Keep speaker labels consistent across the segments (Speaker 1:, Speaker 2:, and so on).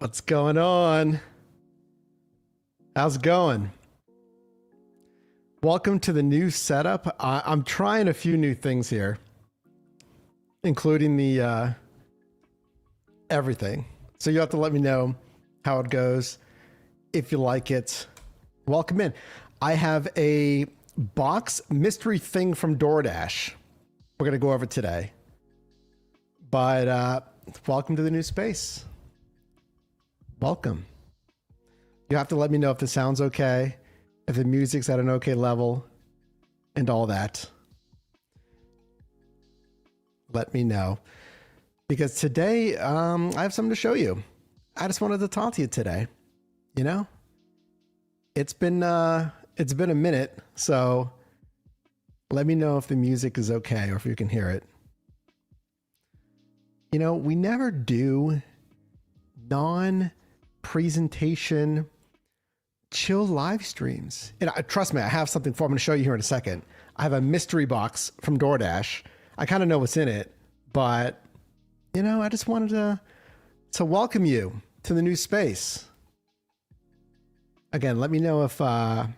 Speaker 1: What's going on? How's it going? Welcome to the new setup. I'm trying a few new things here, including the everything. So you have to let me know how it goes. If you like it, welcome in. I have a box mystery thing from DoorDash. We're going to go over today. But welcome to the new space. Welcome. You have to let me know if the sound's okay, if the music's at an okay level, and all that. Let me know. Because today, I have something to show you. I just wanted to talk to you today. You know? It's been a minute, so let me know if the music is okay or if you can hear it. You know, we never do non-presentation chill live streams. And trust me, I have something for I'm going to show you here in a second. I have a mystery box from DoorDash. I kind of know what's in it, but you know, I just wanted to welcome you to the new space. Again, let me know if the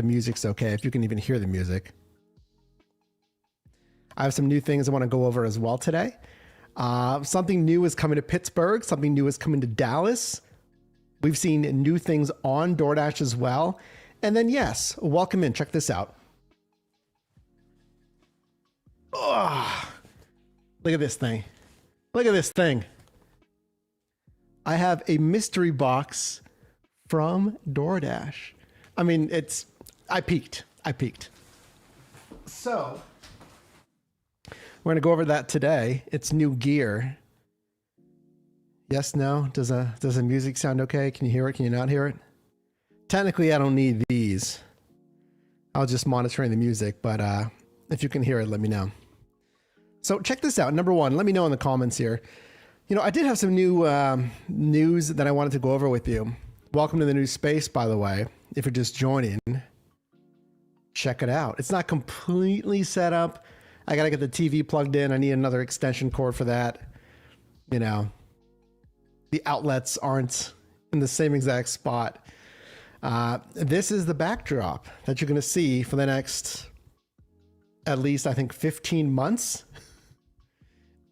Speaker 1: music's okay, if you can even hear the music. I have some new things I want to go over as well today. Something new is coming to Pittsburgh. Something new is coming to Dallas. We've seen new things on DoorDash as well. And then, yes, welcome in. Check this out. Oh, look at this thing. Look at this thing. I have a mystery box from DoorDash. I mean, I peeked. So we're going to go over that today. It's new gear. Yes, no? Does the music sound okay? Can you hear it? Can you not hear it? Technically, I don't need these. I was just monitoring the music, but if you can hear it, let me know. So check this out. Number one, let me know in the comments here. You know, I did have some new news that I wanted to go over with you. Welcome to the new space, by the way. If you're just joining, check it out. It's not completely set up. I got to get the TV plugged in. I need another extension cord for that. You know, the outlets aren't in the same exact spot. This is the backdrop that you're going to see for the next, at least, I think, 15 months,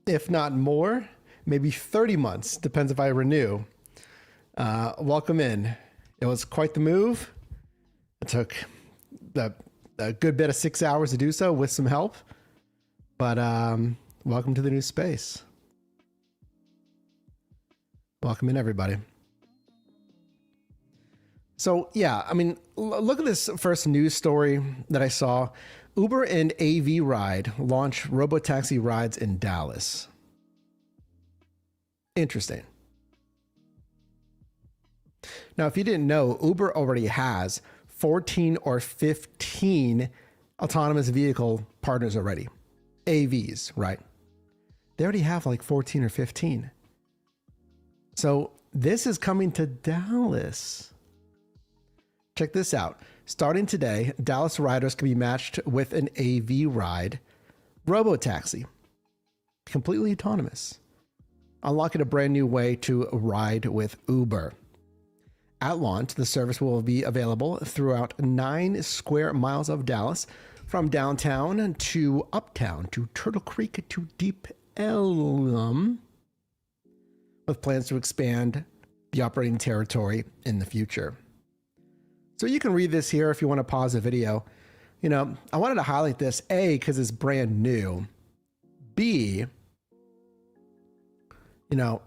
Speaker 1: if not more, maybe 30 months. Depends if I renew. Welcome in. It was quite the move. It took a good bit of 6 hours to do so with some help. But welcome to the new space. Welcome in, everybody. So, yeah, I mean, look at this first news story that I saw. Uber and AVRide launch robotaxi rides in Dallas. Interesting. Now, if you didn't know, Uber already has 14 or 15 autonomous vehicle partners already. AVs, right? They already have like 14 or 15. So this is coming to Dallas. Check this out. Starting today, Dallas riders can be matched with an AVRide robotaxi, completely autonomous, unlocking a brand new way to ride with Uber. At launch, the service will be available throughout 9 square miles of Dallas, from downtown to uptown to Turtle Creek to Deep Ellum, with plans to expand the operating territory in the future. So you can read this here if you want to pause the video. You know, I wanted to highlight this, A, because it's brand new. B, you know,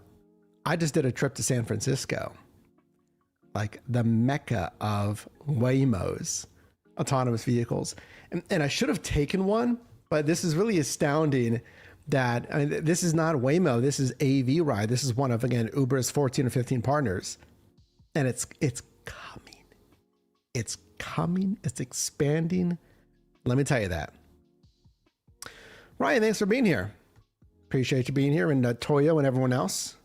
Speaker 1: I just did a trip to San Francisco, like the mecca of Waymos, autonomous vehicles. And I should have taken one, but this is really astounding that, I mean, this is not Waymo, this is AVRide. This is one of, again, Uber's 14 or 15 partners. And it's coming. It's coming. It's expanding. Let me tell you that. Ryan, thanks for being here. Appreciate you being here, and Toyo and everyone else.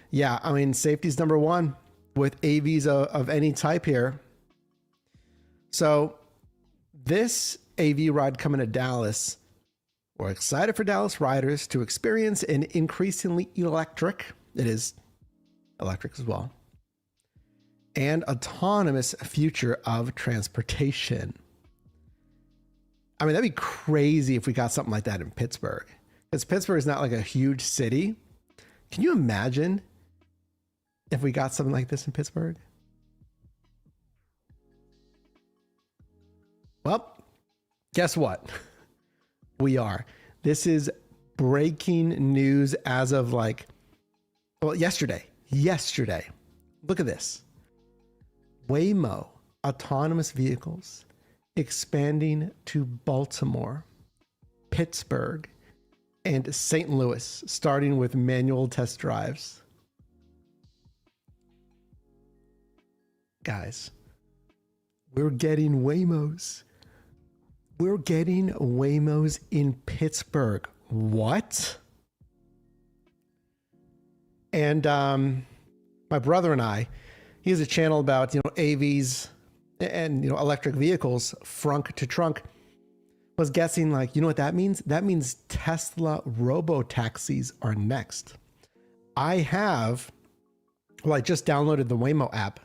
Speaker 1: Yeah, I mean, safety's number one with AVs of any type here. So this AV ride coming to Dallas We're excited for Dallas riders to experience an increasingly electric, it is electric as well, and autonomous future of transportation. I mean, that'd be crazy if we got something like that in Pittsburgh. Because Pittsburgh is not like a huge city. Can you imagine if we got something like this in Pittsburgh? Well, guess what? We are. This is breaking news as of yesterday. Look at this. Waymo autonomous vehicles expanding to Baltimore, Pittsburgh, and St. Louis, starting with manual test drives. Guys, we're getting Waymos. We're getting Waymos in Pittsburgh. What? And my brother and I, he has a channel about, AVs and, electric vehicles, frunk to trunk, was guessing you know what that means? That means Tesla robo-taxis are next. I just downloaded the Waymo app,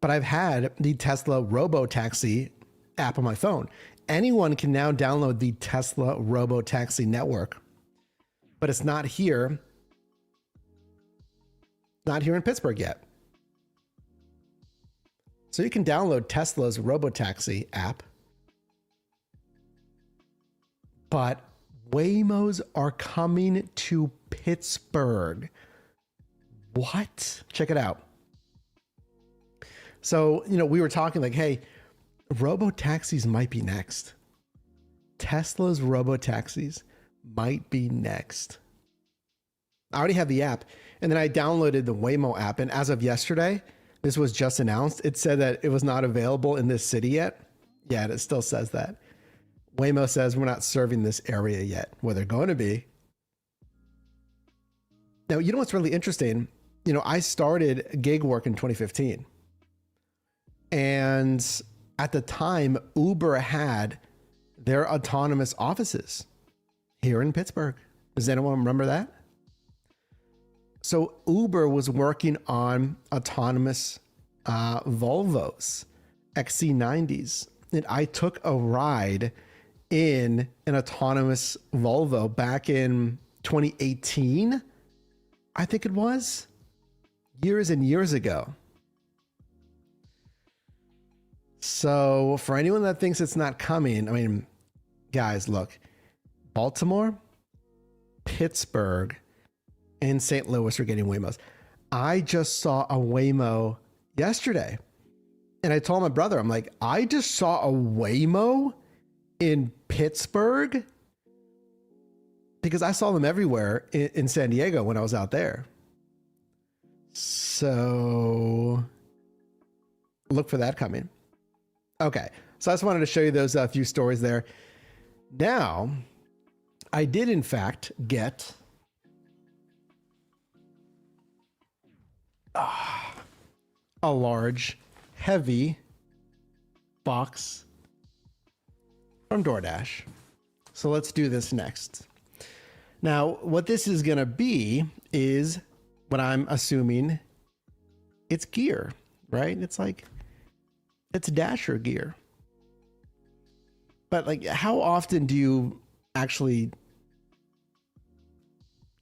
Speaker 1: but I've had the Tesla robo-taxi app on my phone. Anyone can now download the Tesla robo-taxi network, but it's not here in Pittsburgh yet. So you can download Tesla's robo-taxi app, but Waymos are coming to Pittsburgh. What? Check it out. So, we were talking hey, robo-taxis might be next. Tesla's robo-taxis might be next. I already have the app, and then I downloaded the Waymo app, and as of yesterday, this was just announced. It said that it was not available in this city yet. Yeah, and it still says that. Waymo says we're not serving this area yet. Well, they're going to be. Now, what's really interesting? I started gig work in 2015. And at the time, Uber had their autonomous offices here in Pittsburgh. Does anyone remember that? So Uber was working on autonomous Volvos, XC90s. And I took a ride in an autonomous Volvo back in 2018, I think it was, years and years ago. So for anyone that thinks it's not coming, guys, look, Baltimore, Pittsburgh, and St. Louis are getting Waymos. I just saw a Waymo yesterday, and I told my brother, I'm like, I just saw a Waymo in Pittsburgh, because I saw them everywhere in San Diego when I was out there. So look for that coming. Okay, so I just wanted to show you those few stories there. Now, I did in fact get a large, heavy box from DoorDash. So let's do this next. Now, what this is going to be is what I'm assuming it's gear, right? It's Dasher gear. But how often do you actually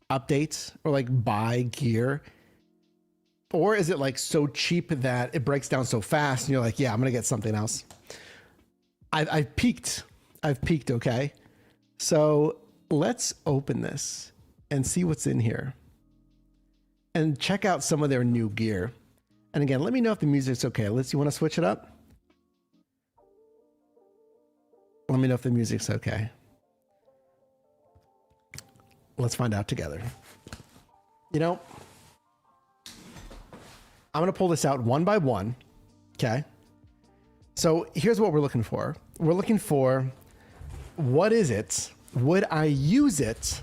Speaker 1: update or buy gear? Or is it so cheap that it breaks down so fast and you're yeah, I'm going to get something else? I've peaked. Okay. So let's open this and see what's in here and check out some of their new gear. And again, let me know if the music's okay. You want to switch it up? Let me know if the music's okay. Let's find out together. I'm going to pull this out one by one. Okay. So here's what we're looking for. We're looking for, what is it? Would I use it?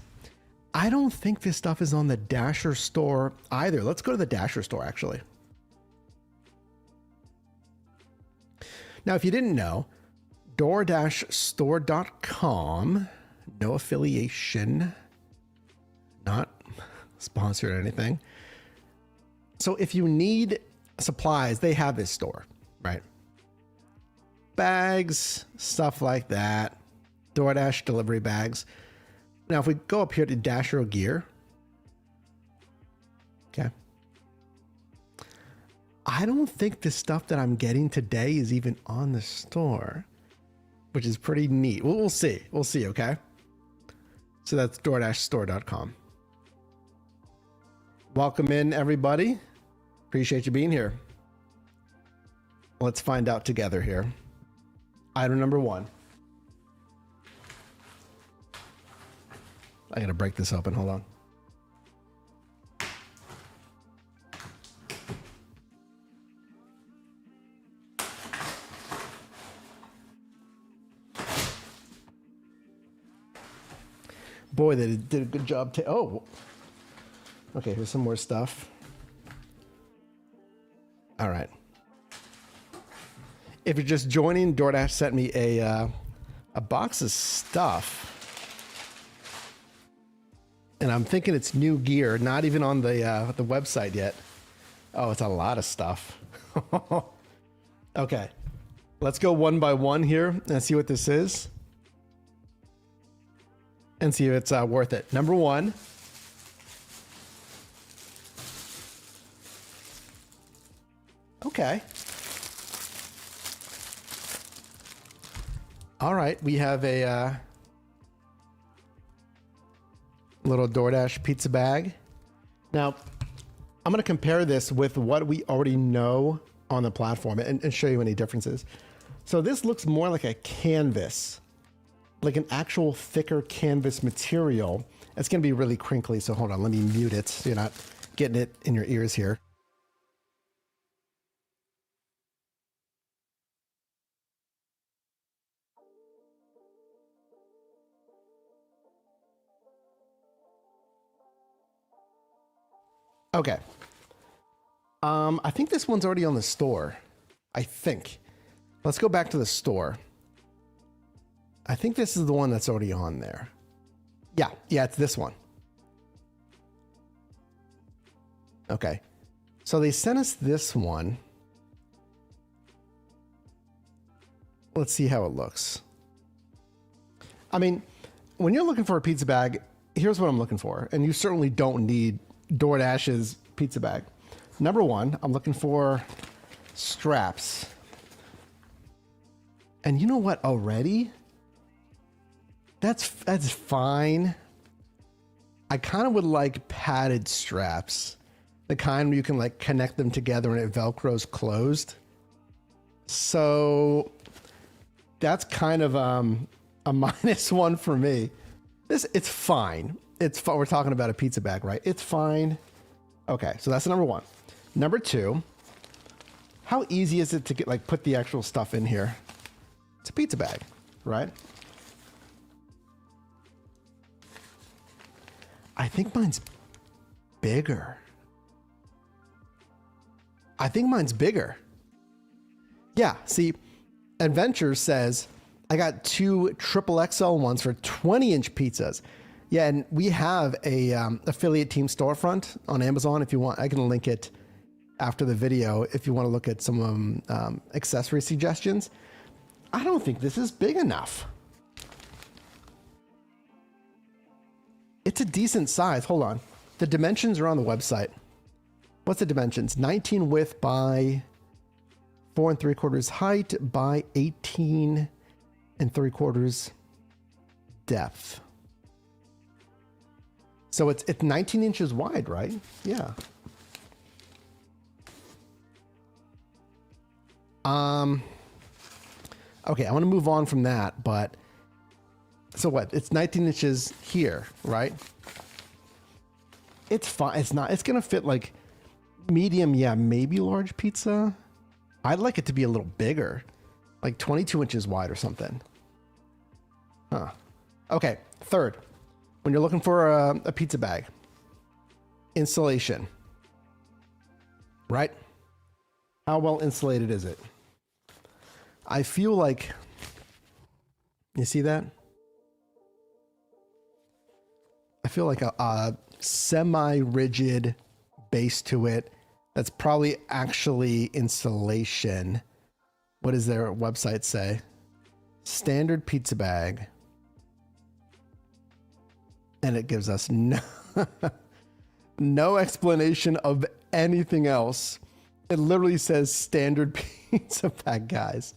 Speaker 1: I don't think this stuff is on the Dasher store either. Let's go to the Dasher store, actually. Now, if you didn't know, DoorDashStore.com No affiliation. Not sponsored or anything. So if you need supplies, they have this store, right? Bags, stuff like that. DoorDash delivery bags. Now, if we go up here to Dasher Gear. Okay. I don't think the stuff that I'm getting today is even on the store, which is pretty neat. Well, we'll see. We'll see, okay? So that's DoorDashStore.com. Welcome in, everybody. Appreciate you being here. Let's find out together here. Item number 1. I gotta break this open. Hold on. Boy, they did a good job. Oh, okay. Here's some more stuff. All right. If you're just joining, DoorDash sent me a box of stuff, and I'm thinking it's new gear. Not even on the website yet. Oh, it's a lot of stuff. Okay, let's go one by one here and see what this is. And see if it's worth it. Number 1. Okay. All right. We have a little DoorDash pizza bag. Now, I'm going to compare this with what we already know on the platform and show you any differences. So this looks more like a canvas. Like an actual thicker canvas material. It's going to be really crinkly. So hold on, let me mute it so you're not getting it in your ears here. Okay. I think this one's already on the store. I think. Let's go back to the store. I think this is the one that's already on there. Yeah, it's this one. Okay. So they sent us this one. Let's see how it looks. I mean, when you're looking for a pizza bag, here's what I'm looking for. And you certainly don't need DoorDash's pizza bag. Number 1, I'm looking for straps. And you know what already? That's fine. I kind of would like padded straps. The kind where you can like connect them together and it Velcro's closed. So that's kind of a -1 for me. It's fine. We're talking about a pizza bag, right? It's fine. Okay, so that's number 1. Number 2, how easy is it to get put the actual stuff in here? It's a pizza bag, right? I think mine's bigger. Yeah, see, Adventure says, I got 2 XXL ones for 20-inch pizzas. Yeah, and we have a affiliate team storefront on Amazon. If you want, I can link it after the video if you want to look at some accessory suggestions. I don't think this is big enough. It's a decent size. Hold on. The dimensions are on the website. What's the dimensions? 19 width by 4 3/4 height by 18 3/4 depth. So it's 19 inches wide, right? Yeah. Okay, I want to move on from that, but so what? It's 19 inches here, right? It's fine. It's not. It's gonna fit like medium, yeah, maybe large pizza. I'd like it to be a little bigger, like 22 inches wide or something. Huh. Okay. Third, when you're looking for a pizza bag, insulation, right? How well insulated is it? I feel like, you see that? I feel like a semi-rigid base to it. That's probably actually insulation. What does their website say? Standard pizza bag. And it gives us no explanation of anything else. It literally says standard pizza bag, guys.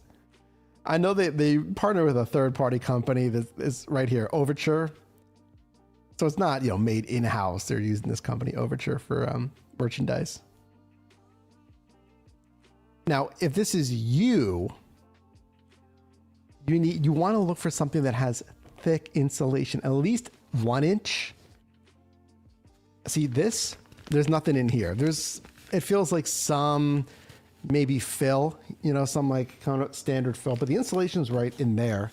Speaker 1: I know they partner with a third-party company that is right here, Overture. So it's not, made in-house. They're using this company, Overture, for merchandise. Now, if this is you want to look for something that has thick insulation, at least 1 inch. See this? There's nothing in here. It feels like some maybe fill, some like kind of standard fill, but the insulation's right in there.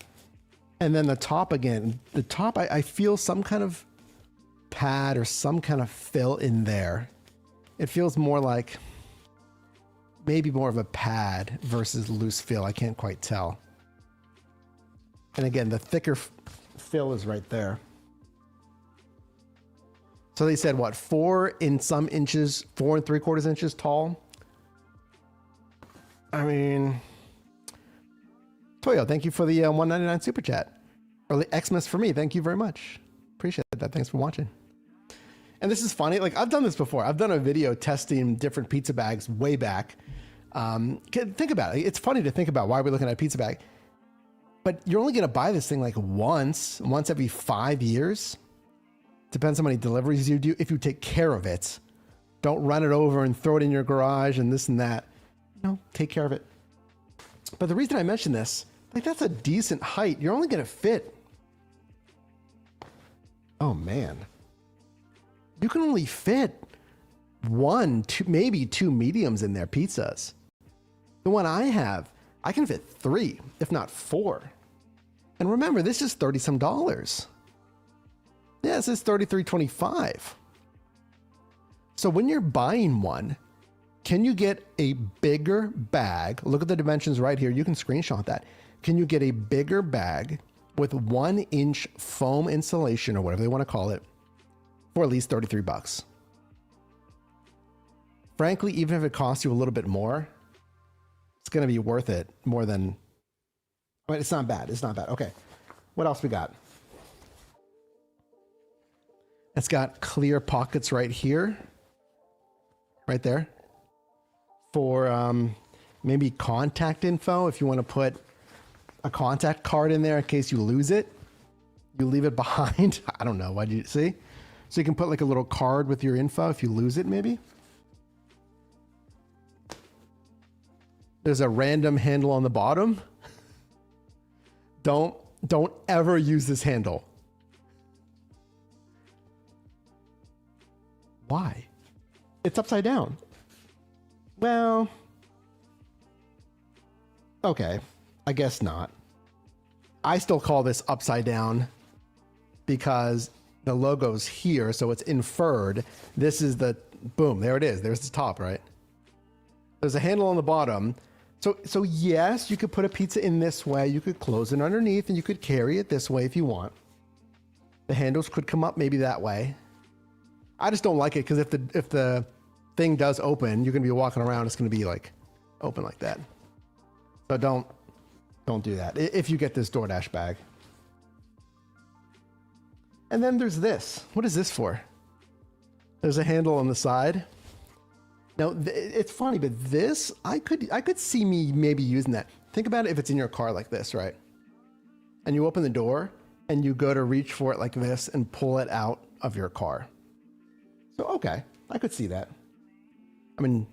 Speaker 1: And then the top again, I feel some kind of pad or some kind of fill in there. It feels more like maybe more of a pad versus loose fill. I can't quite tell. And again, the thicker fill is right there. So they said what, 4 and 3/4 inches tall. I mean, Toyo, thank you for the $1.99 super chat. Early Xmas for me. Thank you very much. Appreciate that. Thanks for watching. And this is funny. Like, I've done this before. I've done a video testing different pizza bags way back. Think about it. It's funny to think about why we're looking at a pizza bag. But you're only going to buy this thing like once every 5 years. Depends how many deliveries you do. If you take care of it, don't run it over and throw it in your garage and this and that. No, take care of it. But the reason I mention this, like, that's a decent height. You're only going to fit. Oh man. You can only fit 1, 2, maybe 2 mediums in their pizzas. The one I have, I can fit 3, if not 4. And remember, this is $30 some. Yeah, this is $33.25. So when you're buying one, can you get a bigger bag? Look at the dimensions right here. You can screenshot that. Can you get a bigger bag with 1 inch foam insulation or whatever they want to call it for at least $33? Frankly, even if it costs you a little bit more, it's going to be worth it more than, I mean, it's not bad. It's not bad. Okay. What else we got? It's got clear pockets right here, right there, for maybe contact info. If you want to put a contact card in there in case you lose it, you leave it behind. I don't know. Why do you see? So you can put like a little card with your info if you lose it, maybe. There's a random handle on the bottom. Don't ever use this handle. Why? It's upside down. Well, okay, I guess not. I still call this upside down because the logo's here, so it's inferred. This is the, boom, there it is. There's the top, right? There's a handle on the bottom. So yes, you could put a pizza in this way. You could close it underneath and you could carry it this way if you want. The handles could come up maybe that way. I just don't like it because if the thing does open, you're going to be walking around. It's going to be like open like that. So don't do that if you get this DoorDash bag. And then there's this. What is this for? There's a handle on the side. Now it's funny, but this I could see me maybe using that. Think about it if it's in your car like this, right? And you open the door and you go to reach for it like this and pull it out of your car. So okay, I could see that. I mean,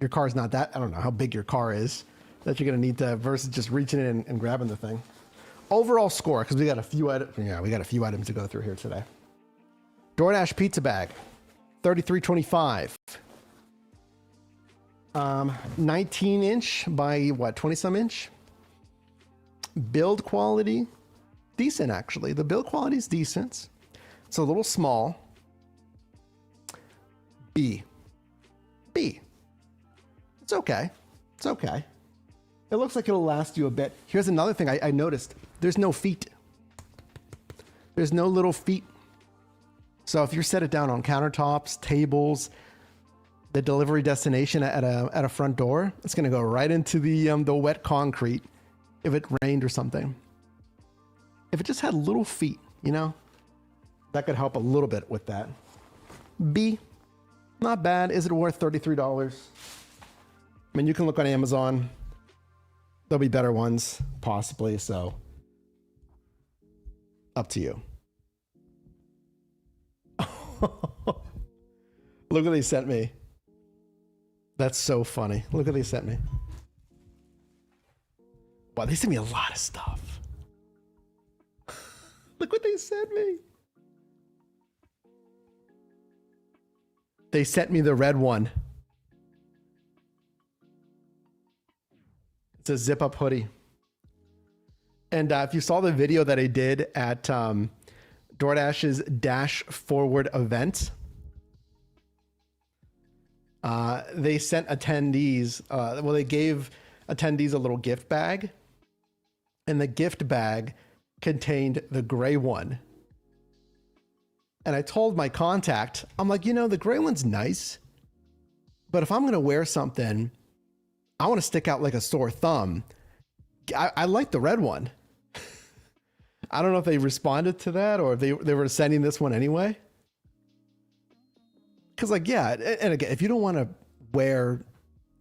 Speaker 1: your car's not that, I don't know how big your car is that you're gonna need to versus just reaching in and grabbing the thing. Overall score, because we got a few items. Yeah, we got a few items to go through here today. DoorDash Pizza Bag, $33.25. 19 inch by what, 20 some inch. Build quality, decent actually. The build quality is decent. It's a little small. B. It's okay. It's okay. It looks like it'll last you a bit. Here's another thing I noticed. There's no feet. There's no little feet. So if you set it down on countertops, tables, the delivery destination at a front door, it's going to go right into the wet concrete if it rained or something. If it just had little feet, you know, that could help a little bit with that. B, not bad. Is it worth $33? I mean, you can look on Amazon. There'll be better ones, possibly. So, up to you. Look what they sent me. That's so funny. Look what they sent me. Wow, they sent me a lot of stuff. Look what they sent me. They sent me the red one. It's a Zip Up Hoodie. And if you saw the video that I did at DoorDash's Dash Forward event, they sent attendees, they gave attendees a little gift bag, and the gift bag contained the gray one. And I told my contact, I'm like, you know, the gray one's nice, but if I'm going to wear something, I want to stick out like a sore thumb. I like the red one. I don't know if they responded to that or if they were sending this one anyway. Because like, yeah, and again, if you don't want to wear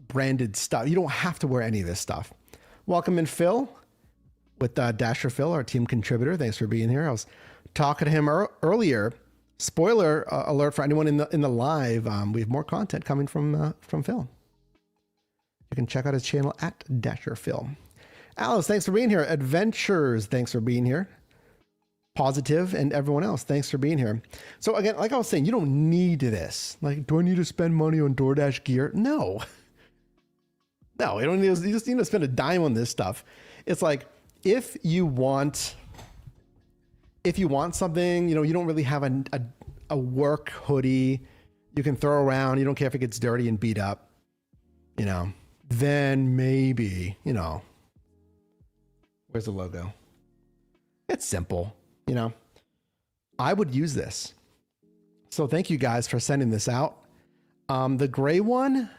Speaker 1: branded stuff, you don't have to wear any of this stuff. Welcome in Phil with Dasher Phil, our team contributor. Thanks for being here. I was talking to him earlier. Spoiler alert for anyone in the live. We have more content coming from Phil. You can check out his channel at Dasher Phil. Alice, thanks for being here. Adventures, thanks for being here. Positive and everyone else, thanks for being here. So again, like I was saying, you don't need this. Like, do I need to spend money on DoorDash gear? No. No, you don't need. You just need to spend a dime on this stuff. It's like if you want something, you know, you don't really have a work hoodie you can throw around. You don't care if it gets dirty and beat up, you know, then maybe, you know, where's the logo? It's simple, you know, I would use this. So thank you guys for sending this out. The gray one,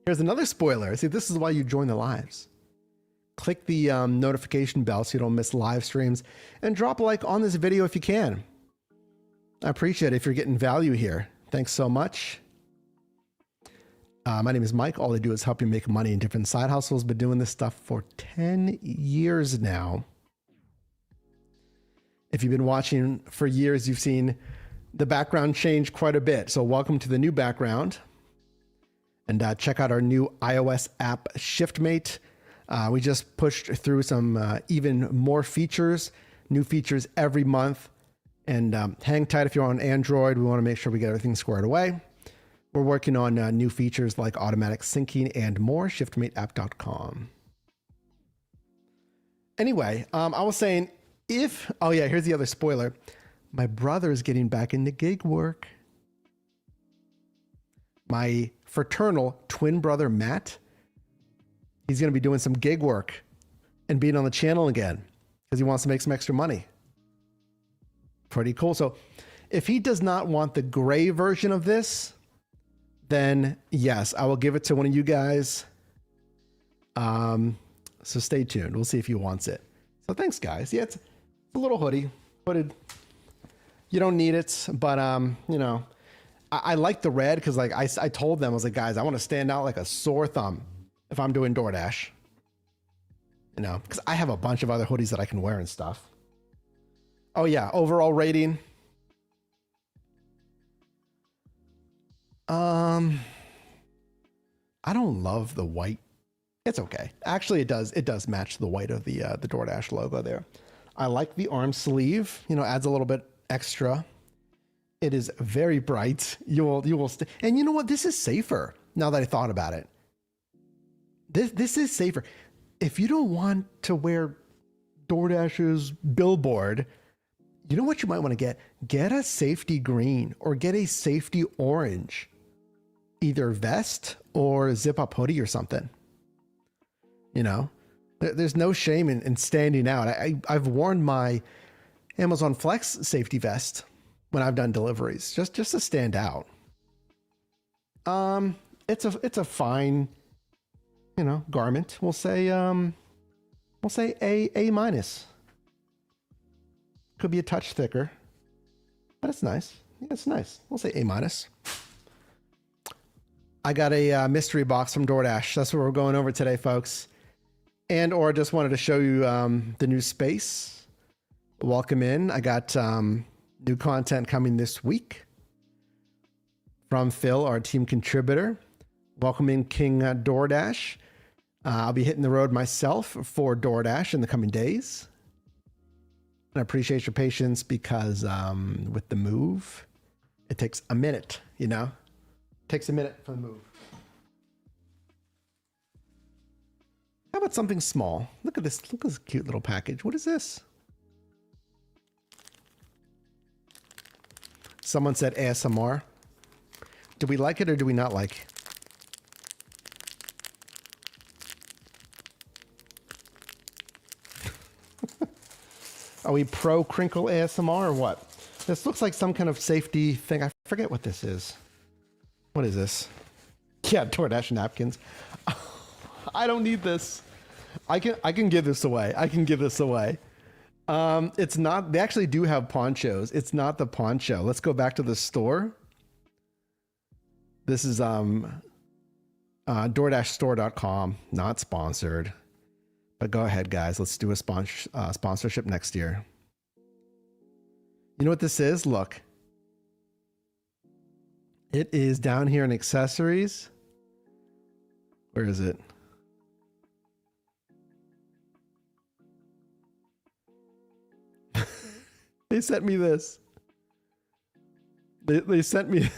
Speaker 1: here's another spoiler. See, this is why you join the lives. Click the notification bell so you don't miss live streams, and drop a like on this video if you can. I appreciate it if you're getting value here. Thanks so much. My name is Mike. All I do is help you make money in different side hustles. Been doing this stuff for 10 years now. If you've been watching for years, you've seen the background change quite a bit. So welcome to the new background. And check out our new iOS app, ShiftMate. We just pushed through some even more features, new features every month. And hang tight if you're on Android. We want to make sure we get everything squared away. We're working on new features like automatic syncing and more. ShiftMateApp.com. Anyway, I was saying oh yeah, here's the other spoiler. My brother is getting back into gig work. My fraternal twin brother, Matt, he's going to be doing some gig work and being on the channel again because he wants to make some extra money. Pretty cool. So if he does not want the gray version of this, then yes, I will give it to one of you guys. So stay tuned. We'll see if he wants it. So thanks, guys. Yeah, it's a little hoodie. Hooded. You don't need it, but you know, I like the red because like I told them, I was like, guys, I want to stand out like a sore thumb if I'm doing DoorDash. You know, because I have a bunch of other hoodies that I can wear and stuff. Oh yeah, overall rating. I don't love the white. It's okay. Actually, it does match the white of the DoorDash logo there. I like the arm sleeve. You know, adds a little bit extra. It is very bright. You will and you know what? This is safer now that I thought about it. This is safer. If you don't want to wear DoorDash's billboard, you know what you might want to get? Get a safety green or get a safety orange, either vest or zip up hoodie or something. You know, there's no shame in standing out. I've worn my Amazon Flex safety vest when I've done deliveries, just to stand out. It's a fine, garment. We'll say A minus. Could be a touch thicker, but it's nice. Yeah, it's nice. We'll say A minus. I got a mystery box from DoorDash. That's what we're going over today, folks. And or just wanted to show you the new space. Welcome in. I got new content coming this week from Phil, our team contributor. Welcome in King DoorDash. I'll be hitting the road myself for DoorDash in the coming days. And I appreciate your patience because with the move, it takes a minute, It takes a minute for the move. How about something small? Look at this. Look at this cute little package. What is this? Someone said ASMR. Do we like it or do we not like it? Are we pro crinkle ASMR or what? This looks like some kind of safety thing. I forget what this is. What is this? Yeah, DoorDash napkins. I don't need this. I can give this away. I can give this away. It's not, they actually do have ponchos. It's not the poncho. Let's go back to the store. This is DoorDashStore.com, not sponsored. But go ahead, guys. Let's do a sponsorship next year. You know what this is? Look. It is down here in accessories. Where is it? They sent me this. They sent me.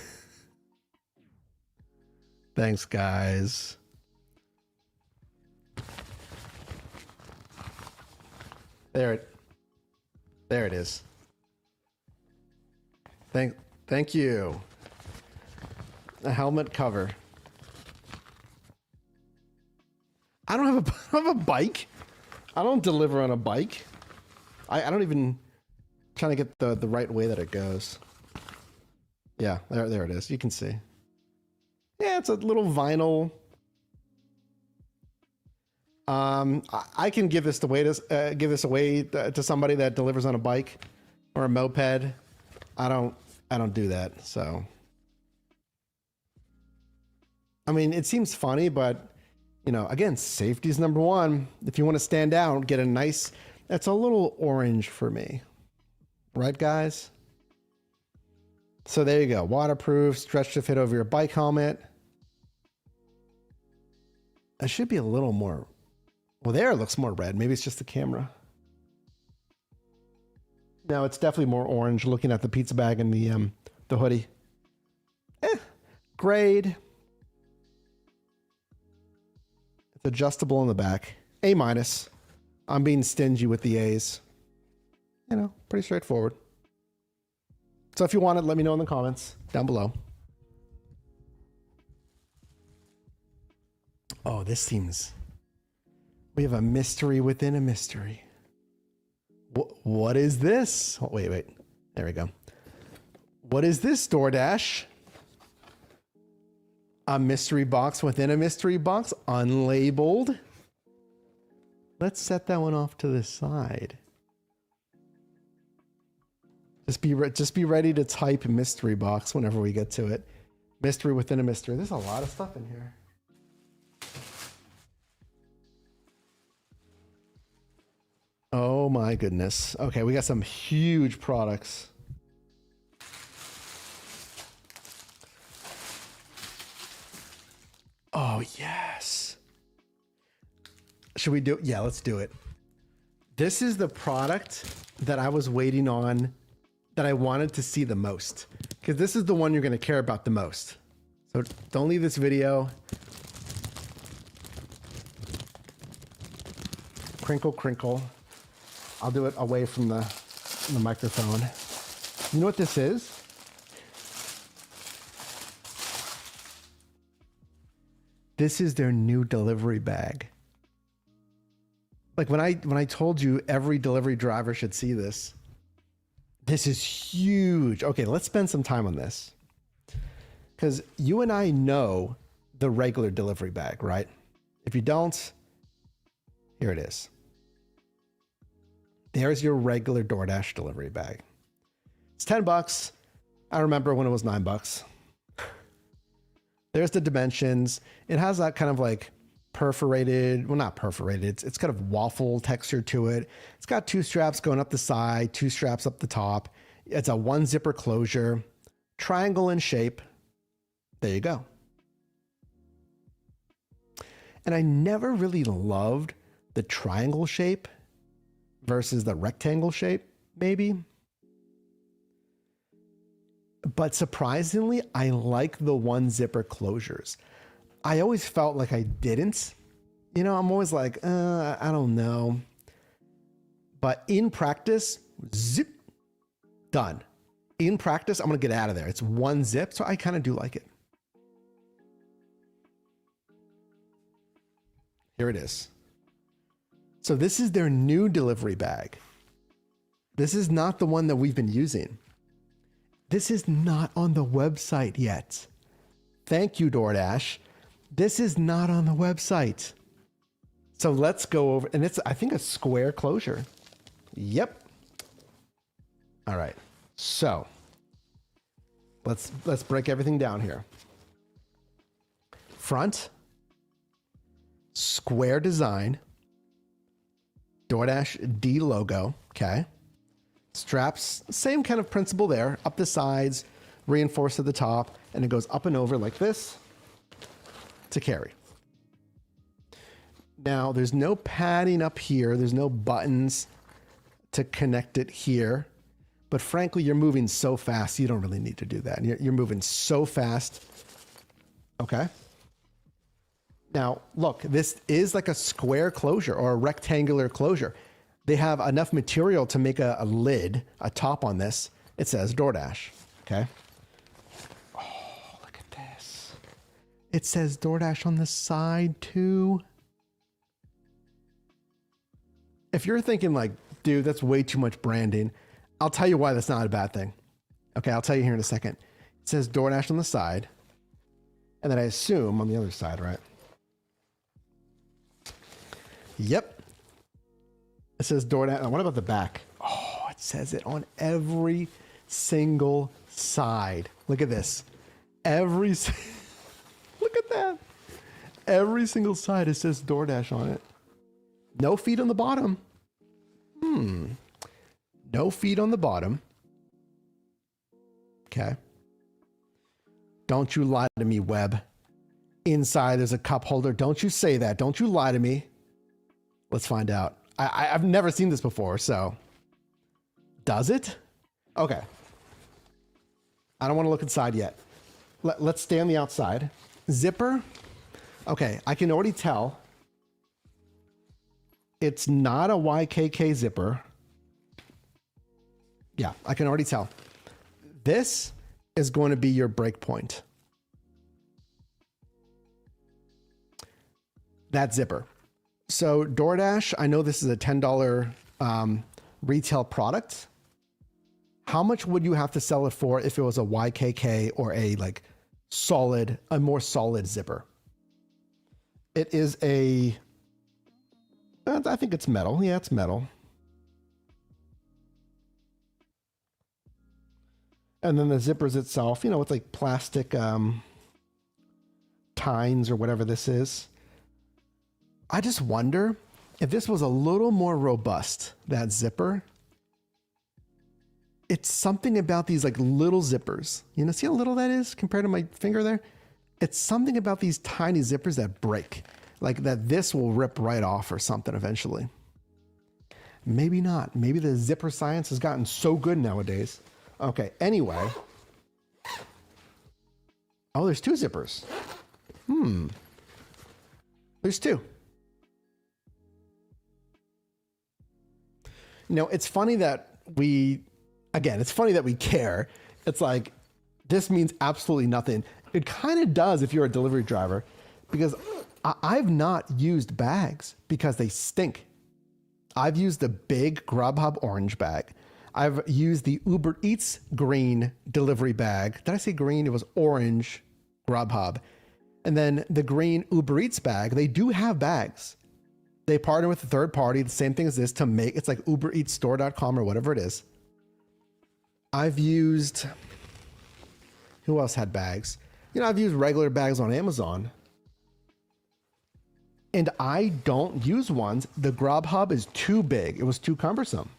Speaker 1: Thanks, guys. There it is. Thank you. A helmet cover. I don't have a bike. I don't deliver on a bike. I don't even trying to get the right way that it goes. Yeah, there it is. You can see. Yeah, it's a little vinyl. I can give this away to somebody that delivers on a bike or a moped. I don't do that. So, I mean, it seems funny, but again, safety is number one. If you want to stand out, get a nice. That's a little orange for me, right, guys? So there you go. Waterproof, stretch to fit over your bike helmet. It should be a little more. Well, there it looks more red. Maybe it's just the camera. No, it's definitely more orange looking at the pizza bag and the hoodie. Grade. It's adjustable in the back. A minus. I'm being stingy with the A's. Pretty straightforward. So if you want it, let me know in the comments down below. Oh, this seems... We have a mystery within a mystery. What is this? Oh, wait. There we go. What is this, DoorDash? A mystery box within a mystery box, unlabeled. Let's set that one off to the side. Just be ready to type mystery box whenever we get to it. Mystery within a mystery. There's a lot of stuff in here. Oh my goodness. Okay, we got some huge products. Oh, yes. Should we do it? Yeah, let's do it. This is the product that I was waiting on, that I wanted to see the most, because this is the one you're going to care about the most. So don't leave this video. Crinkle, crinkle. I'll do it away from the microphone. You know what this is? This is their new delivery bag. Like when I told you every delivery driver should see this. This is huge. Okay, let's spend some time on this. Because you and I know the regular delivery bag, right? If you don't, here it is. There's your regular DoorDash delivery bag. It's $10. I remember when it was $9. There's the dimensions. It has that kind of like perforated, well, not perforated. It's kind of waffle texture to it. It's got 2 straps going up the side, 2 straps up the top. It's a 1 zipper closure, triangle in shape. There you go. And I never really loved the triangle shape versus the rectangle shape, maybe. But surprisingly, I like the 1 zipper closures. I always felt like I didn't. You know, I'm always like, I don't know. But in practice, zip, done. In practice, I'm going to get out of there. It's 1 zip, so I kind of do like it. Here it is. So this is their new delivery bag. This is not the one that we've been using. This is not on the website yet. Thank you, DoorDash. This is not on the website. So let's go over, and it's, I think, a square closure. Yep. All right. So let's break everything down here. Front, square design, DoorDash D logo. Okay. Straps, same kind of principle there. Up the sides, reinforced at the top, and it goes up and over like this to carry. Now, there's no padding up here. There's no buttons to connect it here. But frankly, you're moving so fast, you don't really need to do that. You're moving so fast. Okay. Now, look, this is like a square closure or a rectangular closure. They have enough material to make a lid, a top on this. It says DoorDash. Okay. Oh, look at this. It says DoorDash on the side too. If you're thinking like, dude, that's way too much branding, I'll tell you why that's not a bad thing. Okay, I'll tell you here in a second. It says DoorDash on the side. And then I assume on the other side, right? Yep. It says DoorDash. What about the back? Oh, it says it on every single side. Look at this. Look at that. Every single side, it says DoorDash on it. No feet on the bottom. No feet on the bottom. Okay. Don't you lie to me, Web. Inside there's a cup holder. Don't you say that. Don't you lie to me. Let's find out. I've never seen this before, so. Does it? Okay. I don't want to look inside yet. Let's stay on the outside. Zipper. Okay, I can already tell. It's not a YKK zipper. Yeah, I can already tell. This is going to be your break point. That zipper. So DoorDash, I know this is a $10 retail product. How much would you have to sell it for if it was a YKK or a more solid zipper? It is I think it's metal. Yeah, it's metal. And then the zippers itself, it's like plastic tines or whatever this is. I just wonder if this was a little more robust, that zipper. It's something about these little zippers. See how little that is compared to my finger there? It's something about these tiny zippers that break. Like that this will rip right off or something eventually. Maybe not. Maybe the zipper science has gotten so good nowadays. Okay, anyway. Oh, there's 2 zippers. There's 2. It's funny that it's funny that we care. It's like, this means absolutely nothing. It kind of does if you're a delivery driver, because I've not used bags because they stink. I've used the big Grubhub orange bag. I've used the Uber Eats green delivery bag. Did I say green? It was orange Grubhub. And then the green Uber Eats bag, they do have bags. They partner with a third party, the same thing as this, to make, it's like UberEatsStore.com or whatever it is. I've used, who else had bags? You know, I've used regular bags on Amazon. And I don't use ones. The Grubhub is too big. It was too cumbersome.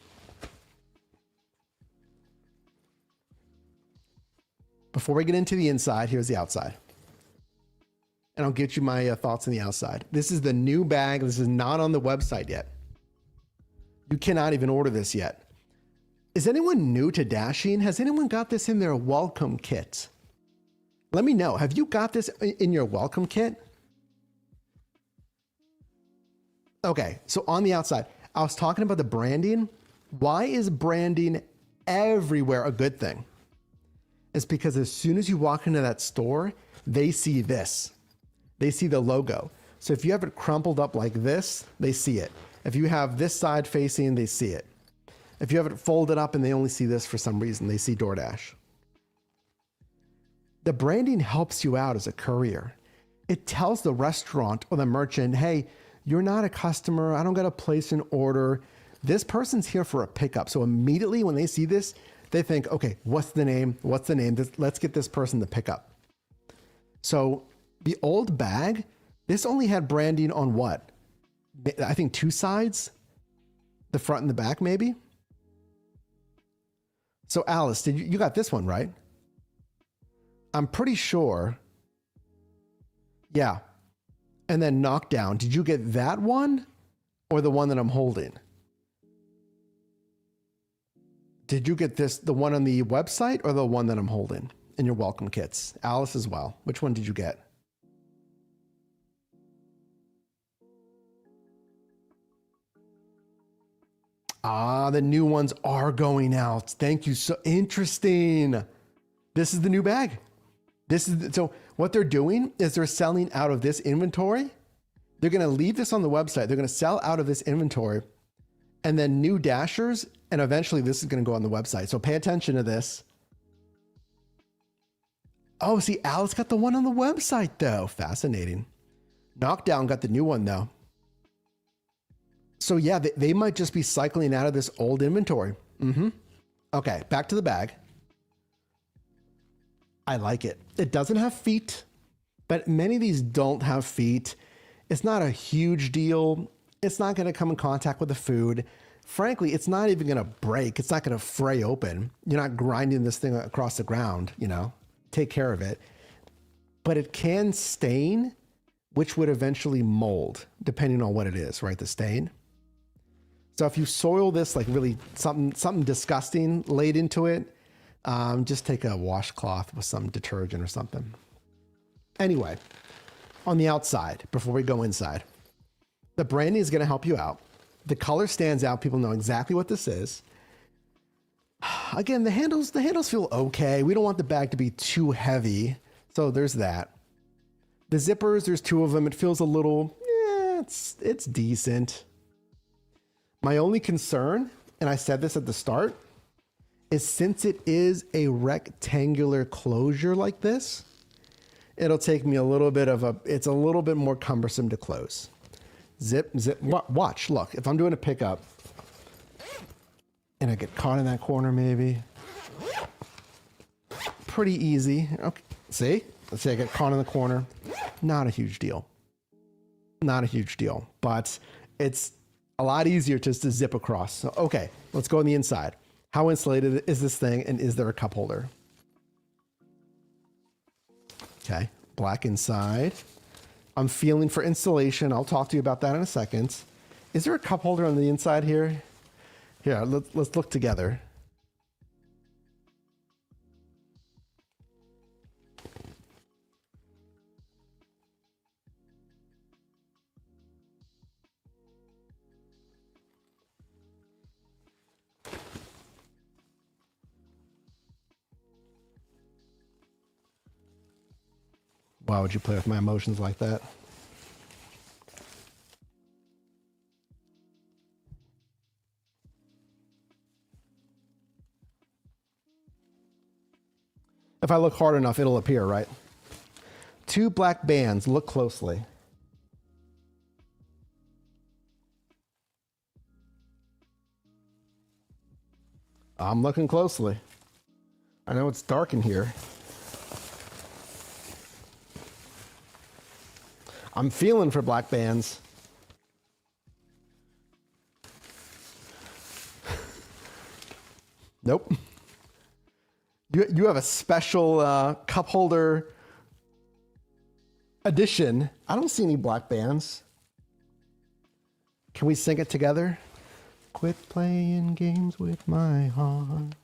Speaker 1: Before we get into the inside, here's the outside. And I'll get you my thoughts on the outside. This is the new bag. This is not on the website yet. You cannot even order this yet. Is anyone new to Dashing? Has anyone got this in their welcome kit? Let me know. Have you got this in your welcome kit? Okay, so on the outside, I was talking about the branding. Why is branding everywhere a good thing? It's because as soon as you walk into that store, they see this. They see the logo. So if you have it crumpled up like this, they see it. If you have this side facing, they see it. If you have it folded up and they only see this for some reason, they see DoorDash. The branding helps you out as a courier. It tells the restaurant or the merchant, hey, you're not a customer. I don't got to place an order. This person's here for a pickup. So immediately when they see this, they think, okay, what's the name? What's the name? Let's get this person to pick up. So the old bag, this only had branding on what? I think 2 sides, the front and the back, maybe. So Alice, you got this one, right? I'm pretty sure. Yeah. And then Knockdown. Did you get that one or the one that I'm holding? Did you get the one on the website or the one that I'm holding in your welcome kits? Alice as well. Which one did you get? Ah, the new ones are going out. Thank you. So interesting. This is the new bag. So what they're doing is they're selling out of this inventory. They're going to leave this on the website. They're going to sell out of this inventory and then new Dashers. And eventually this is going to go on the website. So pay attention to this. Oh, see, Alice got the one on the website though. Fascinating. Knockdown got the new one though. So yeah, they might just be cycling out of this old inventory. Okay, back to the bag. I like it. It doesn't have feet, but many of these don't have feet. It's not a huge deal. It's not going to come in contact with the food. Frankly, it's not even going to break. It's not going to fray open. You're not grinding this thing across the ground, you know, take care of it. But it can stain, which would eventually mold, depending on what it is, right? The stain. So if you soil this like really something disgusting laid into it, just take a washcloth with some detergent or something. Anyway, on the outside, before we go inside, the branding is going to help you out. The color stands out. People know exactly what this is. Again, the handles feel okay. We don't want the bag to be too heavy. So there's that. The zippers, there's 2 of them. It feels a little, it's decent. My only concern, and I said this at the start, is since it is a rectangular closure like this, it'll take me it's a little bit more cumbersome to close. Zip, watch, look, if I'm doing a pickup and I get caught in that corner maybe, pretty easy. Okay, see? Let's say I get caught in the corner. Not a huge deal. Not a huge deal, but it's a lot easier just to zip across. So, okay, let's go on the inside. How insulated is this thing, and is there a cup holder? Okay, black inside. I'm feeling for insulation. I'll talk to you about that in a second. Is there a cup holder on the inside here? Here, let's look together. Why would you play with my emotions like that? If I look hard enough, it'll appear, right? 2 black bands. Look closely. I'm looking closely. I know it's dark in here. I'm feeling for black bands. Nope. You have a special cup holder edition. I don't see any black bands. Can we sing it together? Quit playing games with my heart.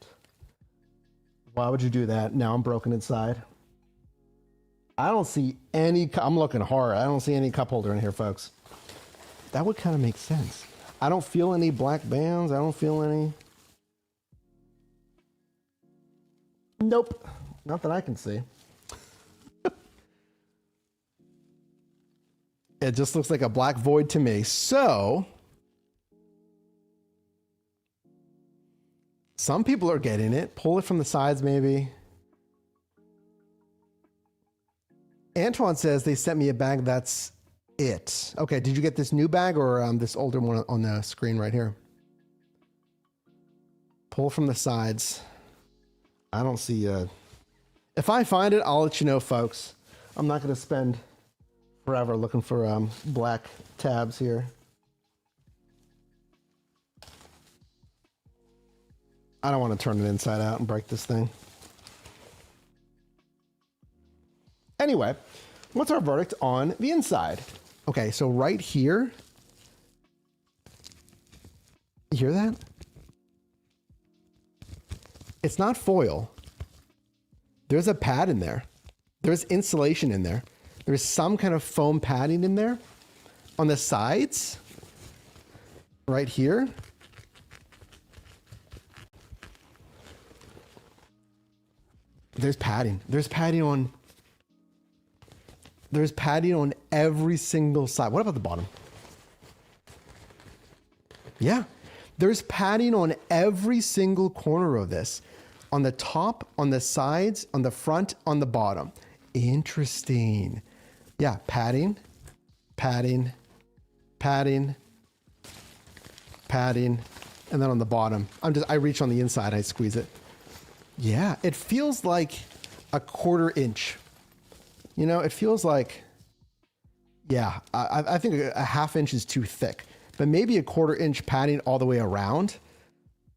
Speaker 1: Why would you do that? Now I'm broken inside. I don't see any, I'm looking hard. I don't see any cup holder in here, folks. That would kind of make sense. I don't feel any black bands. I don't feel any. Nope. Not that I can see. It just looks like a black void to me. So, some people are getting it. Pull it from the sides, maybe. Antoine says they sent me a bag. That's it. Okay, did you get this new bag or this older one on the screen right here? Pull from the sides. I don't see if I find it, I'll let you know, folks. I'm not going to spend forever looking for black tabs here. I don't want to turn it inside out and break this thing. Anyway, what's our verdict on the inside? Okay, so right here, you hear that? It's not foil. There's a pad in there. There's insulation in there. There's some kind of foam padding in there. On the sides, right here, there's padding. There's padding on every single side. What about the bottom? Yeah. There's padding on every single corner of this. On the top, on the sides, on the front, on the bottom. Interesting. Yeah, padding, padding, padding, padding, and then on the bottom. I reach on the inside, I squeeze it. Yeah, it feels like a 1/4 inch. You know, it feels like, yeah, I think a 1/2 inch is too thick, but maybe a 1/4 inch padding all the way around.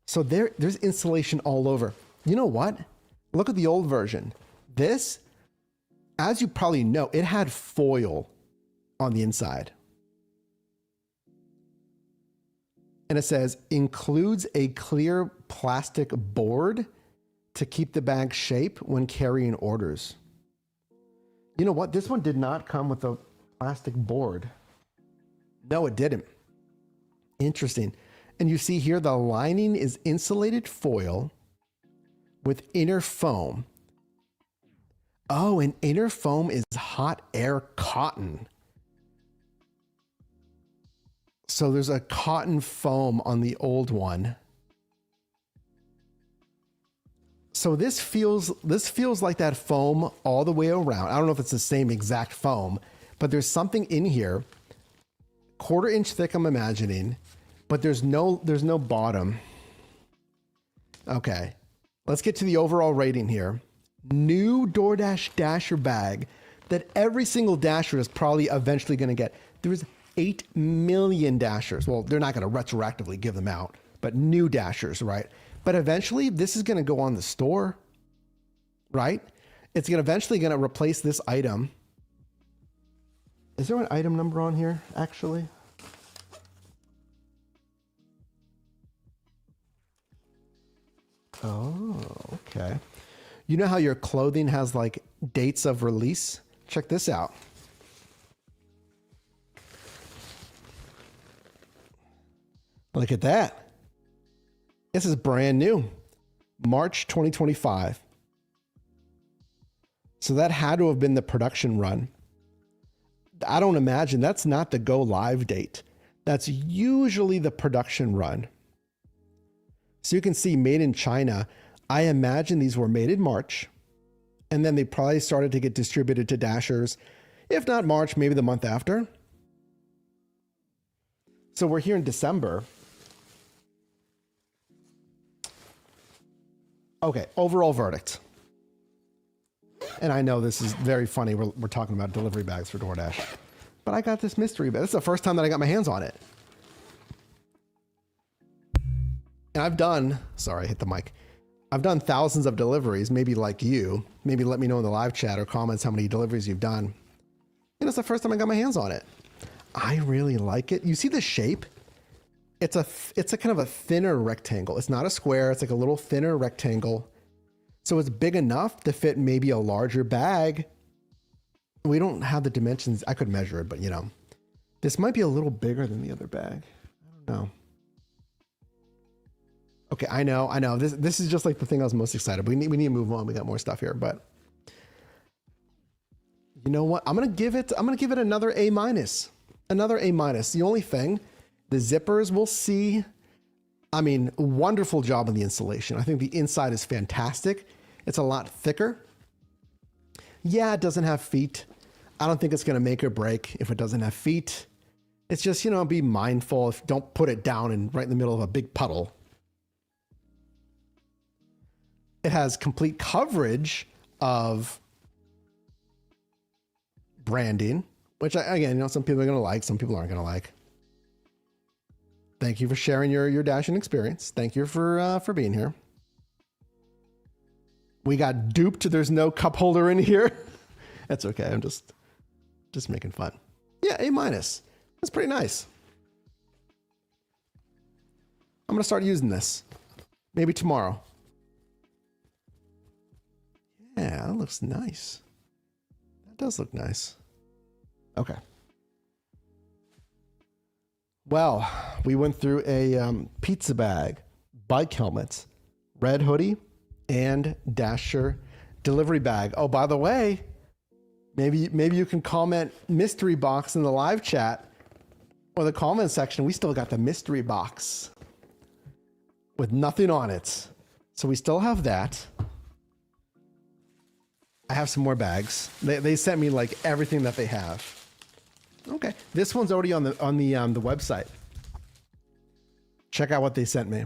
Speaker 1: So there's insulation all over. You know what? Look at the old version. This, as you probably know, it had foil on the inside. And it says, includes a clear plastic board to keep the bag shape when carrying orders. You know what? This one did not come with a plastic board. No, it didn't. Interesting. And you see here, the lining is insulated foil with inner foam. Oh, and inner foam is hot air cotton. So there's a cotton foam on the old one. So this feels like that foam all the way around. I don't know if it's the same exact foam, but there's something in here, 1/4 inch thick, I'm imagining, but there's no bottom. Okay, let's get to the overall rating here. New DoorDash Dasher bag that every single Dasher is probably eventually going to get. There's 8 million Dashers. Well, they're not going to retroactively give them out, but new Dashers, right? But eventually this is going to go on the store, right? It's eventually going to replace this item. Is there an item number on here, actually? Oh, okay. You know how your clothing has like dates of release? Check this out. Look at that. This is brand new. March 2025. So that had to have been the production run. I don't imagine that's not the go live date. That's usually the production run. So you can see made in China. I imagine these were made in March. And then they probably started to get distributed to Dashers, if not March, maybe the month after. So we're here in December. Okay, overall verdict. And I know this is very funny. We're talking about delivery bags for DoorDash. But I got this mystery bag. This is the first time that I got my hands on it. And I've done, sorry, I hit the mic. I've done thousands of deliveries, maybe like you. Maybe let me know in the live chat or comments how many deliveries you've done. And it's the first time I got my hands on it. I really like it. You see the shape? It's a kind of a thinner rectangle. It's not a square. It's like a little thinner rectangle. So it's big enough to fit maybe a larger bag. We don't have the dimensions. I could measure it, but you know, this might be a little bigger than the other bag. I don't know. Okay, I know. This is just like the thing I was most excited. We need to move on. We got more stuff here, but you know what? I'm gonna give it another A minus. Another A minus. The only thing, the zippers we'll see. I mean, wonderful job on the installation. I think the inside is fantastic. It's a lot thicker. Yeah, it doesn't have feet. I don't think it's gonna make or break if it doesn't have feet. It's just, you know, be mindful. Don't put it down and right in the middle of a big puddle. It has complete coverage of branding, which again, you know, some people are going to like, some people aren't going to like. Thank you for sharing your dashing experience. Thank you for being here. We got duped. There's no cup holder in here. That's okay. I'm just making fun. Yeah, A minus. That's pretty nice. I'm going to start using this. Maybe tomorrow. Yeah, that looks nice. That does look nice. Okay. Well, we went through a pizza bag, bike helmet, red hoodie, and Dasher delivery bag. Oh, by the way, maybe you can comment mystery box in the live chat or the comment section. We still got the mystery box with nothing on it. So we still have that. I have some more bags. They sent me like everything that they have. Okay, this one's already on the website. Check out what they sent me.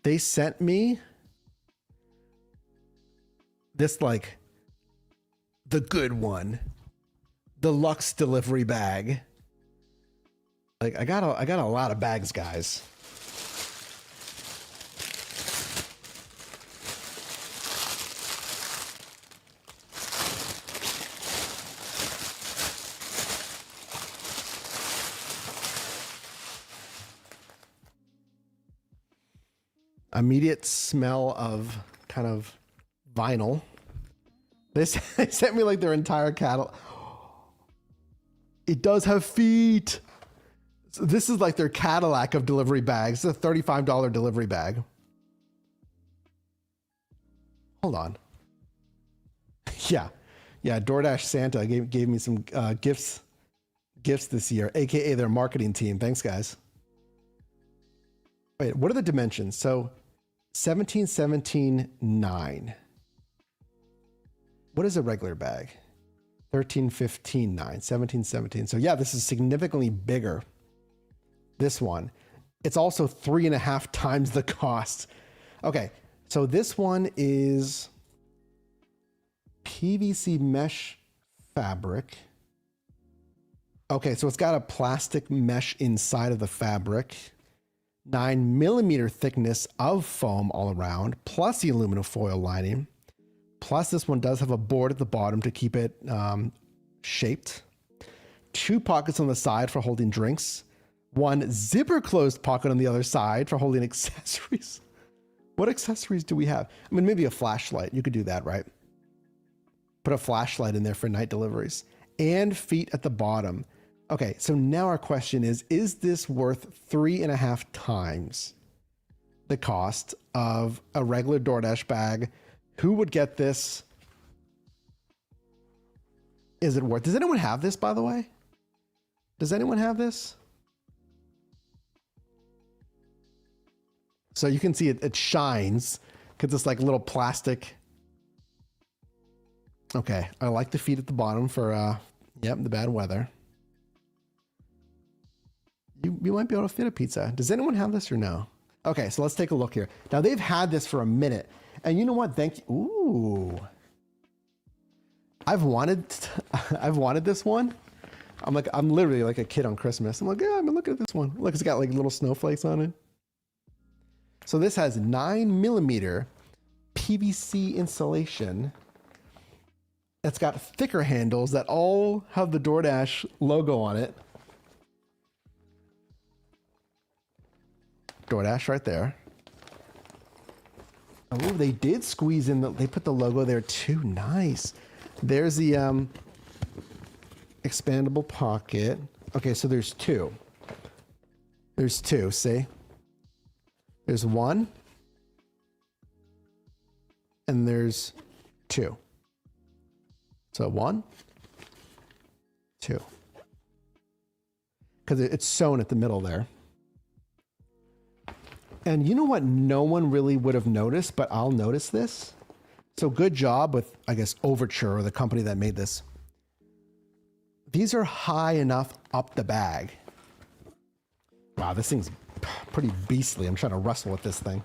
Speaker 1: They sent me this like the good one, deluxe delivery bag. Like I got a lot of bags, guys. Immediate smell of kind of vinyl. They sent me like their entire catalog. It does have feet. So this is like their Cadillac of delivery bags. It's a $35 delivery bag. Hold on. Yeah. DoorDash Santa gave me some gifts this year, aka their marketing team. Thanks, guys. Wait, what are the dimensions? So 17, 17, 9. What is a regular bag? 13, 15, 9, 17, 17. So yeah, this is significantly bigger. This one. It's also 3.5 times the cost. Okay, so this one is PVC mesh fabric. Okay, so it's got a plastic mesh inside of the fabric. 9mm thickness of foam all around, plus the aluminum foil lining. Plus this one does have a board at the bottom to keep it shaped. 2 pockets on the side for holding drinks. 1 zipper closed pocket on the other side for holding accessories. What accessories do we have? I mean, maybe a flashlight. You could do that, right? Put a flashlight in there for night deliveries. And feet at the bottom. Okay, so now our question is this worth 3.5 times the cost of a regular DoorDash bag? Who would get this? Is it worth? Does anyone have this, by the way? Does anyone have this? So you can see it shines because it's like little plastic Okay, I like the feet at the bottom for, yep, the bad weather. You might be able to fit a pizza. Does anyone have this or no? Okay, so let's take a look here. Now, they've had this for a minute. And you know what? Thank you. Ooh. I've wanted this one. I'm literally like a kid on Christmas. I'm like, yeah, I'm look at this one. Look, it's got like little snowflakes on it. So this has 9mm PVC insulation. It's got thicker handles that all have the DoorDash logo on it. DoorDash right there. Oh, they did squeeze in they put the logo there too. Nice. There's the expandable pocket. Okay, so there's two. There's two, see? There's one. And there's two. So 1, 2. Because it's sewn at the middle there. And you know what no one really would have noticed, but I'll notice this. So good job with, I guess, Overture, or the company that made this. These are high enough up the bag. Wow, this thing's pretty beastly. I'm trying to wrestle with this thing.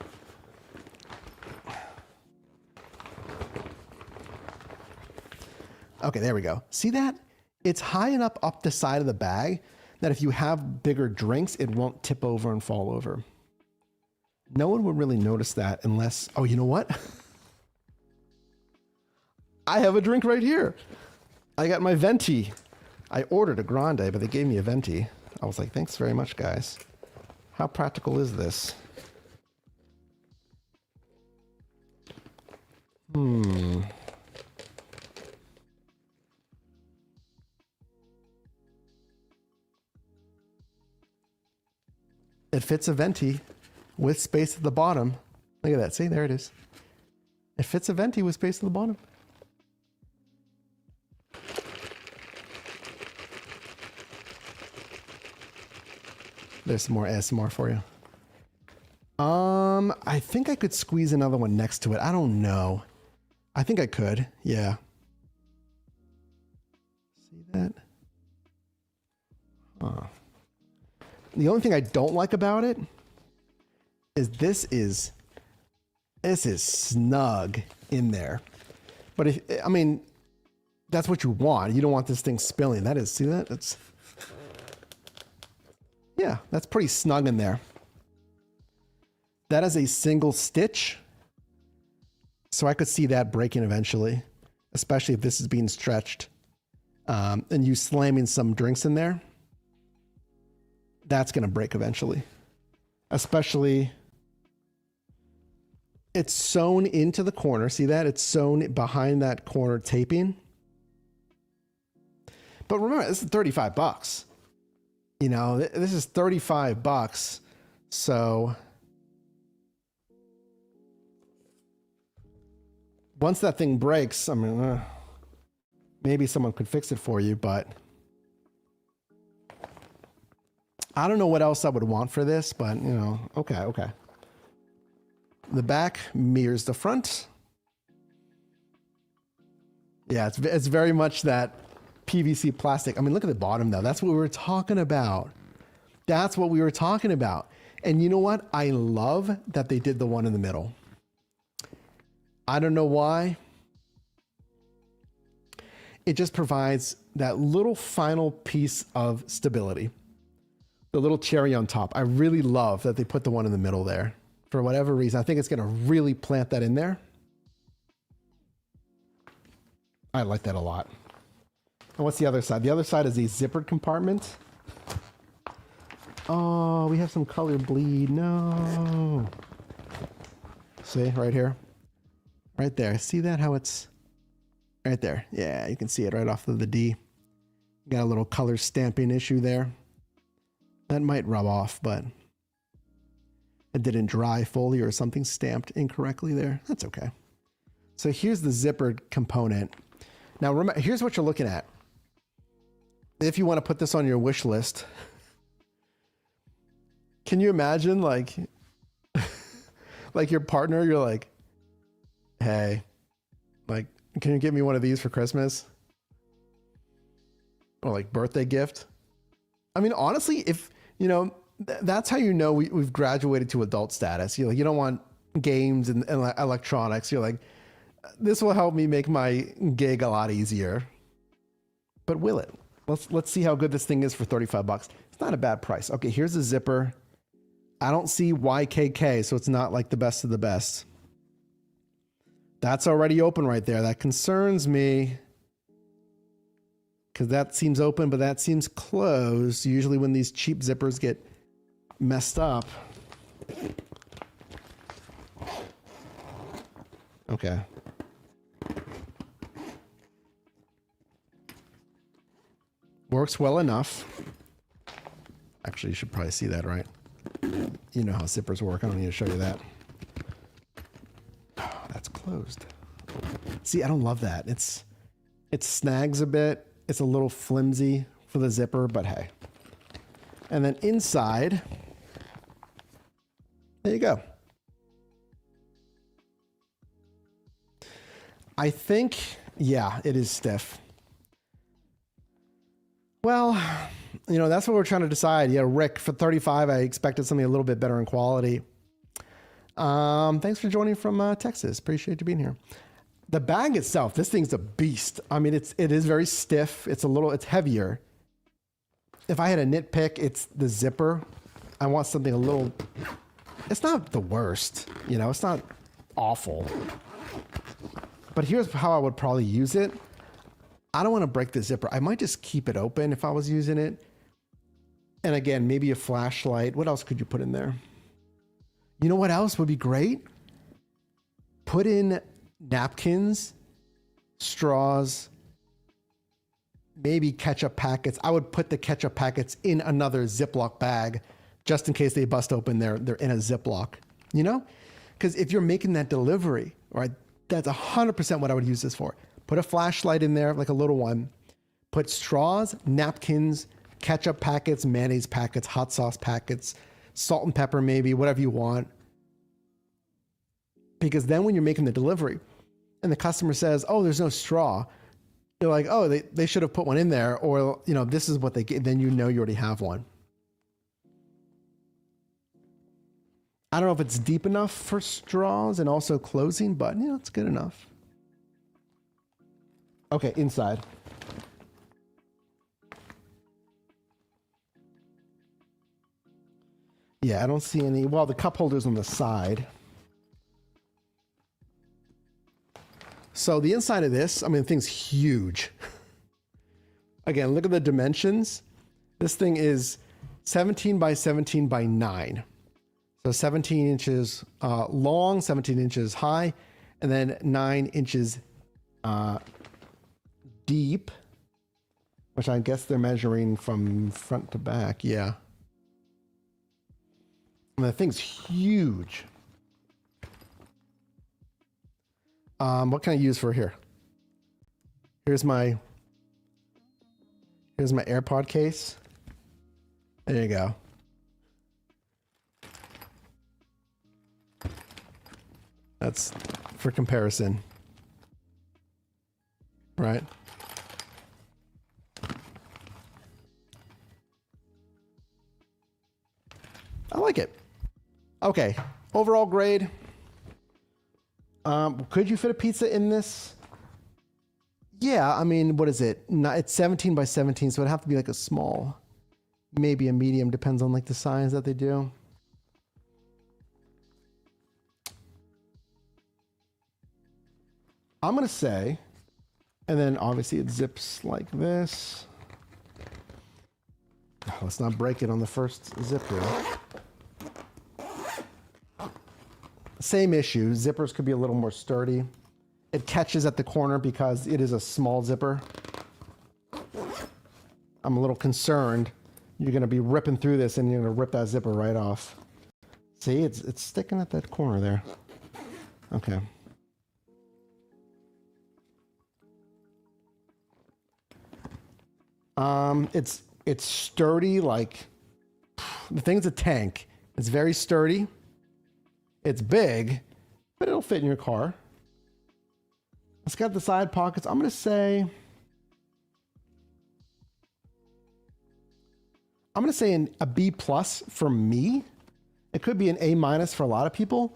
Speaker 1: Okay, there we go. See that? It's high enough up the side of the bag that if you have bigger drinks, it won't tip over and fall over. No one would really notice that unless, oh, you know what? I have a drink right here. I got my venti. I ordered a grande, but they gave me a venti. I was like, thanks very much, guys. How practical is this? It fits a venti with space at the bottom. Look at that. See, there it is. It fits a venti with space at the bottom. There's some more ASMR for you. I think I could squeeze another one next to it. I don't know. I think I could. Yeah. See that? Huh. The only thing I don't like about it is this is snug in there. But if, I mean, that's what you want. You don't want this thing spilling. That is, see that? That's, yeah, that's pretty snug in there. That is a single stitch. So I could see that breaking eventually, especially if this is being stretched. And you slamming some drinks in there. That's going to break eventually. Especially, it's sewn into the corner. See that? It's sewn behind that corner taping. But remember, this is 35 bucks. You know, this is 35 bucks. So once that thing breaks, I mean, maybe someone could fix it for you, but I don't know what else I would want for this, but you know, okay. The back mirrors the front. Yeah, it's very much that PVC plastic. I mean, look at the bottom though. That's what we were talking about. That's what we were talking about. And you know what? I love that they did the one in the middle. I don't know why. It just provides that little final piece of stability. The little cherry on top. I really love that they put the one in the middle there. For whatever reason, I think it's going to really plant that in there. I like that a lot. And what's the other side? The other side is a zippered compartment. Oh, we have some color bleed. No. See, right here. Right there. See that? How it's right there. Yeah, you can see it right off of the D. Got a little color stamping issue there. That might rub off, but it didn't dry fully or something stamped incorrectly there. That's okay. So here's the zippered component. Now remember, here's what you're looking at. If you want to put this on your wish list, can you imagine like, like your partner, you're like, hey, like, Can you get me one of these for Christmas? Or like birthday gift? I mean, honestly, if, you know, that's how you know we've graduated to adult status. You don't want games and electronics. You're like, this will help me make my gig a lot easier. But will it? Let's see how good this thing is for 35 bucks. It's not a bad price. Okay, here's a zipper. I don't see YKK, so it's not like the best of the best. That's already open right there. That concerns me. Because that seems open, but that seems closed. Usually when these cheap zippers get messed up. Okay. Works well enough. Actually, you should probably see that, right? You know how zippers work. I don't need to show you that. Oh, that's closed. See, I don't love that. It snags a bit. It's a little flimsy for the zipper, but hey. And then inside, there you go. I think, yeah, it is stiff. Well, you know, that's what we're trying to decide. Yeah, Rick, for 35, I expected something a little bit better in quality. Thanks for joining from Texas. Appreciate you being here. The bag itself, this thing's a beast. I mean, it is very stiff. It's heavier. If I had a nitpick, it's the zipper. I want something a little, it's not the worst, you know, it's not awful. But here's how I would probably use it. I don't want to break the zipper. I might just keep it open if I was using it. And again, maybe a flashlight. What else could you put in there? You know what else would be great? Put in napkins, straws, maybe ketchup packets. I would put the ketchup packets in another Ziploc bag just in case they bust open. They're in a Ziploc, you know? Because if you're making that delivery, right, that's 100% what I would use this for. Put a flashlight in there, like a little one. Put straws, napkins, ketchup packets, mayonnaise packets, hot sauce packets, salt and pepper maybe, whatever you want. Because then when you're making the delivery and the customer says, oh, there's no straw, you're like, oh, they should have put one in there, or, you know, this is what they get. Then you know you already have one. I don't know if it's deep enough for straws and also closing, but, you know, it's good enough. Okay, inside. Yeah, I don't see any. Well, the cup holder's on the side. So the inside of this, I mean, the thing's huge. Again, look at the dimensions. This thing is 17 by 17 by 9. So 17 inches long, 17 inches high, and then 9 inches deep, which I guess they're measuring from front to back. Yeah. And the thing's huge. What can I use for here? Here's my AirPod case. There you go. That's for comparison. Right? I like it. Okay. Overall grade. Could you fit a pizza in this? Yeah, I mean, what is it? It's 17 by 17, so it'd have to be like a small, maybe a medium, depends on like the size that they do. I'm gonna say, and then obviously it zips like this. Let's not break it on the first zip here. Same issue. Zippers could be a little more sturdy. It catches at the corner because it is a small zipper. I'm a little concerned you're going to be ripping through this and you're going to rip that zipper right off. See, it's sticking at that corner there. Okay. It's sturdy, like the thing's a tank. It's very sturdy. It's big, but it'll fit in your car. It's got the side pockets. I'm going to say a B plus for me. It could be an A minus for a lot of people.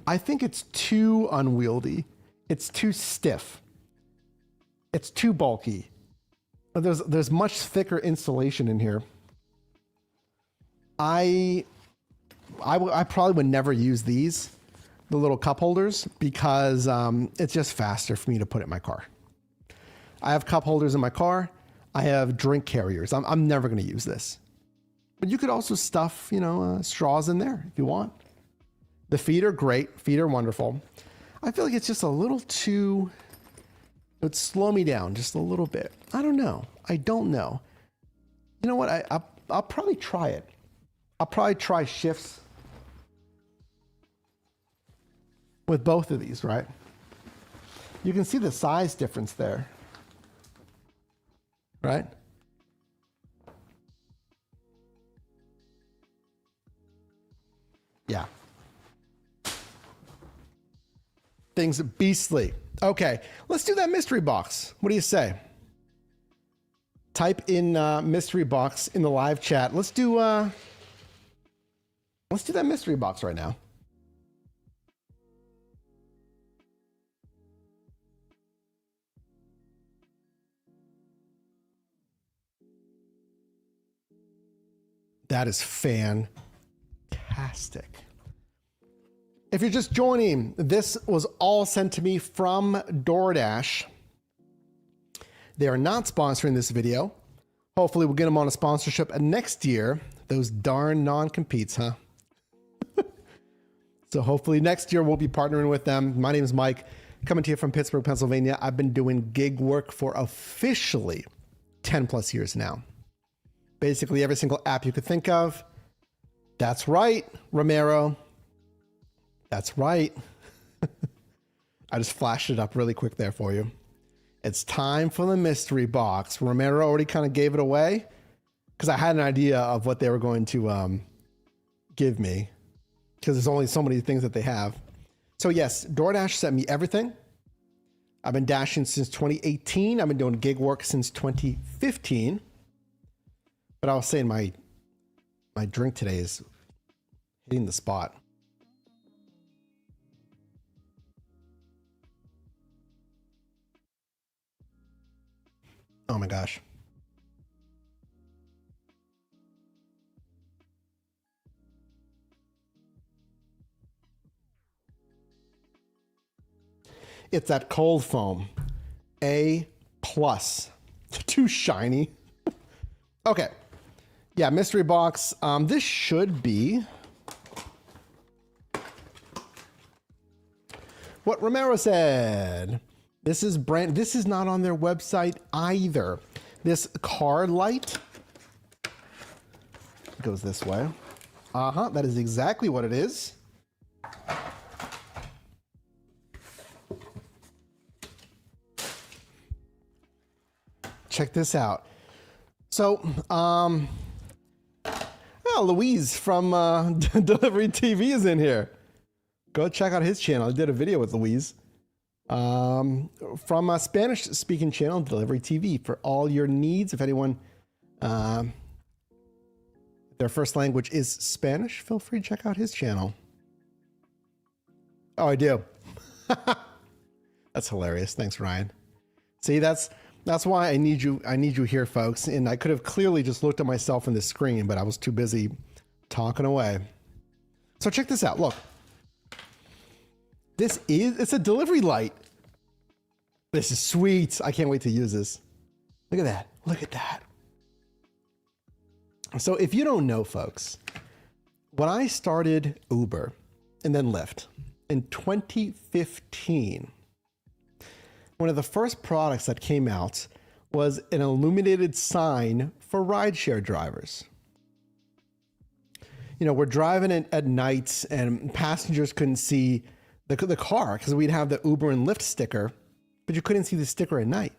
Speaker 1: I think it's too unwieldy. It's too stiff. It's too bulky. There's much thicker insulation in here. I probably would never use these, the little cup holders, because it's just faster for me to put it in my car. I have cup holders in my car. I have drink carriers. I'm never going to use this. But you could also stuff, straws in there if you want. The feet are great. Feet are wonderful. I feel like it's just a little too... It would slow me down just a little bit. I don't know. I don't know. You know what? I'll probably try it. I'll probably try shifts with both of these, right? You can see the size difference there, right? Yeah. Things beastly. Okay, let's do that mystery box. What do you say? Type in mystery box in the live chat. Let's do that mystery box right now. That is fantastic. If you're just joining, this was all sent to me from DoorDash. They are not sponsoring this video. Hopefully we'll get them on a sponsorship next year. Those darn non-competes, huh? So hopefully next year we'll be partnering with them. My name is Mike, coming to you from Pittsburgh, Pennsylvania. I've been doing gig work for officially 10 plus years now. Basically every single app you could think of. That's right, Romero. That's right. I just flashed it up really quick there for you. It's time for the mystery box. Romero already kind of gave it away because I had an idea of what they were going to give me, because there's only so many things that they have. So yes, DoorDash sent me everything. I've been dashing since 2018. I've been doing gig work since 2015. But I was saying my drink today is hitting the spot. Oh my gosh. It's that cold foam. A plus. Too shiny. Okay. Yeah, mystery box. This should be what Romero said. This is not on their website either. This car light goes this way. That is exactly what it is. Check this out. So, Louise from Delivery TV is in here. Go check out his channel. I did a video with Louise. From a Spanish speaking channel, Delivery TV, for all your needs. If anyone, their first language is Spanish, feel free to check out his channel. Oh, I do. That's hilarious. Thanks, Ryan. See, that's why I need you here, folks. And I could have clearly just looked at myself in the screen, but I was too busy talking away. So check this out. Look. It's a delivery light. This is sweet. I can't wait to use this. Look at that. Look at that. So if you don't know, folks, when I started Uber and then Lyft in 2015, one of the first products that came out was an illuminated sign for rideshare drivers. We're driving at night and passengers couldn't see the car because we'd have the Uber and Lyft sticker, but you couldn't see the sticker at night.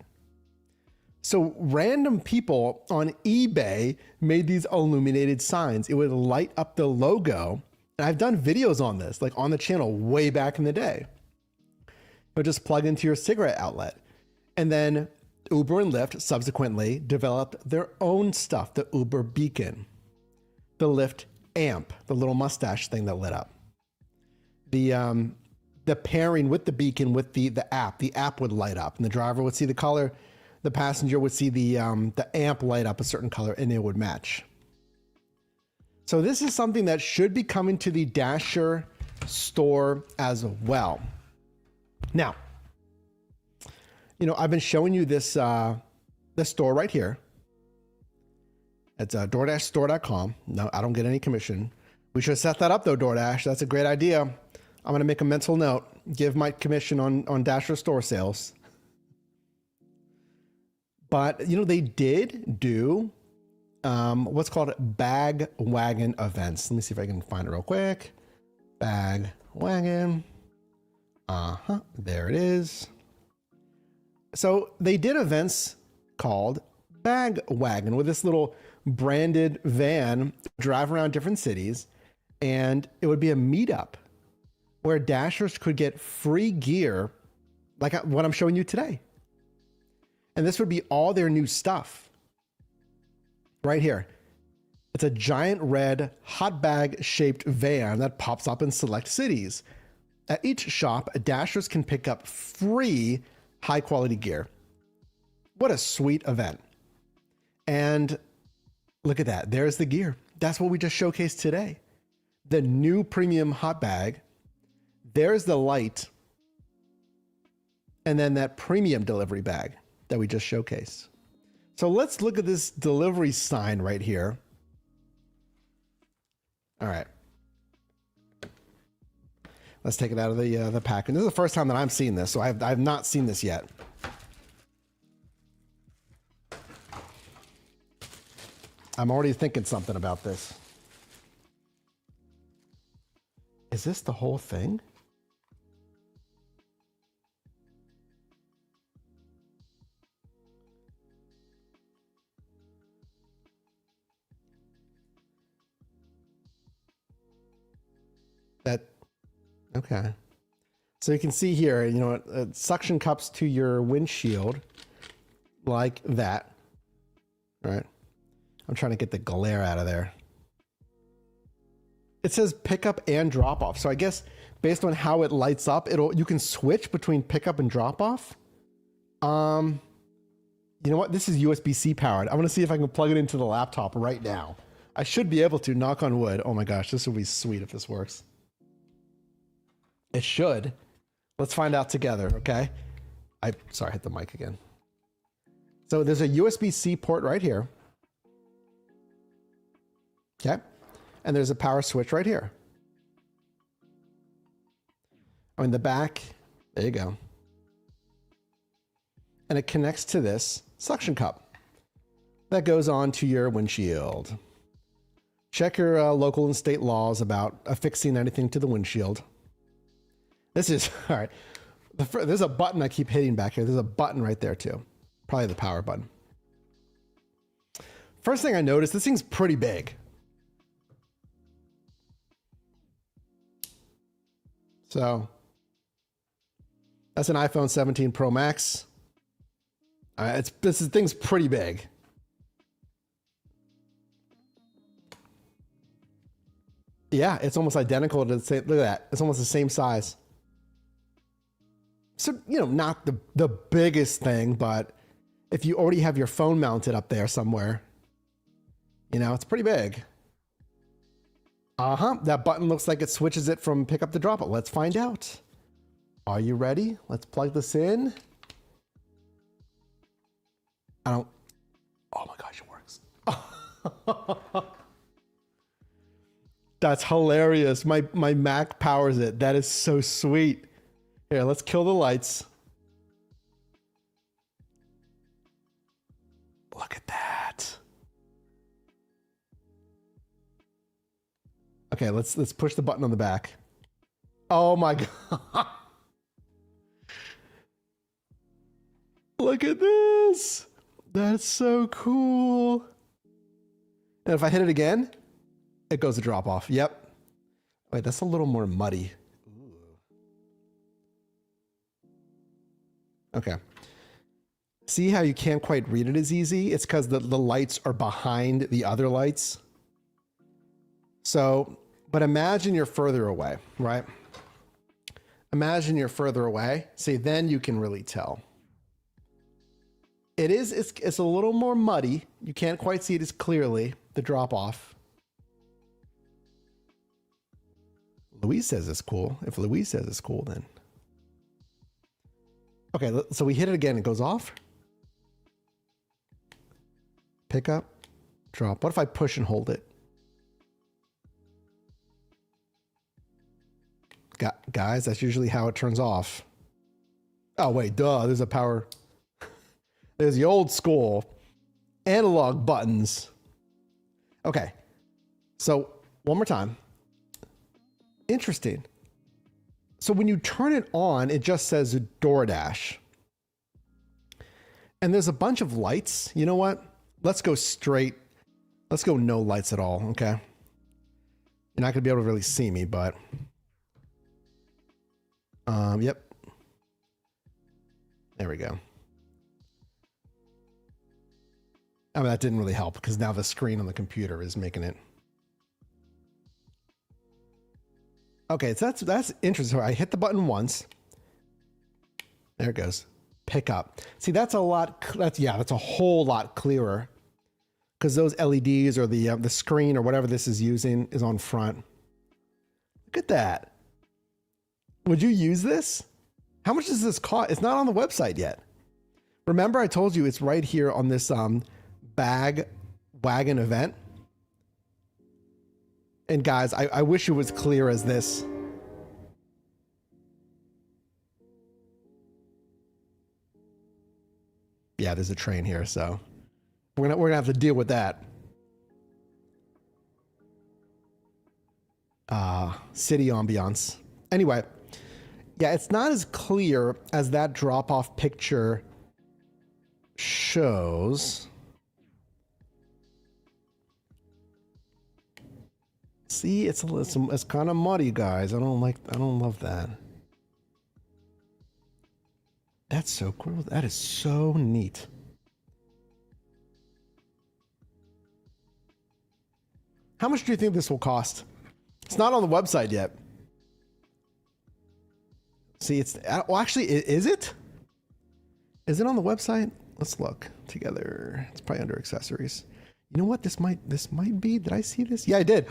Speaker 1: So random people on eBay made these illuminated signs. It would light up the logo. And I've done videos on this, like on the channel way back in the day. or just plug into your cigarette outlet. And then Uber and Lyft subsequently developed their own stuff, the Uber Beacon, the Lyft Amp, the little mustache thing that lit up. The pairing with the beacon with the app would light up, and the driver would see the color, the passenger would see the amp light up a certain color, and it would match. So this is something that should be coming to the Dasher store as well. Now, I've been showing you this store right here. It's DoorDashStore.com. No, I don't get any commission. We should set that up though, DoorDash. That's a great idea. I'm going to make a mental note. Give my commission on Dasher store sales. But, they did do what's called bag wagon events. Let me see if I can find it real quick. Bag wagon. There it is. So they did events called Bag Wagon with this little branded van, drive around different cities, and it would be a meetup where Dashers could get free gear like what I'm showing you today. And this would be all their new stuff right here. It's a giant red hot bag shaped van that pops up in select cities. At each shop, Dashers can pick up free high quality gear. What a sweet event. And look at that. There's the gear. That's what we just showcased today. The new premium hot bag. There's the light. And then that premium delivery bag that we just showcased. So let's look at this delivery sign right here. All right. Let's take it out of the pack. And this is the first time that I'm seeing this, so I've not seen this yet. I'm already thinking something about this. Is this the whole thing? Okay. So you can see here, suction cups to your windshield like that, right? I'm trying to get the glare out of there. It says pickup and drop off. So I guess based on how it lights up, you can switch between pickup and drop off. You know what? This is USB-C powered. I'm going to see if I can plug it into the laptop right now. I should be able to, knock on wood. Oh my gosh, this would be sweet if this works. It should. Let's find out together, okay? Sorry, I hit the mic again. So there's a USB-C port right here. Okay. And there's a power switch right here. On the back, there you go. And it connects to this suction cup that goes on to your windshield. Check your local and state laws about affixing anything to the windshield. This is, all right, there's a button I keep hitting back here. There's a button right there too. Probably the power button. First thing I noticed, this thing's pretty big. So that's an iPhone 17 Pro Max. This thing's pretty big. Yeah, it's almost identical to the same. Look at that. It's almost the same size. So, not the biggest thing, but if you already have your phone mounted up there somewhere, it's pretty big. That button looks like it switches it from pick up to drop it. Let's find out. Are you ready? Let's plug this in. Oh my gosh, it works. That's hilarious. My Mac powers it. That is so sweet. Here, let's kill the lights. Look at that. Okay, let's push the button on the back. Oh my God. Look at this. That's so cool. And if I hit it again, it goes to drop off. Yep. Wait, that's a little more muddy. Okay. See how you can't quite read it as easy? It's because the lights are behind the other lights. So, but imagine you're further away, right? Imagine you're further away. See, then you can really tell. It's a little more muddy. You can't quite see it as clearly, the drop off. Louise says it's cool. If Louise says it's cool, then. Okay, so we hit it again. It goes off. Pick up, drop. What if I push and hold it? Guys, that's usually how it turns off. Oh, wait, duh. There's a power. There's the old school analog buttons. Okay. So one more time. Interesting. So when you turn it on, it just says DoorDash. And there's a bunch of lights. You know what? Let's go straight. Let's go no lights at all. Okay. You're not going to be able to really see me, but. Yep. There we go. I mean, that didn't really help because now the screen on the computer is making it. Okay, so that's interesting. I hit the button once. There it goes. Pick up. See, that's a lot. That's a whole lot clearer because those LEDs or the screen or whatever this is using is on front. Look at that. Would you use this? How much does this cost? It's not on the website yet. Remember, I told you it's right here on this bag wagon event. And guys, I wish it was clear as this. Yeah, there's a train here, so we're gonna have to deal with that. City ambiance. Anyway, yeah, it's not as clear as that drop-off picture shows. See, it's kind of muddy, guys. I don't love that. That's so cool. That is so neat. How much do you think this will cost? It's not on the website yet. See, well, actually, is it? Is it on the website? Let's look together. It's probably under accessories. You know what? This might be. Did I see this? Yeah, I did.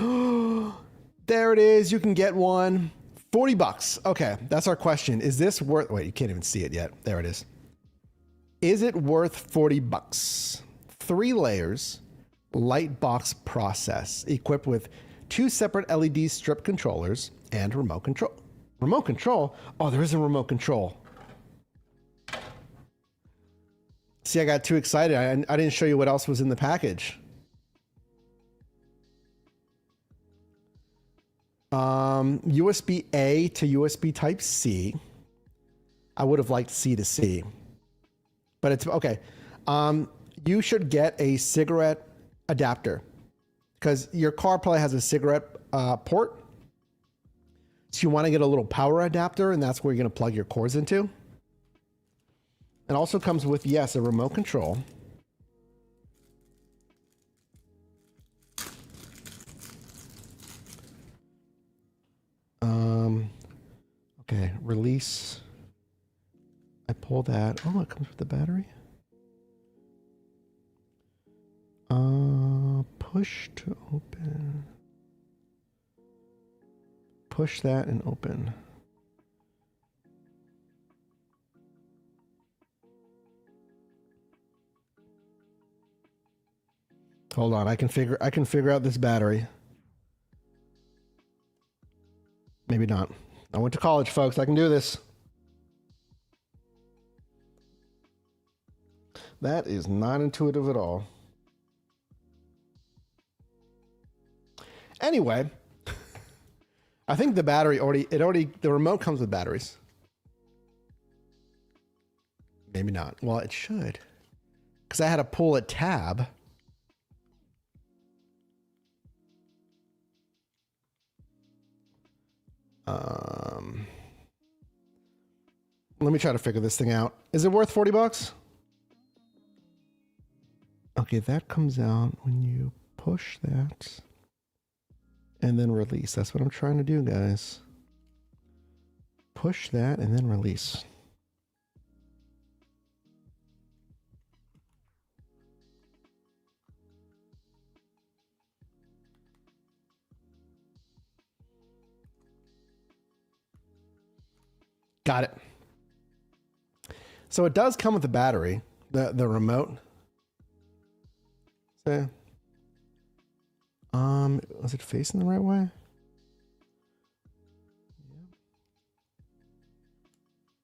Speaker 1: There it is. You can get one. $40. Okay, that's our question. Is this worth? Wait, you can't even see it yet. There it is. Is it worth $40? 3 layers, light box process, equipped with 2 separate LED strip controllers and remote control. Remote control? Oh, there is a remote control. See, I got too excited. I didn't show you what else was in the package. USB A to USB Type C. I would have liked C to C, but it's okay. You should get a cigarette adapter because your car probably has a cigarette port. So you want to get a little power adapter, and that's where you're going to plug your cords into. It also comes with, yes, a remote control. Okay, release. I pull that. Oh, it comes with the battery. Push to open. Push that and open. Hold on, I can figure out this battery. Maybe not. I went to college, folks. I can do this. That is not intuitive at all. Anyway, I think the battery the remote comes with batteries. Maybe not. Well, it should. Because I had to pull a tab. let me try to figure this thing out. Is it worth 40 bucks? Okay, that comes out when you push that and then release. That's what I'm trying to do, guys. Push that and then release. Got it. So it does come with a battery, the remote. So, was it facing the right way?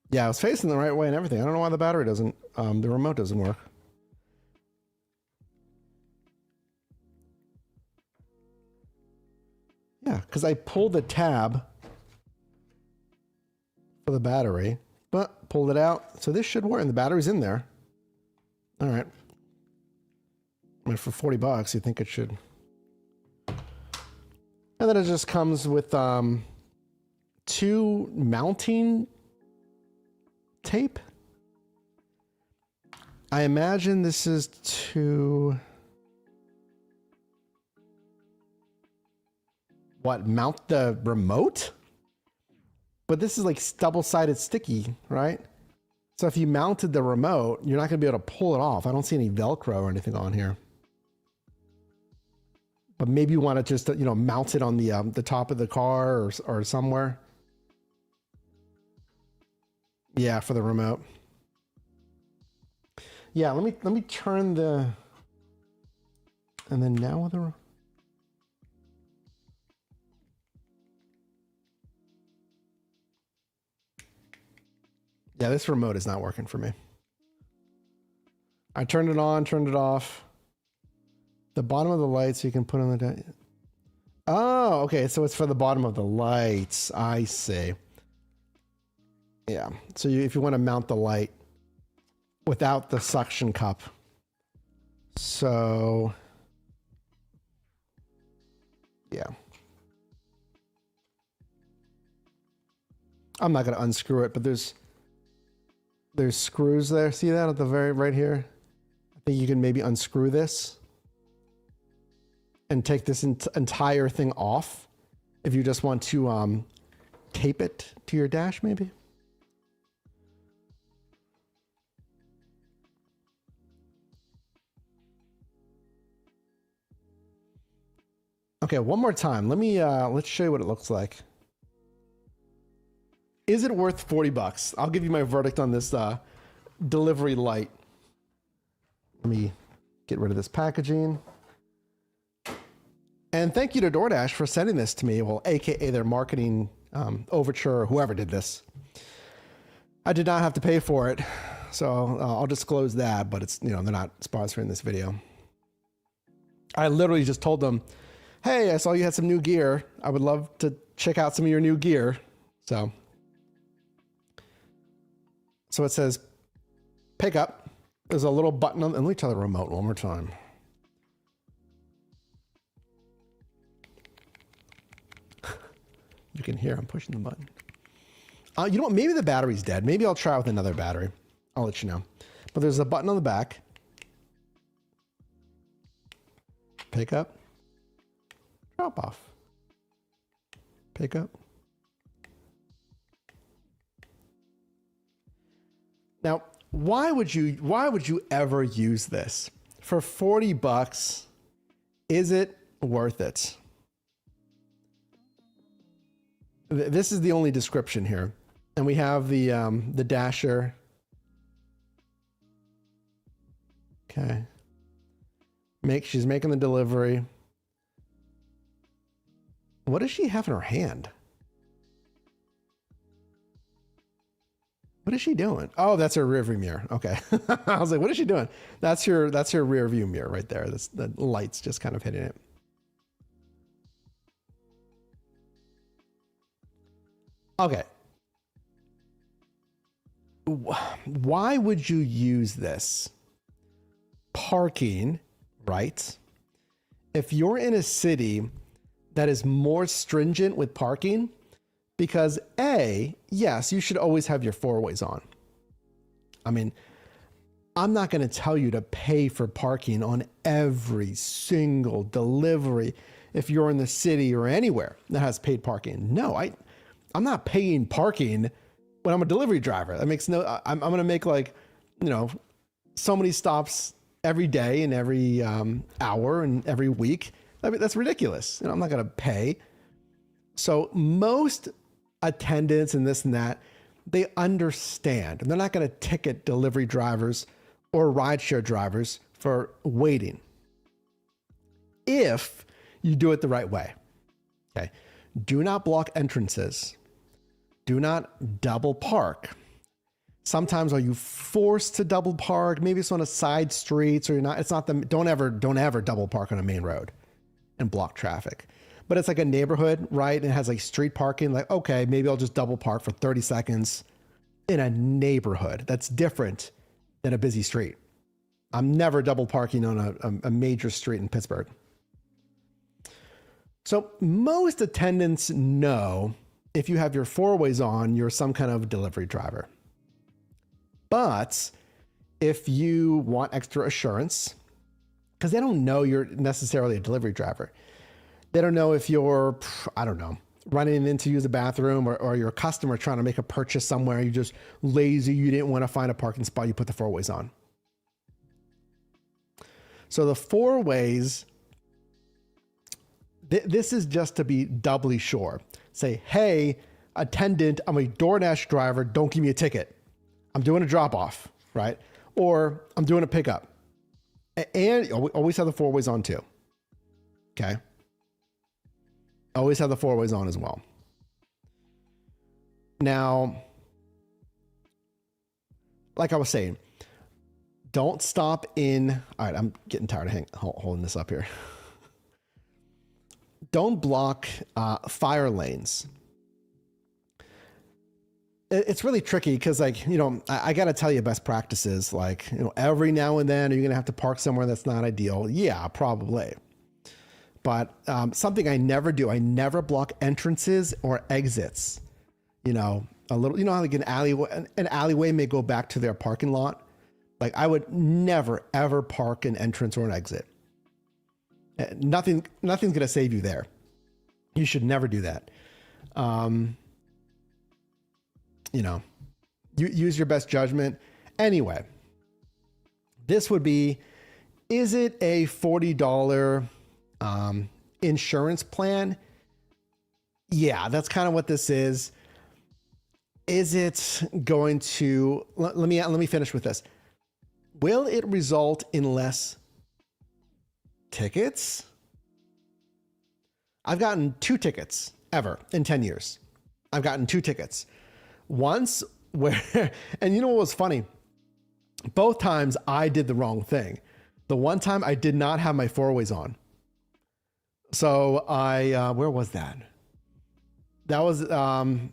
Speaker 1: Yeah, it was facing the right way and everything. I don't know why the battery doesn't, the remote doesn't work. Yeah, because I pulled the tab for the battery, but pulled it out. So this should work, and the battery's in there. All right. I mean, for 40 bucks, you think it should. And then it just comes with 2 mounting tape. I imagine this is to what, mount the remote? But this is like double-sided sticky, right? So if you mounted the remote, you're not gonna be able to pull it off. I don't see any Velcro or anything on here. But maybe you want to just, you know, mount it on the top of the car or somewhere. Yeah, for the remote. Yeah, let me turn the, and then now with the, yeah, this remote is not working for me. I turned it on, turned it off. The bottom of the lights you can put on the, oh, okay, so it's for the bottom of the lights. I see. Yeah, so if you want to mount the light without the suction cup. So, yeah. I'm not going to unscrew it, but there's screws there. See that at the very right here? I think you can maybe unscrew this and take this entire thing off if you just want to tape it to your dash, maybe. Okay, one more time. Let me let's show you what it looks like. Is it worth 40 bucks? I'll give you my verdict on this delivery light. Let me get rid of this packaging. And thank you to DoorDash for sending this to me. Well, AKA their marketing overture, or whoever did this. I did not have to pay for it, so I'll disclose that, but it's, you know, they're not sponsoring this video. I literally just told them, hey, I saw you had some new gear. I would love to check out some of your new gear. So it says pick up. There's a little button on, and let me try the remote one more time. You can hear I'm pushing the button. You know what? Maybe the battery's dead. Maybe I'll try with another battery. I'll let you know. But there's a button on the back. Pick up. Drop off. Pick up. Now, why would you ever use this? For 40 bucks, is it worth it? This is the only description here. And we have the dasher. Okay. She's making the delivery. What does she have in her hand? What is she doing? Oh, that's her rear view mirror. Okay. I was like, what is she doing? That's her rear view mirror right there. The light's just kind of hitting it. Okay. Why would you use this? Parking, right? If you're in a city that is more stringent with parking, because A, yes, you should always have your four ways on. I mean, I'm not going to tell you to pay for parking on every single delivery if you're in the city or anywhere that has paid parking. No, I'm not paying parking when I'm a delivery driver. That makes no, I'm going to make like, so many stops every day and every hour and every week. I mean, that's ridiculous. I'm not going to pay. So most attendants and this and that, they understand, and they're not going to ticket delivery drivers or rideshare drivers for waiting if you do it the right way. Okay. Do not block entrances. Do not double park. Sometimes are you forced to double park? Maybe it's on a side streets or you're not, it's not the, don't ever double park on a main road and block traffic. But it's like a neighborhood, right? And it has like street parking. Like, okay, maybe I'll just double park for 30 seconds in a neighborhood. That's different than a busy street. I'm never double parking on a major street in Pittsburgh. So most attendants know if you have your four ways on, you're some kind of delivery driver. But if you want extra assurance, because they don't know you're necessarily a delivery driver. They don't know if you're, I don't know, running in to use the bathroom or you're a customer trying to make a purchase somewhere. You're just lazy. You didn't want to find a parking spot. You put the four ways on. So the four ways, this is just to be doubly sure. Say, hey, attendant, I'm a DoorDash driver. Don't give me a ticket. I'm doing a drop off, right? Or I'm doing a pickup. And always have the four ways on too. Okay. Always have the four ways on as well. Now, like I was saying, don't stop in. All right, I'm getting tired of holding this up here. Don't block fire lanes. It's really tricky because, like, I got to tell you best practices. Like, every now and then, are you going to have to park somewhere that's not ideal? Yeah, probably. But something I never do, I never block entrances or exits. A little, how like an alleyway may go back to their parking lot. Like, I would never, ever park an entrance or an exit. Nothing's going to save you there. You should never do that. You use your best judgment. Anyway, this would be, is it a $40 insurance plan? Yeah, that's kind of what this is. Is it going to, let me finish with this. Will it result in less tickets? I've gotten 2 tickets ever in 10 years. I've gotten 2 tickets. Once where, and what was funny? Both times I did the wrong thing. The one time I did not have my four ways on. So where was that? That was, it was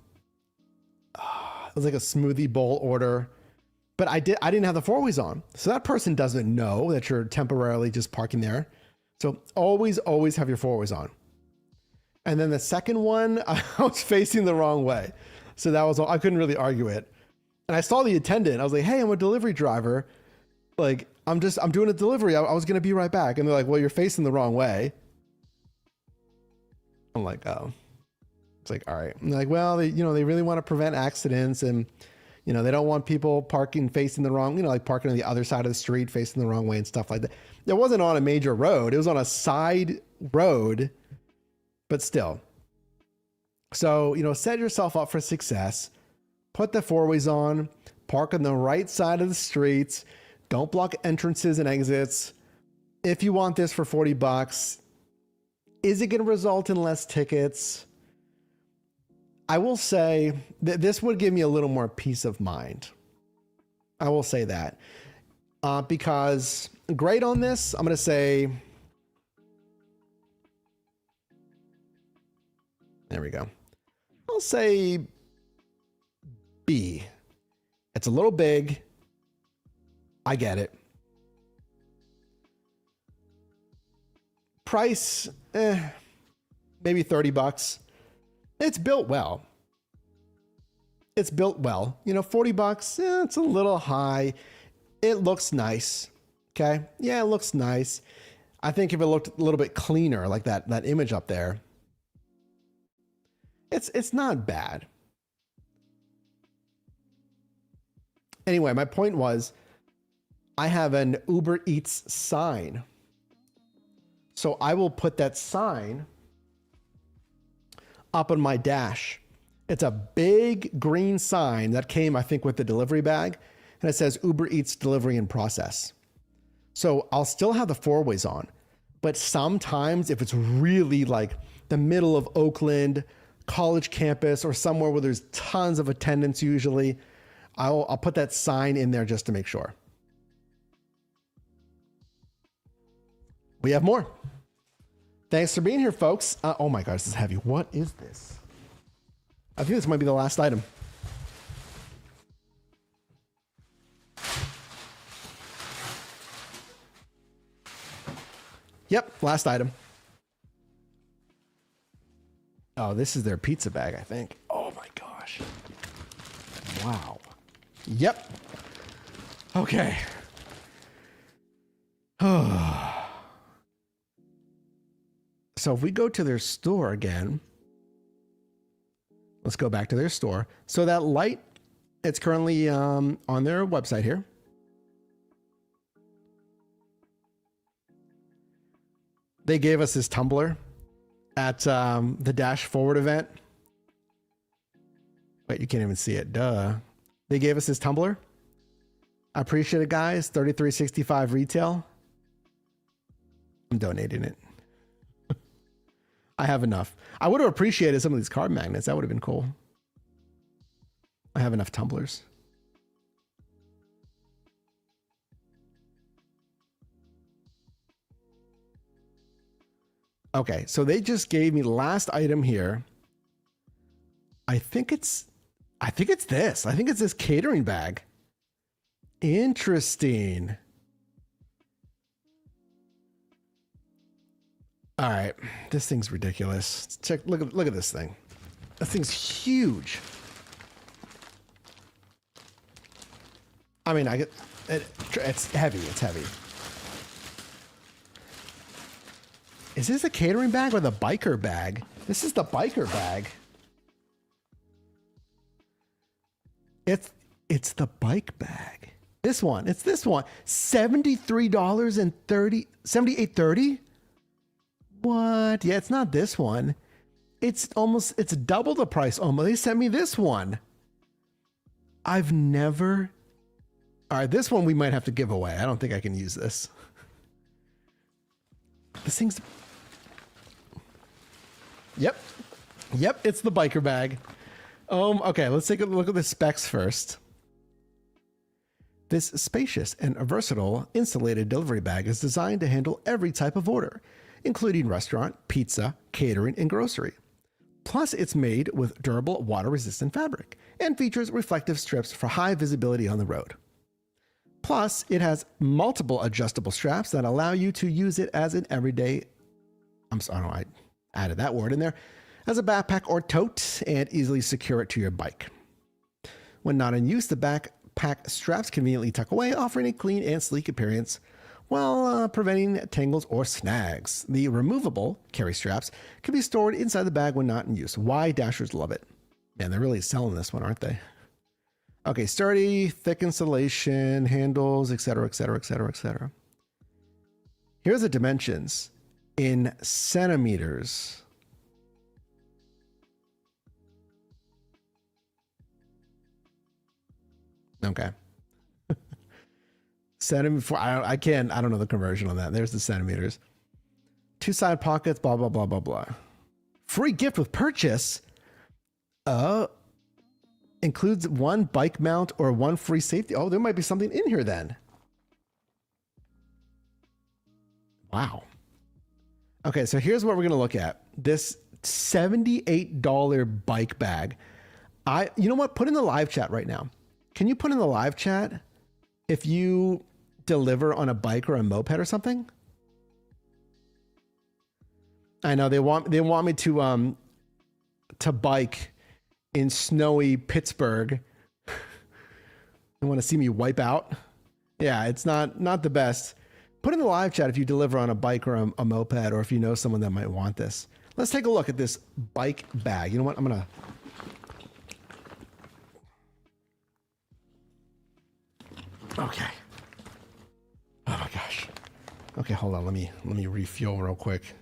Speaker 1: like a smoothie bowl order, but I didn't have the four ways on. So that person doesn't know that you're temporarily just parking there. So always have your four ways on. And then the second one, I was facing the wrong way. So that was all, I couldn't really argue it. And I saw the attendant. I was like, hey, I'm a delivery driver. Like, I'm doing a delivery. I was going to be right back. And they're like, well, you're facing the wrong way. I'm like, oh, it's like, all right. I'm like, well, they really want to prevent accidents and, they don't want people parking facing the wrong, like parking on the other side of the street, facing the wrong way and stuff like that. It wasn't on a major road. It was on a side road, but still. So, set yourself up for success, put the four ways on, park on the right side of the streets. Don't block entrances and exits. If you want this for $40, is it going to result in less tickets? I will say that this would give me a little more peace of mind. I will say that. Because grade on this, I'm going to say, there we go. I'll say B. It's a little big. I get it. Price, maybe $30. It's built well. it's built well. You know, 40 bucks, it's a little high. It looks nice. Okay. Yeah, it looks nice. I think if it looked a little bit cleaner, like that image up there, it's not bad. Anyway, my point was, I have an Uber Eats sign. So I will put that sign up on my dash. It's a big green sign that came, I think, with the delivery bag. And it says Uber Eats delivery in process. So I'll still have the 4-ways on. But sometimes if it's really like the middle of Oakland, college campus, or somewhere where there's tons of attendance usually, I'll put that sign in there just to make sure. We have more. Thanks for being here, folks. Oh my gosh, this is heavy. What is this? I think this might be the last item. Yep, last item. Oh, this is their pizza bag, I think. Oh my gosh. Wow. Yep. Okay. So if we go to their store again, let's go back to their store. So that light, it's currently on their website here. They gave us this tumbler at the Dash Forward event. Wait, you can't even see it. Duh. They gave us this tumbler. I appreciate it, guys. $33.65 retail. I'm donating it. I have enough. I would have appreciated some of these card magnets. That would have been cool. I have enough tumblers. Okay, so they just gave me the last item here. I think it's this. I think it's this catering bag. Interesting. All right, this thing's ridiculous. Check, look at this thing. This thing's huge. I mean, it's heavy. It's heavy. Is this a catering bag or the biker bag? This is the biker bag. It's the bike bag. This one. It's this one. $78.30. What? Yeah, it's not this one. It's double the price almost. They sent me this one. I've never. All right, this one we might have to give away. I don't think I can use this. This thing's. Yep, it's the biker bag. Okay, let's take a look at the specs first. This spacious and versatile insulated delivery bag is designed to handle every type of order, including restaurant, pizza, catering, and grocery. Plus, it's made with durable, water-resistant fabric and features reflective strips for high visibility on the road. Plus, it has multiple adjustable straps that allow you to use it as an everyday, I added that word in there, as a backpack or tote, and easily secure it to your bike. When not in use, the backpack straps conveniently tuck away, offering a clean and sleek appearance while preventing tangles or snags. The removable carry straps can be stored inside the bag when not in use. Why Dashers love it. Man, they're really selling this one, aren't they? Okay, sturdy, thick insulation, handles, etc., etc., etc., etc. Here's the dimensions in centimeters. Okay. I don't know the conversion on that. There's the centimeters. 2 side pockets, blah, blah, blah, blah, blah. Free gift with purchase. Includes 1 bike mount or 1 free safety. Oh, there might be something in here then. Wow. Okay, so here's what we're going to look at. This $78 bike bag. You know what? Put in the live chat right now. Can you put in the live chat if you deliver on a bike or a moped or something? I know they want me to bike in snowy Pittsburgh. You want to see me wipe out? Yeah, it's not the best. Put in the live chat if you deliver on a bike or a moped, or if you know someone that might want this. Let's take a look at this bike bag. You know what? I'm gonna. Okay. Oh my gosh. Okay, hold on. Let me refuel real quick.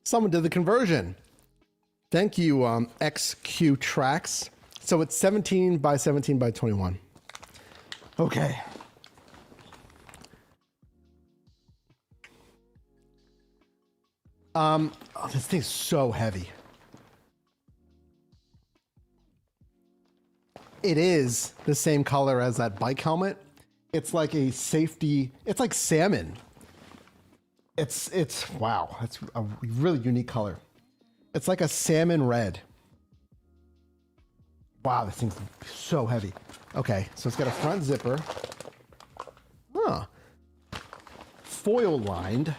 Speaker 1: Someone did the conversion. Thank you, XQ Tracks. So it's 17 by 17 by 21. Okay. Oh, this thing's so heavy. It is the same color as that bike helmet. It's like a safety, it's like salmon. It's wow, it's a really unique color. It's like a salmon red. Wow, this thing's so heavy. Okay, so it's got a front zipper. Huh. Foil lined.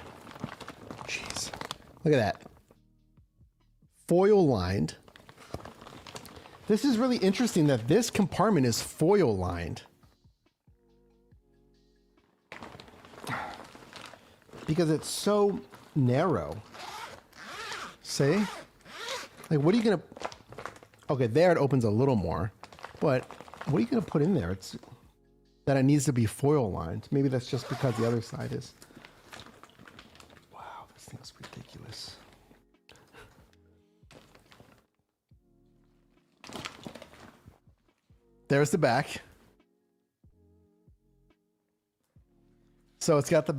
Speaker 1: Jeez. Look at that. Foil lined. This is really interesting that this compartment is foil lined. Because it's so narrow. See? Like, what are you gonna... Okay, there it opens a little more. But what are you gonna put in there? It's that it needs to be foil lined. Maybe that's just because the other side is. Wow, this thing's ridiculous. There's the back. So it's got the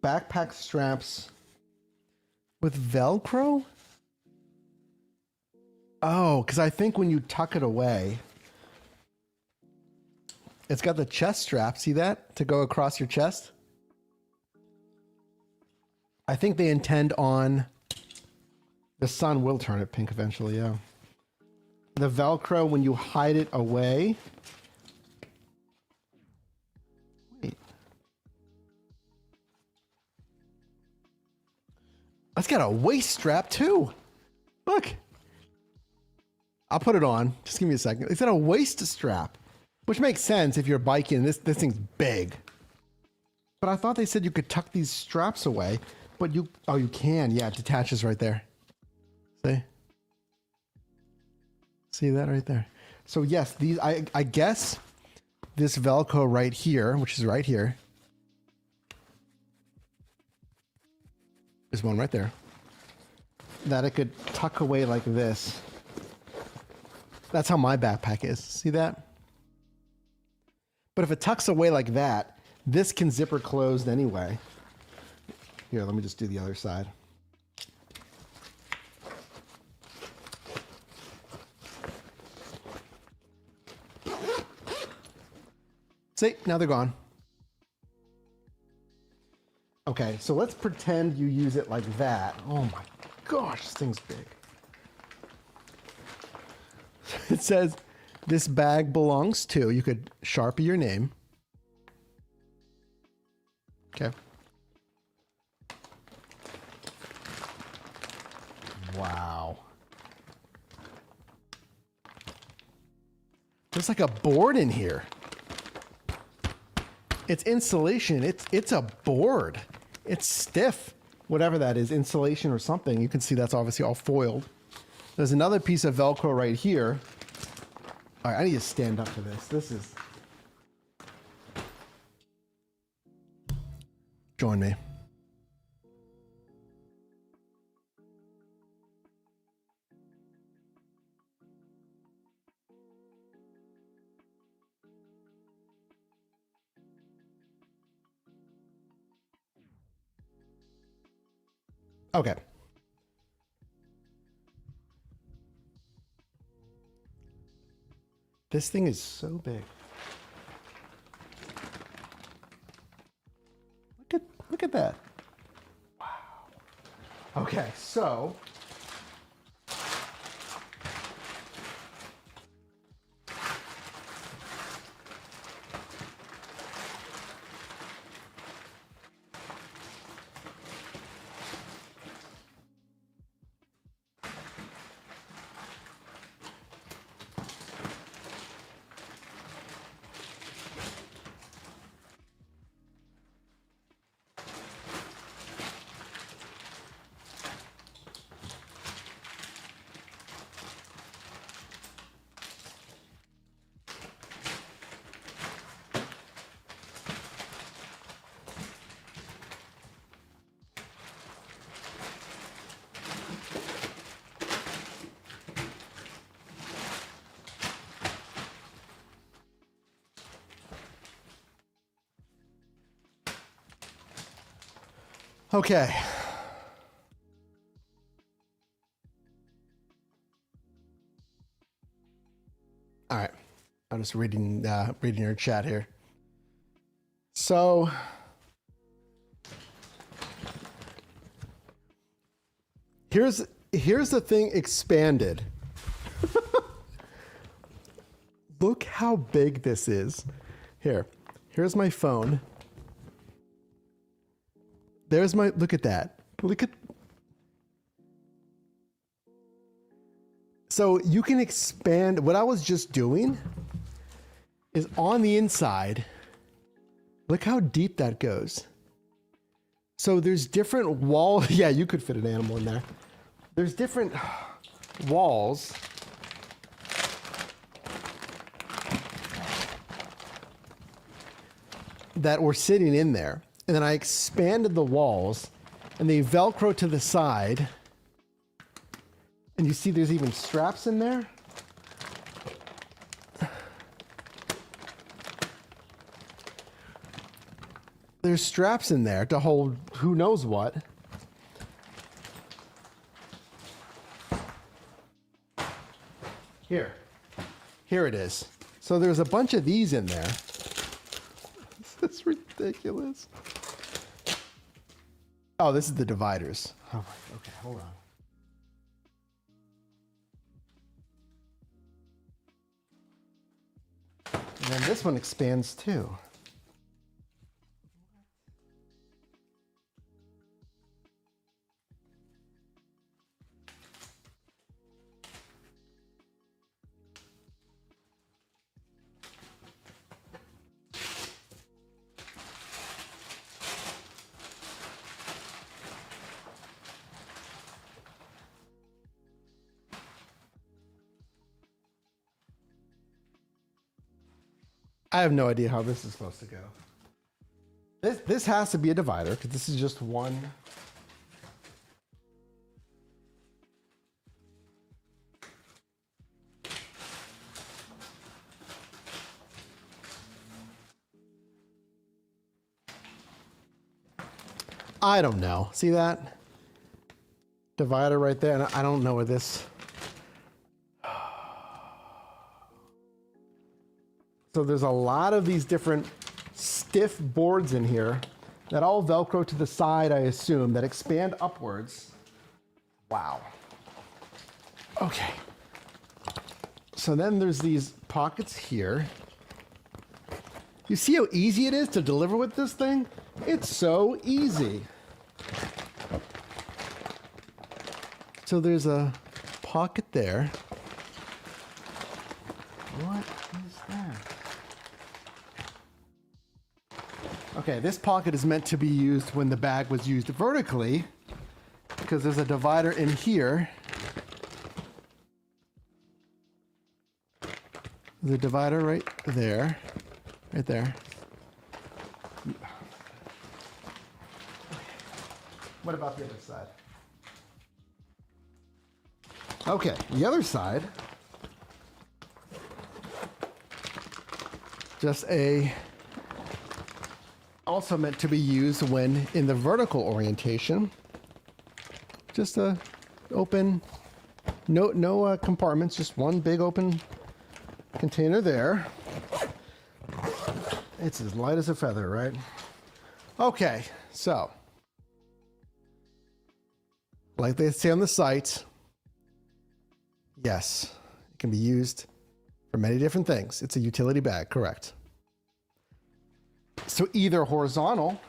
Speaker 1: backpack straps with Velcro. Oh, because I think when you tuck it away, it's got the chest strap. See that? To go across your chest. I think they intend on... The sun will turn it pink eventually, yeah. The Velcro, when you hide it away... Wait. It's got a waist strap, too. Look. I'll put it on. Just give me a second. It's got a waist strap, which makes sense if you're biking. This thing's big. But I thought they said you could tuck these straps away, but you can. Yeah, it detaches right there. See? See that right there? So yes, these I guess this Velcro right here, which is right here, is one right there, that I could tuck away like this. That's how my backpack is. See that? But if it tucks away like that, this can zipper closed anyway. Here, let me just do the other side. See, now they're gone. Okay, so let's pretend you use it like that. Oh my gosh, this thing's big. It says, this bag belongs to, you could Sharpie your name. Okay. Wow. There's like a board in here. It's insulation. It's a board. It's stiff. Whatever that is, insulation or something. You can see that's obviously all foiled. There's another piece of Velcro right here. All right, I need to stand up for this. This is... Join me. Okay. This thing is so big. Look at that. Wow. Okay, so okay. All right. I'm just reading your chat here. So here's the thing expanded. Look how big this is. Here's my phone. There's my, look at that. Look at, so you can expand, what I was just doing is on the inside, look how deep that goes. So there's different walls. Yeah, you could fit an animal in there. There's different walls that were sitting in there. And then I expanded the walls and they Velcro to the side. And you see there's even straps in there. There's straps in there to hold who knows what. Here it is. So there's a bunch of these in there. This is ridiculous. Oh, this is the dividers. Oh, okay, hold on. And then this one expands too. I have no idea how this is supposed to go. This has to be a divider because this is just one. I don't know. See that? Divider right there. And I don't know where this. So there's a lot of these different stiff boards in here that all Velcro to the side, I assume, that expand upwards. Wow. Okay. So then there's these pockets here. You see how easy it is to deliver with this thing? It's so easy. So there's a pocket there. What is that? Okay, this pocket is meant to be used when the bag was used vertically because there's a divider in here. There's a divider right there. Right there. What about the other side? Okay, the other side. Just also meant to be used when in the vertical orientation. just a open, no compartments, just one big open container there. It's as light as a feather, right? Okay, so like they say on the site, yes, it can be used for many different things. It's a utility bag, correct? So either horizontal,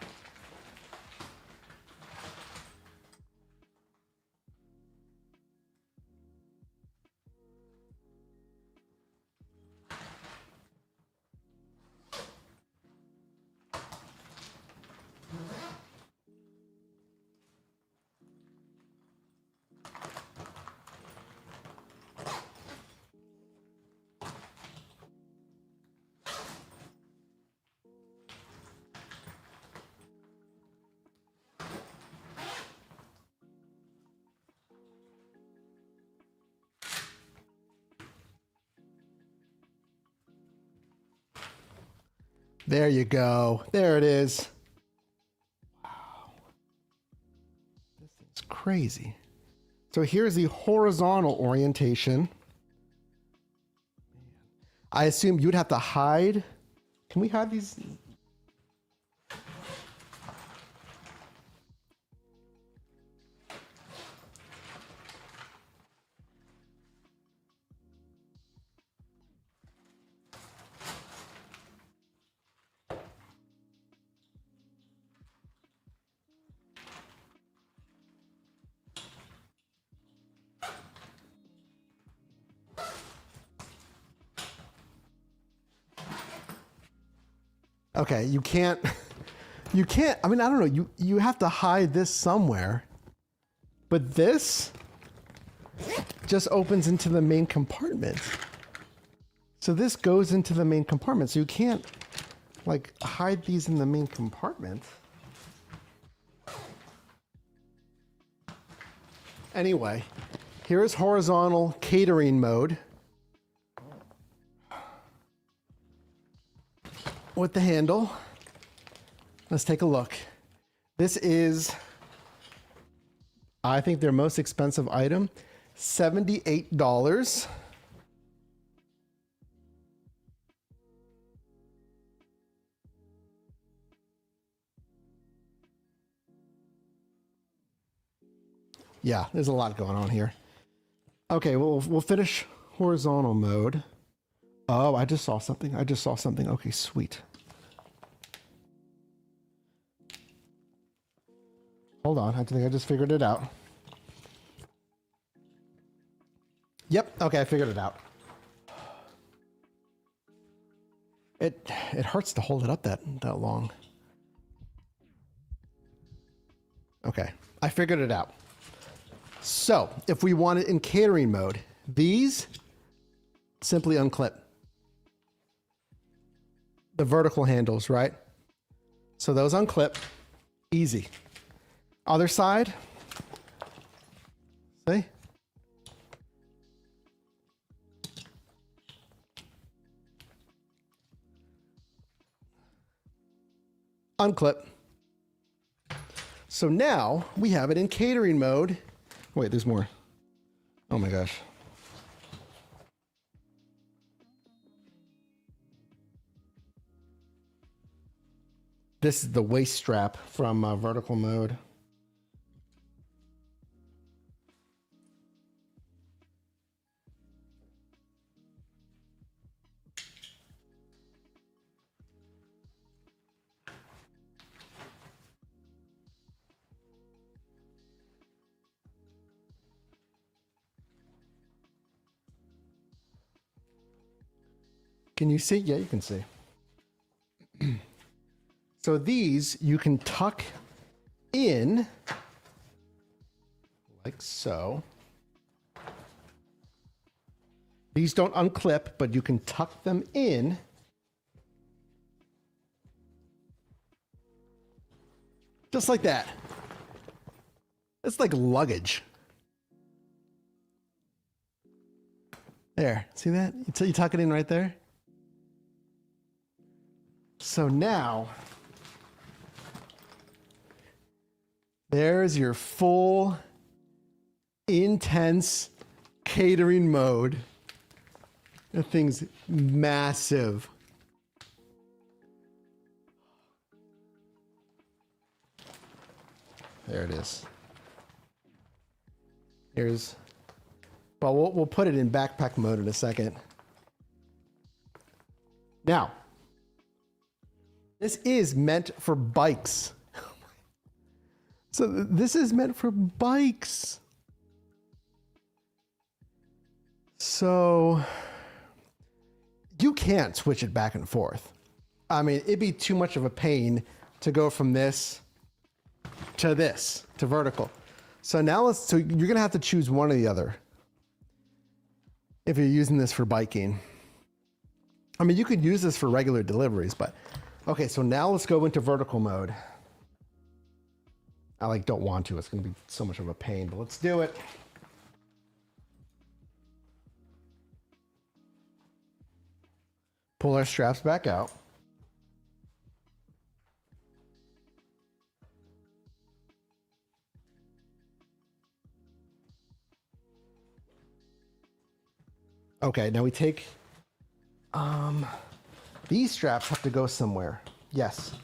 Speaker 1: there you go. There it is. Wow. This is crazy. So here's the horizontal orientation. I assume you'd have to hide. Can we hide these? Okay, you can't, I mean, I don't know, you have to hide this somewhere, but this just opens into the main compartment. So this goes into the main compartment, so you can't like hide these in the main compartment. Anyway, here is horizontal catering mode. With the handle. Let's take a look. This is, I think, their most expensive item, $78. Yeah, there's a lot going on here. Okay, we'll finish horizontal mode. Oh, I just saw something. Okay, sweet. Hold on, I think I just figured it out. Yep, okay, I figured it out. It hurts to hold it up that long. Okay, I figured it out. So, if we want it in catering mode, these simply unclip. The vertical handles, right? So those unclip, easy. Other side, see? Unclip. So now we have it in catering mode. Wait, there's more. Oh my gosh. This is the waist strap from vertical mode. Can you see? Yeah, you can see. So these you can tuck in like so. These don't unclip, but you can tuck them in. Just like that. It's like luggage. There, see that? You tuck it in right there. So now, there's your full intense catering mode. That thing's massive. There it is. Here's, well, we'll put it in backpack mode in a second. Now, this is meant for bikes. So this is meant for bikes. So you can't switch it back and forth. I mean, it'd be too much of a pain to go from this to this, to vertical. So now so you're gonna have to choose one or the other if you're using this for biking. I mean, you could use this for regular deliveries, but okay, so now let's go into vertical mode. I don't want to, it's gonna be so much of a pain, but let's do it. Pull our straps back out. Okay, now we take, these straps have to go somewhere. Yes.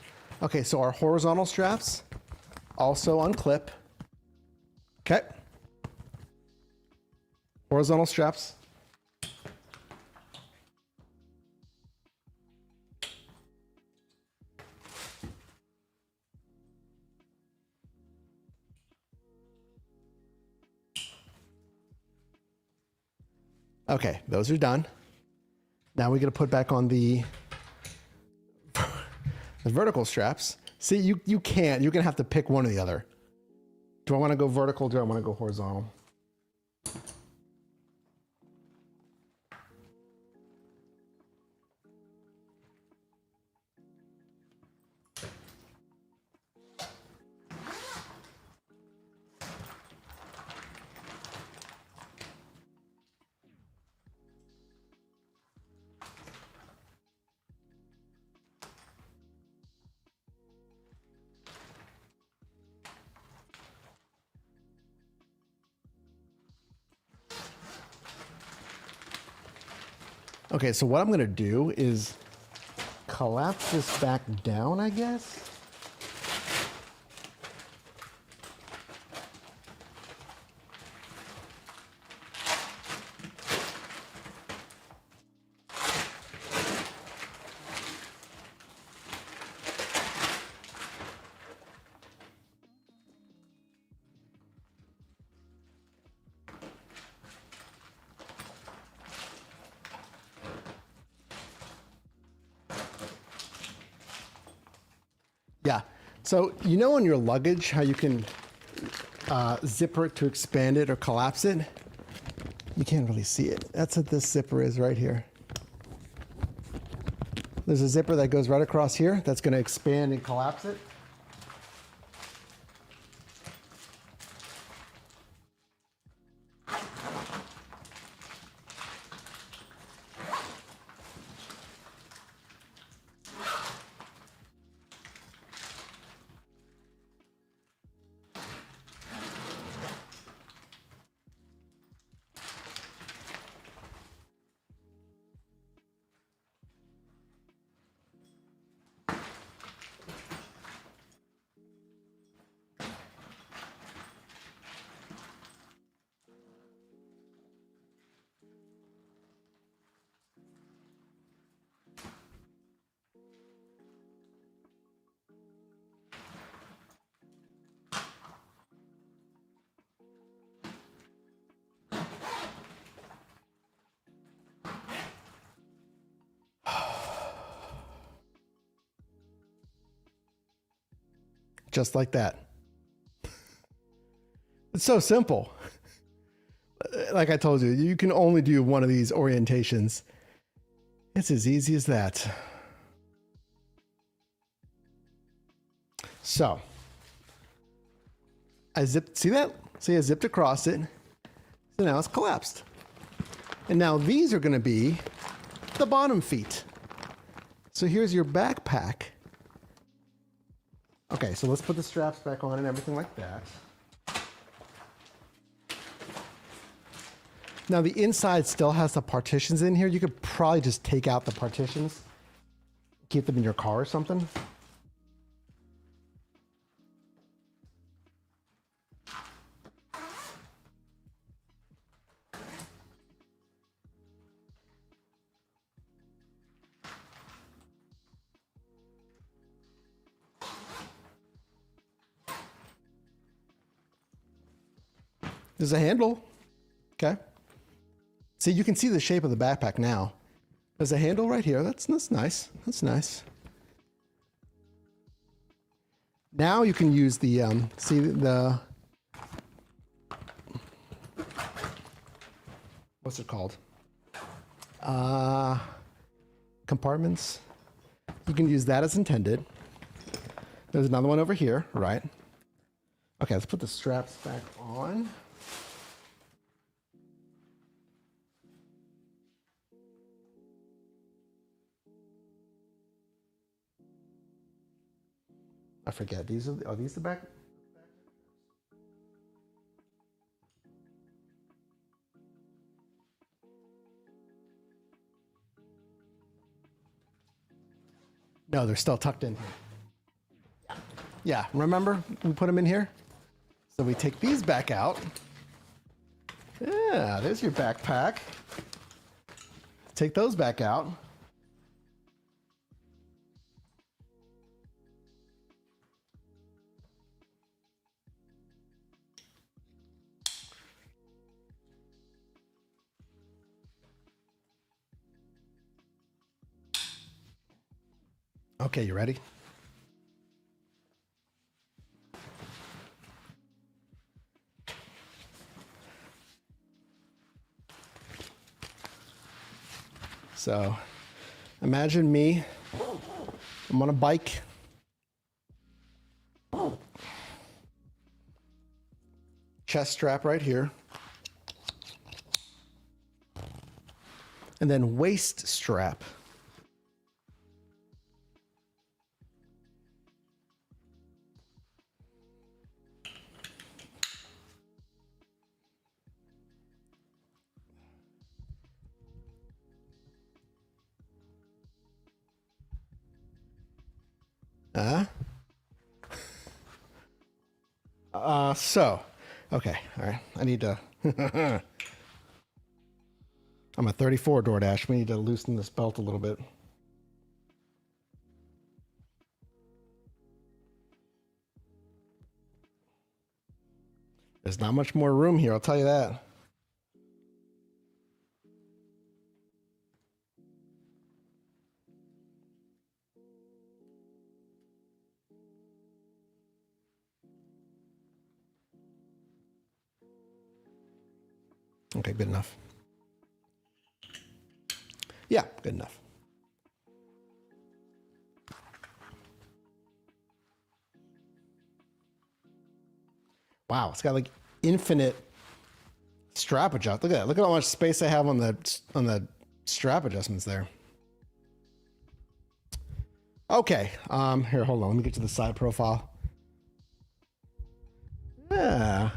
Speaker 1: Okay, so our horizontal straps also unclip. Okay. Horizontal straps. Okay, those are done. Now we're gonna put back on the vertical straps. See, you can't. You're gonna have to pick one or the other. Do I want to go vertical? Do I want to go horizontal? Okay, so what I'm gonna do is collapse this back down, I guess. Yeah, so you know on your luggage how you can zipper it to expand it or collapse it? You can't really see it. That's what this zipper is right here. There's a zipper that goes right across here that's going to expand and collapse it. Just like that. It's so simple. Like I told you, you can only do one of these orientations. It's as easy as that. So, I zipped, see that? See, I zipped across it. So now it's collapsed. And now these are gonna be the bottom feet. So here's your backpack. Okay, so let's put the straps back on and everything like that. Now the inside still has the partitions in here. You could probably just take out the partitions, keep them in your car or something. There's a handle. Okay. See, you can see the shape of the backpack now. There's a handle right here. That's nice. That's nice. Now you can use the, see the, what's it called? Compartments. You can use that as intended. There's another one over here, right? Okay, let's put the straps back on. I forget. Are these the back? No, they're still tucked in here. Yeah, remember we put them in here? So we take these back out. Yeah, there's your backpack. Take those back out. Okay, you ready? So imagine me, I'm on a bike. Chest strap right here. And then waist strap. Okay, all right. I need to, I'm a 34 DoorDash. We need to loosen this belt a little bit. There's not much more room here, I'll tell you that. Okay, good enough. Yeah, good enough. Wow, it's got like infinite strap adjust. Look at that. Look at how much space I have on the strap adjustments there. Okay, here, hold on. Let me get to the side profile. Yeah.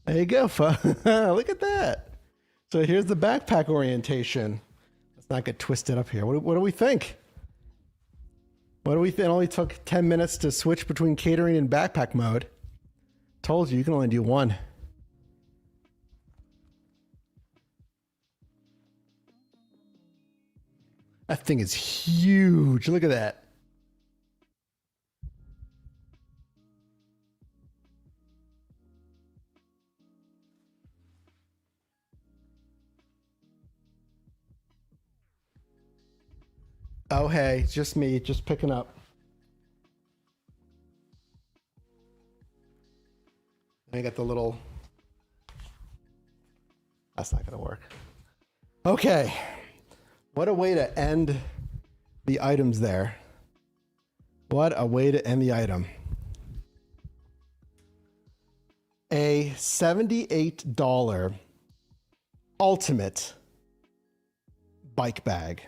Speaker 1: There you go. Look at that. So here's the backpack orientation. Let's not get twisted up here. What do we think? What do we think? It only took 10 minutes to switch between catering and backpack mode. Told you can only do one. That thing is huge. Look at that. Oh, hey, it's just me, just picking up. I got the little, that's not gonna work. Okay, what a way to end the items there. What a way to end the item. A $78 ultimate bike bag.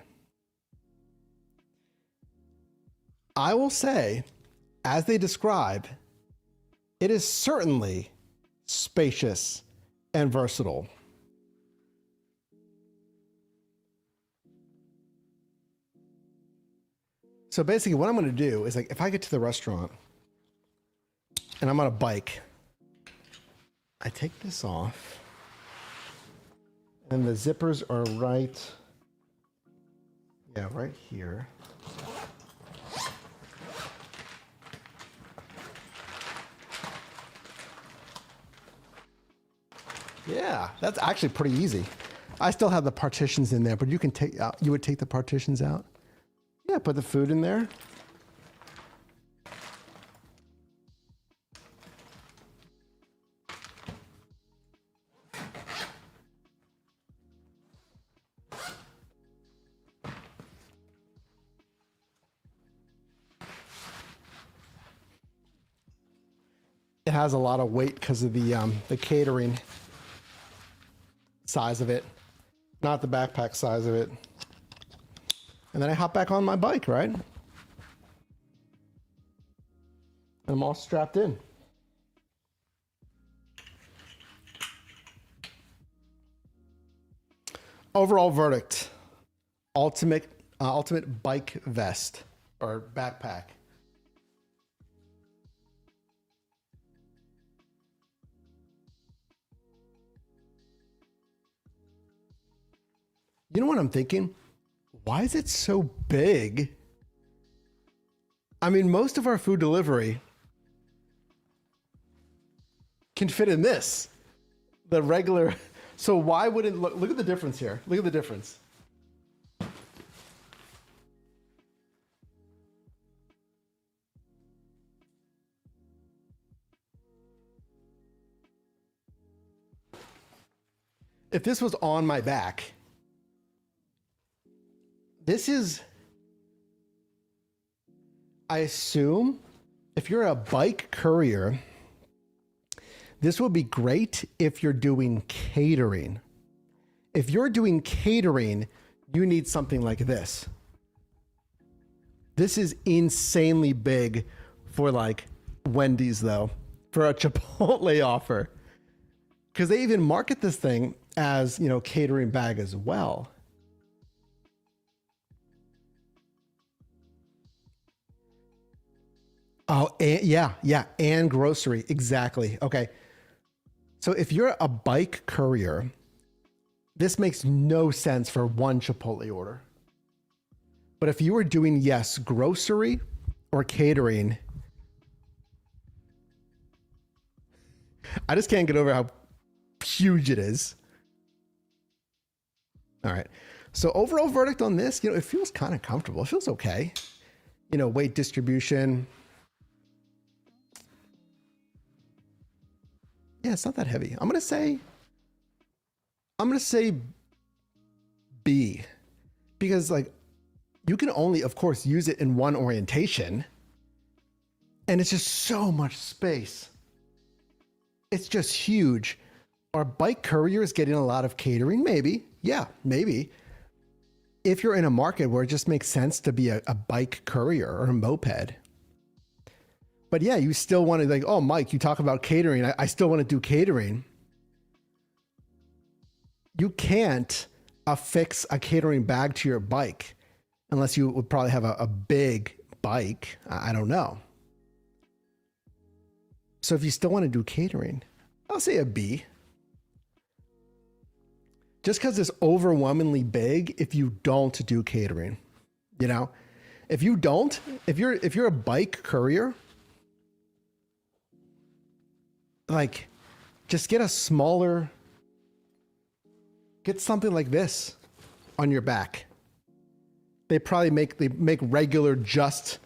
Speaker 1: I will say, as they describe, it is certainly spacious, and versatile. So basically what I'm going to do is, like, if I get to the restaurant and I'm on a bike, I take this off and the zippers are right here. Yeah, that's actually pretty easy. I still have the partitions in there, but you can take out, you would take the partitions out. Yeah, put the food in there. It has a lot of weight because of the catering size of it, not the backpack size of it. And then I hop back on my bike, right? And I'm all strapped in. Overall verdict: ultimate bike vest or backpack. You know what I'm thinking? Why is it so big? I mean, most of our food delivery can fit in this, the regular. So why wouldn't, look at the difference here. Look at the difference. If this was on my back, this is, I assume, if you're a bike courier, this will be great if you're doing catering. If you're doing catering, you need something like this. This is insanely big for like Wendy's though, for a Chipotle offer. Because they even market this thing as, you know, catering bag as well. Oh, and, yeah, and grocery, exactly. Okay, so if you're a bike courier, this makes no sense for one Chipotle order. But if you were doing, yes, grocery or catering, I just can't get over how huge it is. All right, so overall verdict on this, you know, it feels kind of comfortable. It feels okay. You know, weight distribution. Yeah, it's not that heavy. I'm gonna say B, because like you can only, of course, use it in one orientation, and it's just so much space. It's just huge. Are bike couriers getting a lot of catering? Maybe. Yeah, maybe. If you're in a market where it just makes sense to be a bike courier or a moped. But yeah, you still want to, like, oh, Mike, you talk about catering. I still want to do catering. You can't affix a catering bag to your bike unless you would probably have a big bike. I don't know. So if you still want to do catering, I'll say a B. Just because it's overwhelmingly big if you don't do catering. You know, if you don't, if you're a bike courier, like, just get a smaller, get something like this on your back. They make regular just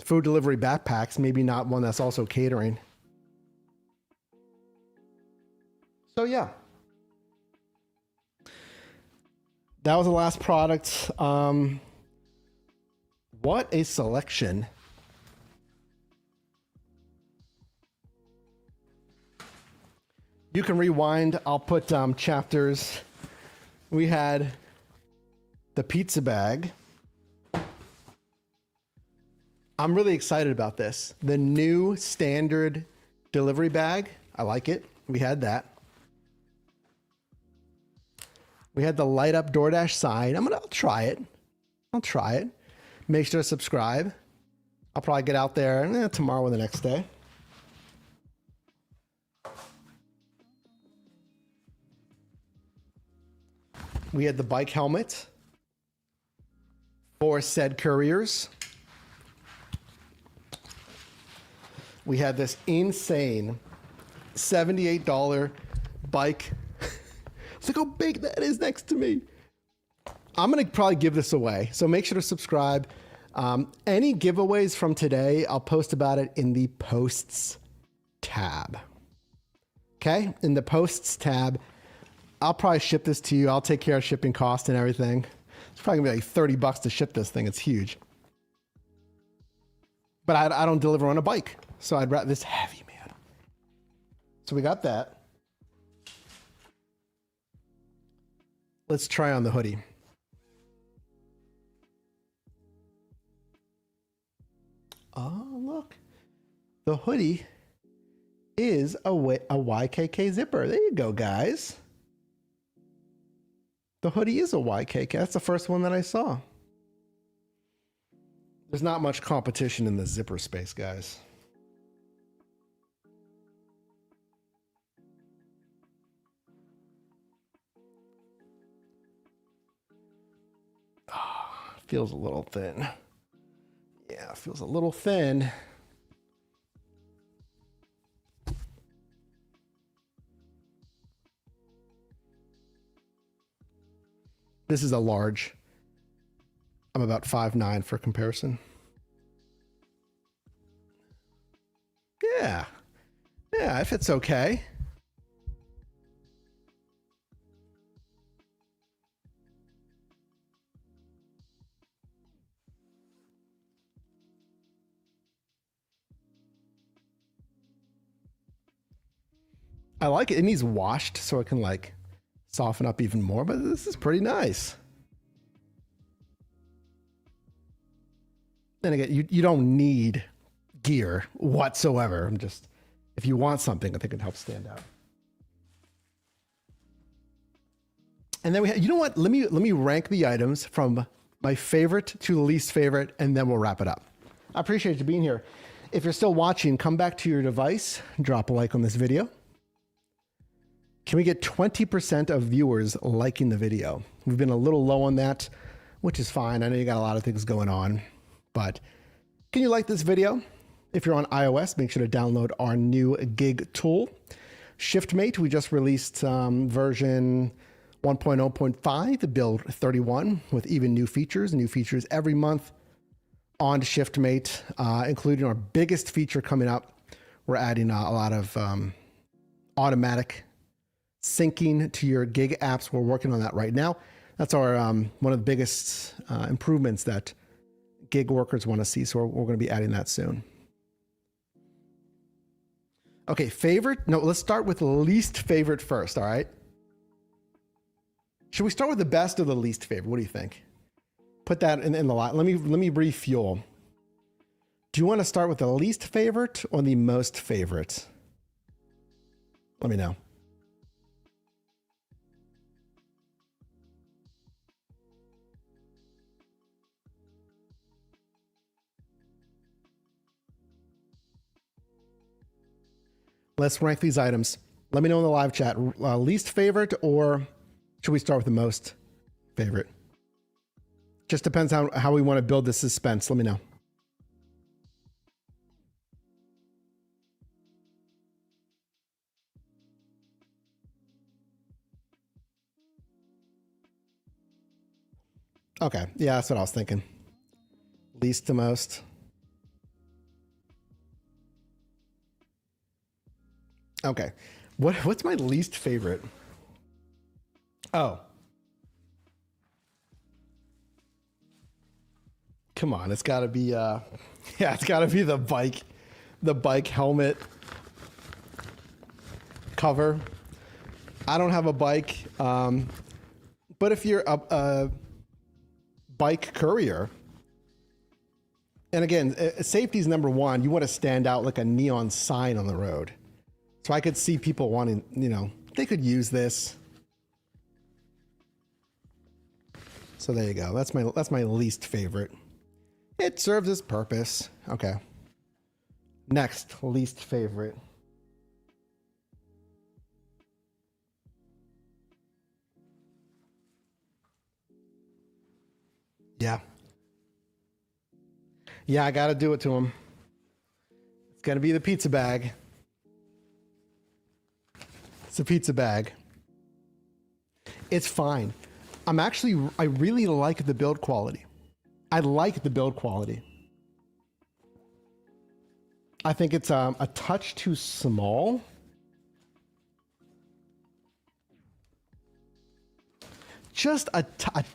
Speaker 1: food delivery backpacks, maybe not one that's also catering. So yeah, that was the last product. What a selection. You can rewind. I'll put chapters. We had the pizza bag. I'm really excited about this. The new standard delivery bag. I like it. We had that. We had the light up DoorDash sign. I'll try it. I'll try it. Make sure to subscribe. I'll probably get out there tomorrow or the next day. We had the bike helmet for said couriers. We had this insane $78 bike. Look how big that is next to me. I'm going to probably give this away. So make sure to subscribe. Any giveaways from today, I'll post about it in the posts tab. Okay. In the posts tab, I'll probably ship this to you. I'll take care of shipping costs and everything. It's probably gonna be like $30 to ship this thing. It's huge. But I don't deliver on a bike. So I'd rather this heavy, man. So we got that. Let's try on the hoodie. Oh, look. The hoodie is a YKK zipper. There you go, guys. The hoodie is a YKK. That's the first one that I saw. There's not much competition in the zipper space, guys. Feels a little thin. Yeah, feels a little thin. This is a large. I'm about 5'9" for comparison. Yeah. Yeah, it fits okay. I like it. It needs washed so it can like soften up even more, but this is pretty nice. Then again, you don't need gear whatsoever. I'm just, if you want something, I think it helps stand out. And then we have, you know what? Let me rank the items from my favorite to the least favorite, and then we'll wrap it up. I appreciate you being here. If you're still watching, come back to your device, drop a like on this video. Can we get 20% of viewers liking the video? We've been a little low on that, which is fine. I know you got a lot of things going on, but can you like this video? If you're on iOS, make sure to download our new gig tool. ShiftMate, we just released version 1.0.5, build 31, with even new features every month on ShiftMate, including our biggest feature coming up. We're adding a lot of automatic syncing to your gig apps. We're working on that right now. That's our one of the biggest improvements that gig workers want to see. So we're going to be adding that soon. Okay, favorite? No, let's start with least favorite first. All right. Should we start with the best or the least favorite? What do you think? Put that in the line. Let me refuel. Do you want to start with the least favorite or the most favorite? Let me know. Let's rank these items. Let me know in the live chat. Least favorite, or should we start with the most favorite? Just depends how we want to build the suspense. Let me know. Okay. Yeah, that's what I was thinking. Least to most. Okay. What's my least favorite? Oh. Come on, it's gotta be yeah, it's gotta be the bike helmet cover. I don't have a bike. But if you're a bike courier, and again, safety is number one. You want to stand out like a neon sign on the road. So I could see people wanting, you know, they could use this. So there you go. That's my least favorite. It serves its purpose. Okay. Next, least favorite. Yeah. Yeah, I got to do it to him. It's got to be the pizza bag. It's a pizza bag. It's fine. I really like the build quality. I like the build quality. I think it's a touch too small. Just a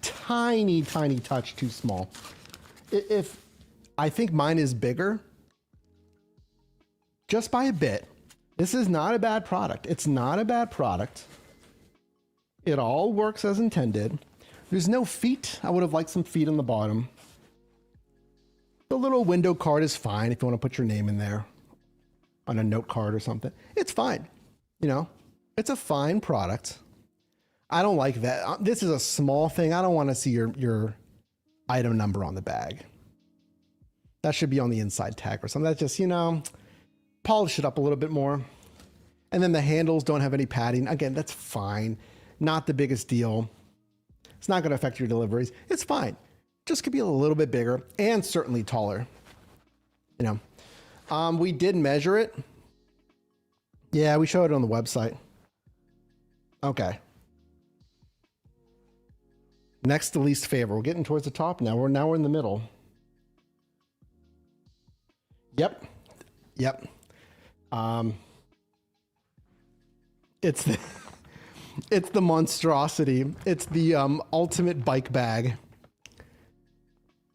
Speaker 1: tiny, tiny touch too small. If I think mine is bigger, just by a bit. This is not a bad product. It's not a bad product. It all works as intended. There's no feet. I would have liked some feet on the bottom. The little window card is fine if you want to put your name in there on a note card or something. It's fine. You know, it's a fine product. I don't like that. This is a small thing. I don't want to see your item number on the bag. That should be on the inside tag or something. That's just, you know, polish it up a little bit more. And then the handles don't have any padding. Again, that's fine. Not the biggest deal. It's not going to affect your deliveries. It's fine. Just could be a little bit bigger and certainly taller. You know, we did measure it. Yeah, we showed it on the website. Okay. Next to least favorite. We're getting towards the top now. We're in the middle. Yep. Yep. It's the monstrosity. It's the ultimate bike bag.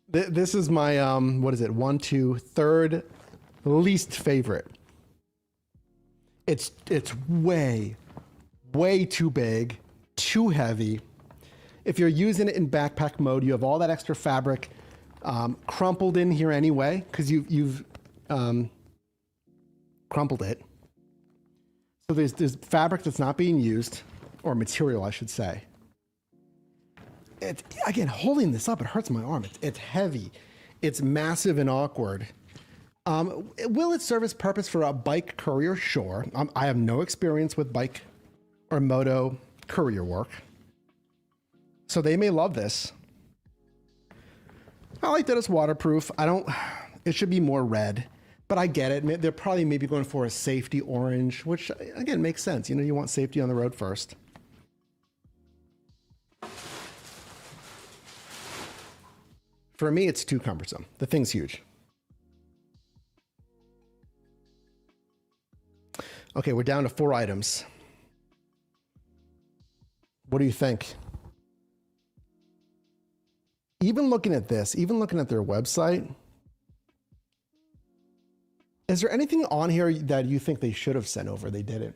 Speaker 1: This is my what is it? 1, 2, third least favorite. It's way too big, too heavy. If you're using it in backpack mode, you have all that extra fabric crumpled in here anyway, because you've crumpled it. So there's fabric that's not being used, or material, I should say. Again, holding this up, it hurts my arm. It's heavy. It's massive and awkward. Will it serve its purpose for a bike courier? Sure. I have no experience with bike or moto courier work. So they may love this. I like that it's waterproof. It should be more red, but I get it. They're probably maybe going for a safety orange, which again makes sense. You know, you want safety on the road first. For me, it's too cumbersome. The thing's huge. Okay, we're down to 4 items. What do you think? Even looking at this, even looking at their website, is there anything on here that you think they should have sent over? They didn't.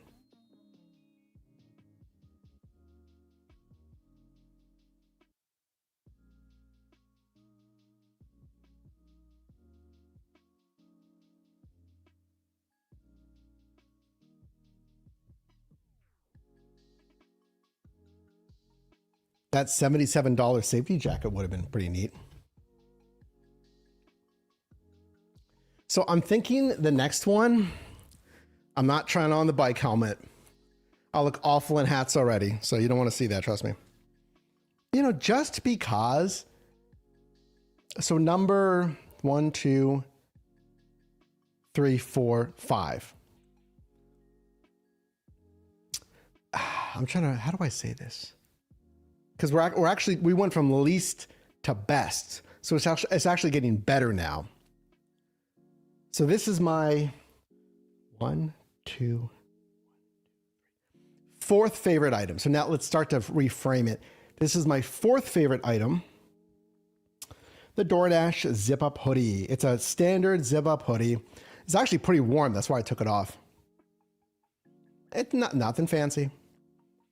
Speaker 1: That $77 safety jacket would have been pretty neat. So I'm thinking the next one, I'm not trying on the bike helmet. I'll look awful in hats already. So you don't want to see that, trust me. You know, just because. So number 1, 2, 3, 4, 5. I'm trying to, how do I say this? Because we went from least to best. So it's actually getting better now. So this is my 1, 2, 4th favorite item. So now let's start to reframe it. This is my 4th favorite item. The DoorDash Zip Up Hoodie. It's a standard zip up hoodie. It's actually pretty warm. That's why I took it off. It's nothing fancy.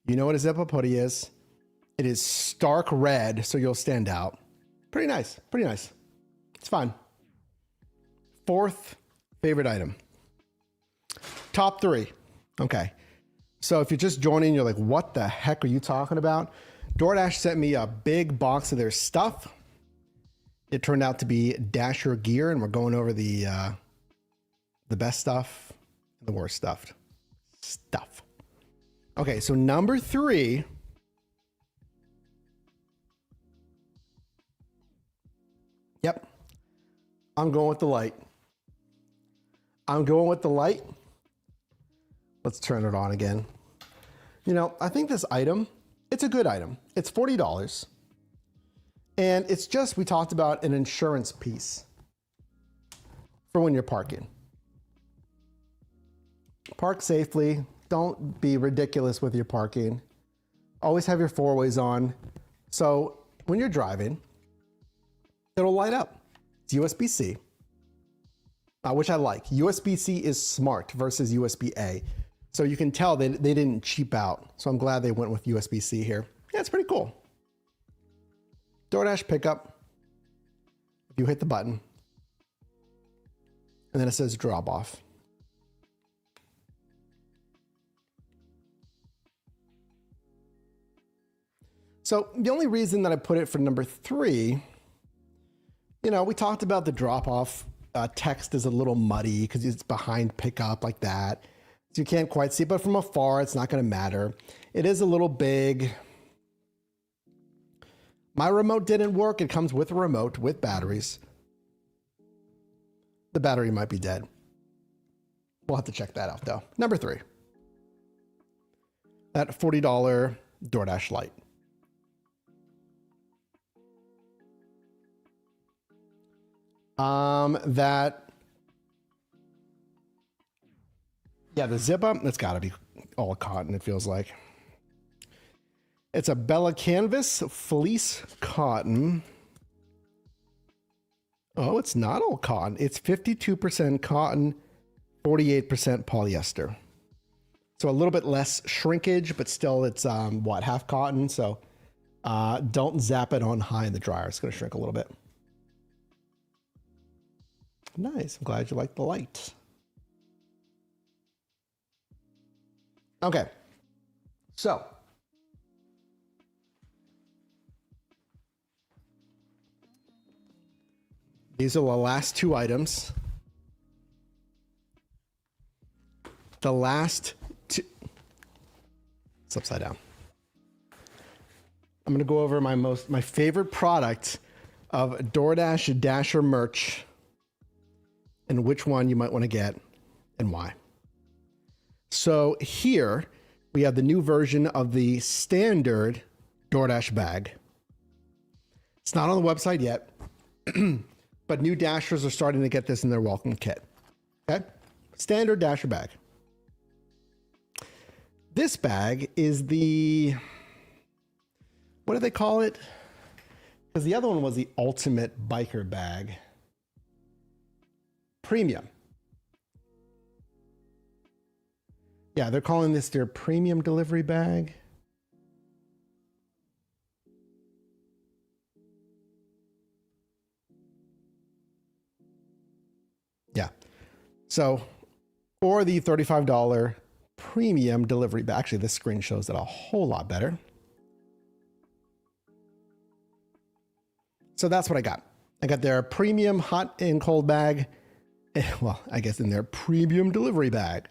Speaker 1: You know what a zip up hoodie is. It is stark red, so you'll stand out. Pretty nice. Pretty nice. It's fine. 4th favorite item. Top 3. Okay. So if you're just joining, you're like, what the heck are you talking about? DoorDash sent me a big box of their stuff. It turned out to be Dasher gear, and we're going over the best stuff and the worst stuff. Okay, so number 3. Yep. I'm going with the light. Let's turn it on again. You know, I think this item, it's a good item. It's $40. And it's just, we talked about an insurance piece for when you're parking. Park safely. Don't be ridiculous with your parking. Always have your 4-ways on. So when you're driving, it'll light up. It's USB-C, which I like. USB-C is smart versus USB-A. So you can tell they didn't cheap out. So I'm glad they went with USB-C here. Yeah, it's pretty cool. DoorDash pickup. If you hit the button, and then it says drop off. So the only reason that I put it for number 3, you know, we talked about the drop off text is a little muddy because it's behind pickup like that. So you can't quite see, but from afar, it's not going to matter. It is a little big. My remote didn't work. It comes with a remote with batteries. The battery might be dead. We'll have to check that out though. Number 3, that $40 DoorDash Lite. The Zip Up, that's got to be all cotton, it feels like. It's a Bella Canvas fleece cotton. Oh, it's not all cotton. It's 52% cotton, 48% polyester. So a little bit less shrinkage, but still it's, half cotton. So don't zap it on high in the dryer. It's going to shrink a little bit. Nice. I'm glad you like the light. Okay. So these are the last 2 items. The last 2. It's upside down. I'm going to go over my favorite product of DoorDash Dasher merch and which one you might want to get and why. So here we have the new version of the standard DoorDash bag. It's not on the website yet, but new Dashers are starting to get this in their welcome kit. Okay? Standard Dasher bag. This bag is the, what do they call it? Because the other one was the ultimate biker bag. Premium. Yeah, they're calling this their premium delivery bag. Yeah. So, or the $35 premium delivery bag. Actually, this screen shows it a whole lot better. So that's what I got. I got their premium hot and cold bag. Well, I guess in their premium delivery bag.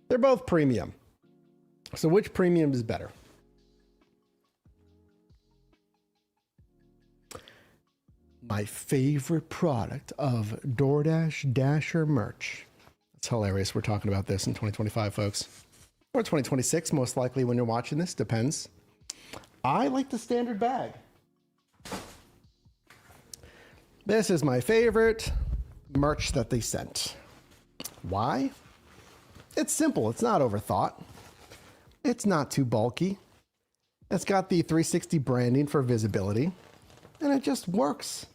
Speaker 1: They're both premium. So which premium is better? My favorite product of DoorDash Dasher merch. It's hilarious. We're talking about this in 2025, folks. Or 2026, most likely when you're watching this. Depends. I like the standard bag. This is my favorite merch that they sent. Why? It's simple. It's not overthought. It's not too bulky. It's got the 360 branding for visibility, and it just works.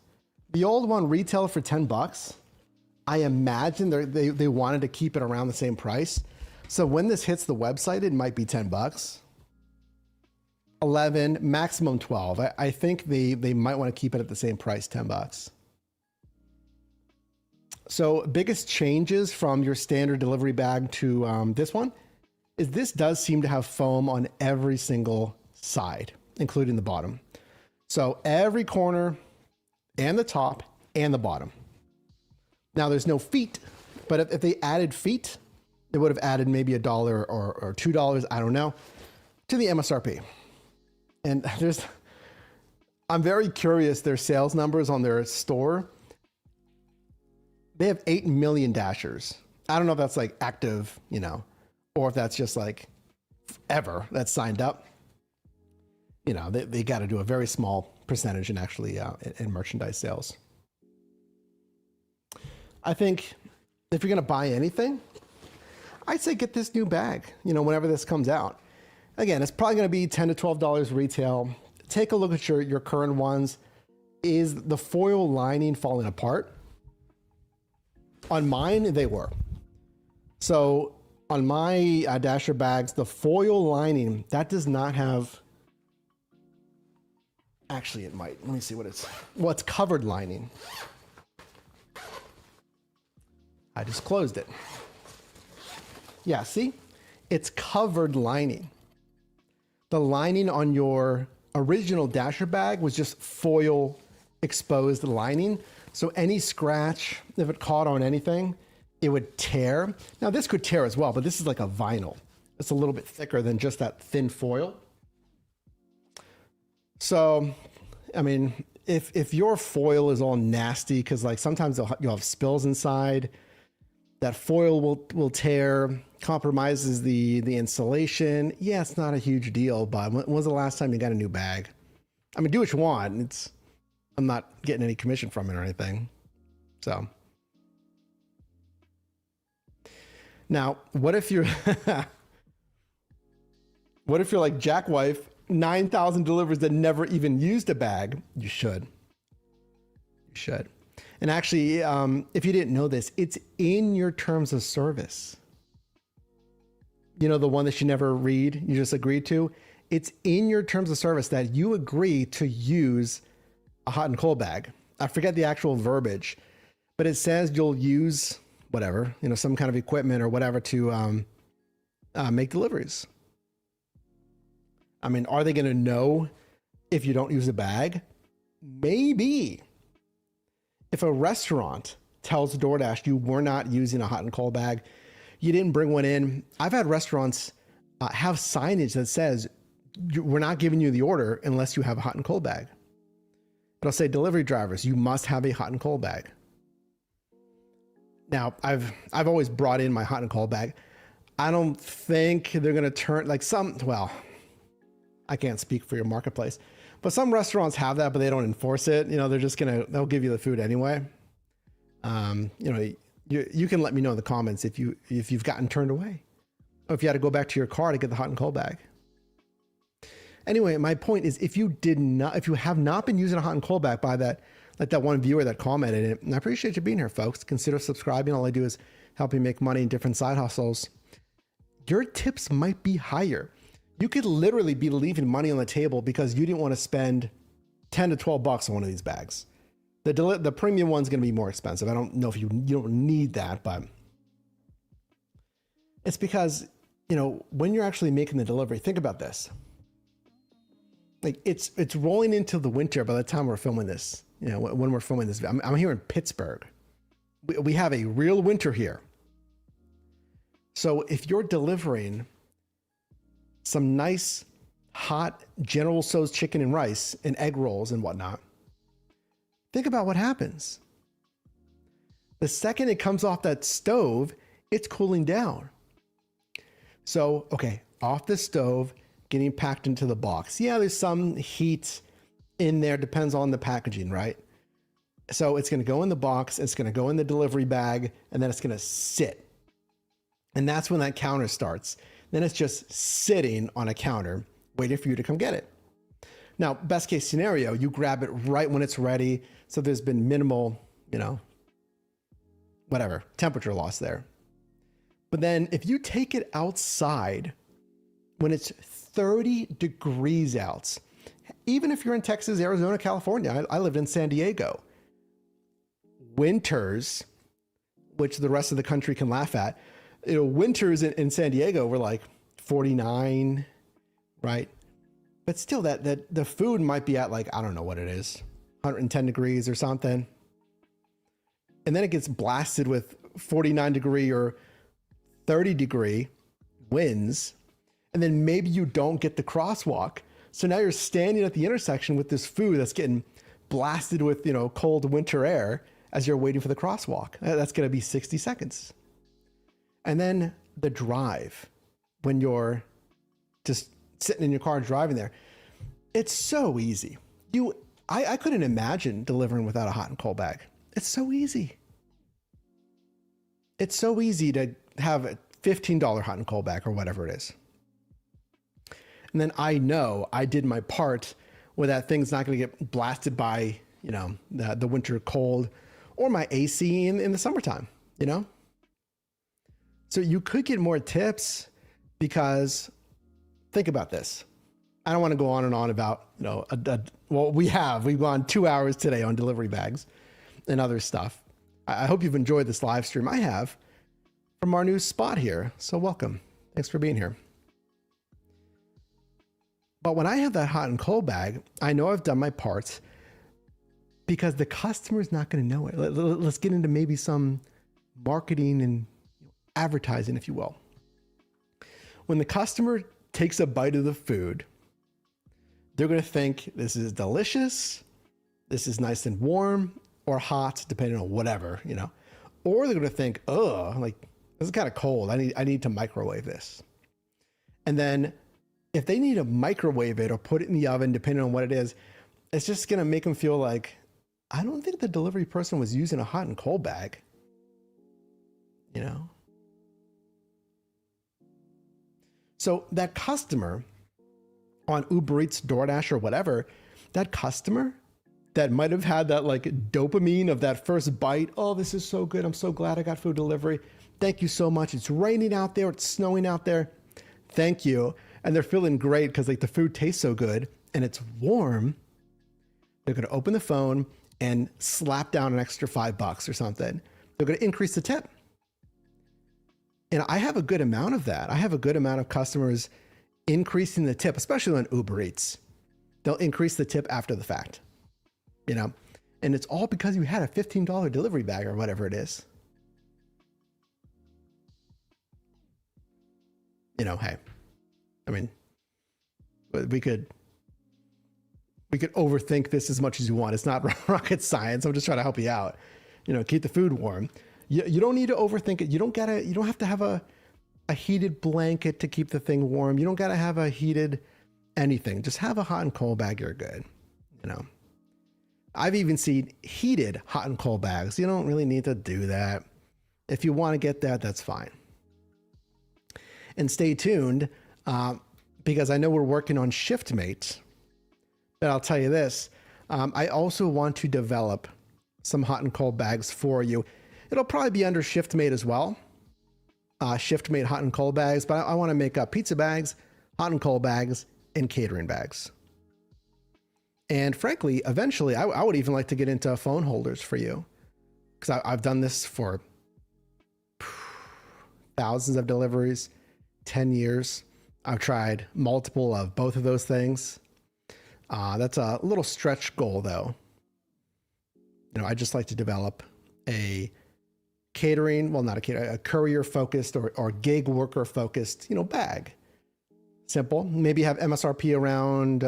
Speaker 1: The old one retailed for $10. I imagine they wanted to keep it around the same price. So when this hits the website, it might be $10. 11, maximum 12. I think they might want to keep it at the same price, $10. So biggest changes from your standard delivery bag to this one is this does seem to have foam on every single side, including the bottom. So every corner and the top and the bottom. Now there's no feet, but if they added feet, they would have added maybe $1 or $2, I don't know, to the MSRP. And I'm very curious, their sales numbers on their store. They have 8 million dashers. I don't know if that's like active, or if that's just like ever that's signed up. They got to do a very small percentage in actually in merchandise sales. I think if you're going to buy anything, I'd say get this new bag, whenever this comes out. Again, it's probably going to be $10 to $12 retail. Take a look at your current ones. Is the foil lining falling apart? On mine, they were. So on my Dasher bags, the foil lining, that does not have, actually it might. Let me see what it's covered lining. I just closed it. Yeah, see? It's covered lining. The lining on your original Dasher bag was just foil exposed lining. So any scratch, if it caught on anything, it would tear. Now this could tear as well, but this is like a vinyl. It's a little bit thicker than just that thin foil. So, I mean, if your foil is all nasty, because like sometimes you'll have spills inside, that foil will tear, compromises the insulation. Yeah, it's not a huge deal, but when was the last time you got a new bag? I mean, do what you want. I'm not getting any commission from it or anything. So now, what if you're like Jack Wife, 9,000 deliveries that never even used a bag? You should. You should. And actually, if you didn't know this, it's in your terms of service. The one that you never read, you just agreed to. It's in your terms of service that you agree to use a hot and cold bag. I forget the actual verbiage, but it says you'll use whatever, some kind of equipment or whatever to make deliveries. I mean, are they going to know if you don't use a bag? Maybe. If a restaurant tells DoorDash you were not using a hot and cold bag, you didn't bring one in. I've had restaurants have signage that says, we're not giving you the order unless you have a hot and cold bag. It'll say, delivery drivers, you must have a hot and cold bag. Now, I've always brought in my hot and cold bag. I don't think they're going to turn I can't speak for your marketplace, but some restaurants have that, but they don't enforce it. They're just they'll give you the food anyway. You can let me know in the comments if you've gotten turned away, or if you had to go back to your car to get the hot and cold bag. Anyway, my point is, if you have not been using a hot and cold bag by that one viewer that commented it, and I appreciate you being here, folks. Consider subscribing. All I do is help you make money in different side hustles. Your tips might be higher. You could literally be leaving money on the table because you didn't want to spend $10 to $12 on one of these bags. The premium one's going to be more expensive. I don't know if you don't need that, but it's because, when you're actually making the delivery, think about this. Like it's rolling into the winter by the time we're filming this, when we're filming this. I'm here in Pittsburgh. We have a real winter here. So if you're delivering some nice, hot General Tso's chicken and rice and egg rolls and whatnot, think about what happens. The second it comes off that stove, it's cooling down. So, okay, off the stove, getting packed into the box. Yeah, there's some heat in there, depends on the packaging, right? So it's going to go in the box, it's going to go in the delivery bag, and then it's going to sit. And that's when that counter starts. Then it's just sitting on a counter, waiting for you to come get it. Now, best case scenario, you grab it right when it's ready. So there's been minimal, temperature loss there. But then if you take it outside when it's 30 degrees out, even if you're in Texas, Arizona, California, I lived in San Diego. Winters, which the rest of the country can laugh at, winters in San Diego were like 49, right? But still that the food might be at like, I don't know what it is, 110 degrees or something. And then it gets blasted with 49 degree or 30 degree winds. And then maybe you don't get the crosswalk. So now you're standing at the intersection with this food that's getting blasted with, cold winter air as you're waiting for the crosswalk. That's going to be 60 seconds. And then the drive, when you're just sitting in your car driving there, it's so easy. I couldn't imagine delivering without a hot and cold bag. It's so easy. It's so easy to have a $15 hot and cold bag or whatever it is. And then I know I did my part where that thing's not going to get blasted by, the winter cold or my AC in the summertime, So you could get more tips because think about this. I don't want to go on and on about, we've gone 2 hours today on delivery bags and other stuff. I hope you've enjoyed this live stream. I have, from our new spot here. So welcome. Thanks for being here. But when I have that hot and cold bag, I know I've done my part because the customer is not going to know it. Let's get into maybe some marketing and advertising, if you will. When the customer takes a bite of the food, they're going to think this is delicious, this is nice and warm or hot, depending on whatever, or they're going to think, oh, like this is kind of cold. I need to microwave this. And then if they need to microwave it or put it in the oven, depending on what it is, it's just going to make them feel like, I don't think the delivery person was using a hot and cold bag, So that customer on Uber Eats, DoorDash, or whatever, that customer that might have had that like dopamine of that first bite. Oh, this is so good. I'm so glad I got food delivery. Thank you so much. It's raining out there. It's snowing out there. Thank you. And they're feeling great because like the food tastes so good and it's warm. They're going to open the phone and slap down an extra $5 or something. They're going to increase the tip. And I have a good amount of that. I have a good amount of customers increasing the tip, especially on Uber Eats. They'll increase the tip after the fact, and it's all because you had a $15 delivery bag or whatever it is. Hey, I mean, we could overthink this as much as you want. It's not rocket science. I'm just trying to help you out. Keep the food warm. You don't need to overthink it. You don't have to have a heated blanket to keep the thing warm. You don't got to have a heated anything. Just have a hot and cold bag. You're good. I've even seen heated hot and cold bags. You don't really need to do that. If you want to get that, that's fine. And stay tuned because I know we're working on ShiftMate, but I'll tell you this. I also want to develop some hot and cold bags for you. It'll probably be under ShiftMate as well. ShiftMate hot and cold bags, but I want to make up pizza bags, hot and cold bags, and catering bags. And frankly, eventually, I would even like to get into phone holders for you because I've done this for thousands of deliveries, 10 years. I've tried multiple of both of those things. That's a little stretch goal, though. I just like to develop a catering, well, not a catering, a courier focused or gig worker focused, bag. Simple. Maybe have MSRP around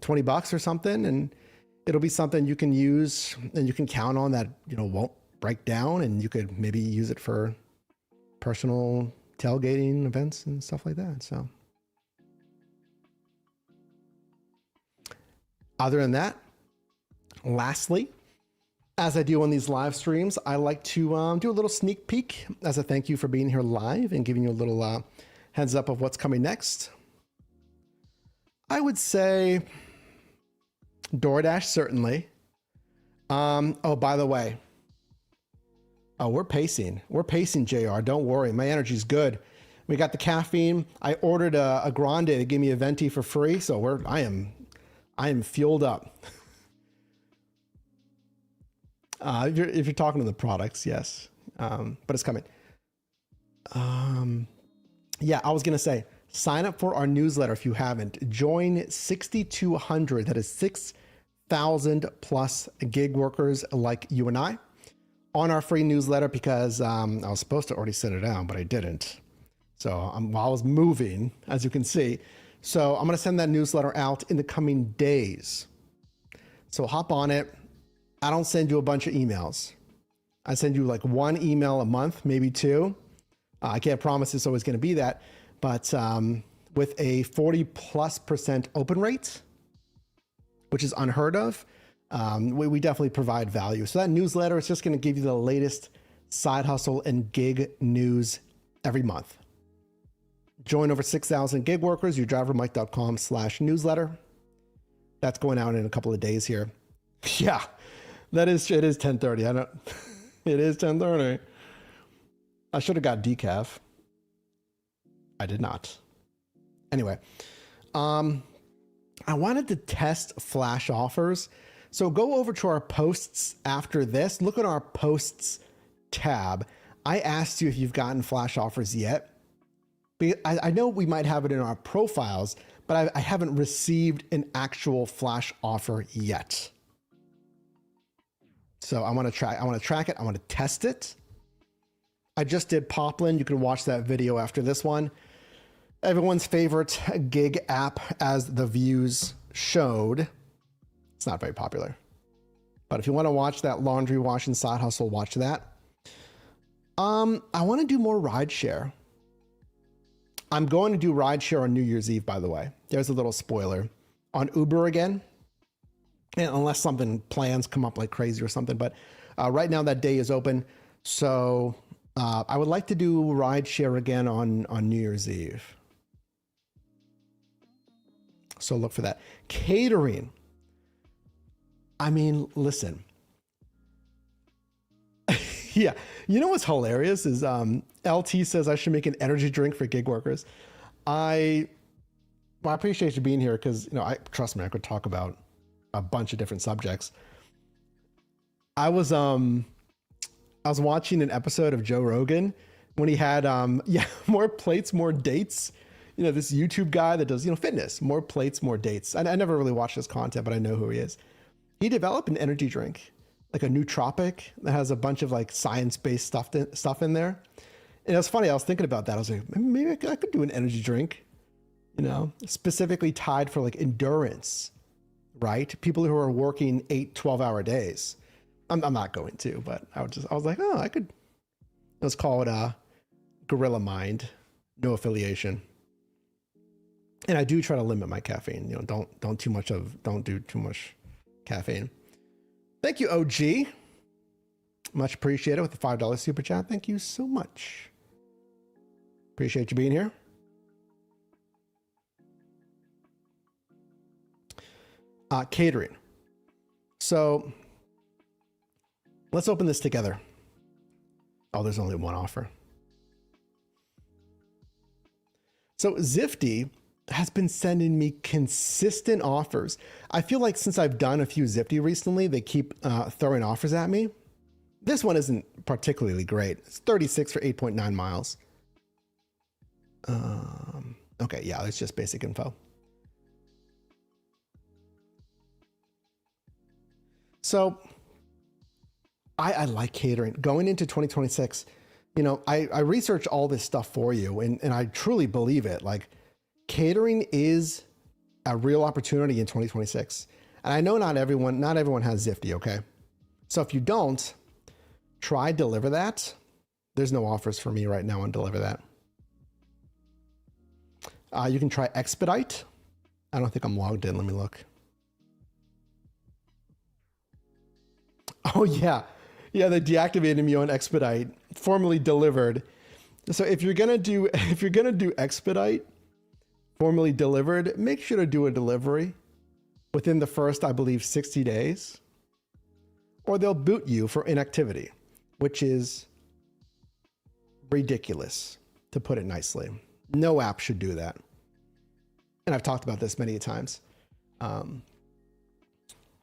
Speaker 1: $20 or something, and it'll be something you can use and you can count on that, won't break down, and you could maybe use it for personal tailgating events and stuff like that. So other than that, lastly, as I do on these live streams, I like to do a little sneak peek as a thank you for being here live and giving you a little heads up of what's coming next. I would say DoorDash, certainly. Oh, by the way, we're pacing. We're pacing, JR. Don't worry. My energy's good. We got the caffeine. I ordered a grande. They gave me a venti for free. So I am fueled up. If you're talking to the products, yes. But it's coming. Yeah, I was going to say Sign up for our newsletter if you haven't. Join 6,200, that is 6,000 plus gig workers like you and I on our free newsletter, because I was supposed to already send it out, but I didn't. So while I was moving, as you can see. So I'm going to send that newsletter out in the coming days. So hop on it. I don't send you a bunch of emails. I send you like one email a month, maybe two. I can't promise it's always going to be that, but with a 40+% open rate, which is unheard of, we definitely provide value. So that newsletter is just going to give you the latest side hustle and gig news every month. Join over 6,000 gig workers, yourdrivermike.com/newsletter. That's going out in a couple of days here. Yeah, it is 10:30. It is 10:30. I should have got decaf. I did not. Anyway, I wanted to test flash offers. So go over to our posts after this. Look at our posts tab. I asked you if you've gotten flash offers yet. I know we might have it in our profiles, but I haven't received an actual flash offer yet. So I want to track it. I want to test it. I just did Poplin. You can watch that video after this one. Everyone's favorite gig app, as the views showed. It's not very popular, but if you want to watch that laundry washing side hustle, watch that. I want to do more rideshare. I'm going to do rideshare on New Year's Eve, by the way. There's a little spoiler. On Uber again, and unless something plans come up like crazy or something. But right now that day is open. So I would like to do rideshare again on New Year's Eve. So look for that. Catering. I mean, listen. Yeah. You know what's hilarious is LT says I should make an energy drink for gig workers. I appreciate you being here, because trust me, I could talk about a bunch of different subjects. I was watching an episode of Joe Rogan when he had more plates, more dates. This YouTube guy that does fitness, more plates, more dates. I never really watched his content, but I know who he is. He developed an energy drink, like a nootropic that has a bunch of like science-based stuff in there. And it was funny. I was thinking about that. I was like, maybe I could do an energy drink, specifically tied for like endurance, right? People who are working 8, 12-hour days. I'm not going to, but I was like, oh, I could. Let's call it Gorilla Mind, no affiliation. And I do try to limit my caffeine. Don't do too much caffeine. Thank you, OG. Much appreciated with the $5 super chat. Thank you so much. Appreciate you being here. Catering. So let's open this together. Oh, there's only one offer. So Zifty has been sending me consistent offers. I feel like since I've done a few Zifty recently, they keep throwing offers at me. This one isn't particularly great. It's 36 for 8.9 miles. Okay, yeah, it's just basic info. So I like catering. Going into 2026, I researched all this stuff for you, and I truly believe it. Like, catering is a real opportunity in 2026. And I know not everyone has Zifty, okay? So if you don't, try Deliver That. There's no offers for me right now on Deliver That. You can try Expedite. I don't think I'm logged in. Let me look. Oh yeah. Yeah, they deactivated me on Expedite, formerly Delivered. So if you're gonna do Expedite, formerly Delivered, make sure to do a delivery within the first, I believe, 60 days, or they'll boot you for inactivity, which is ridiculous, to put it nicely. No app should do that. And I've talked about this many times.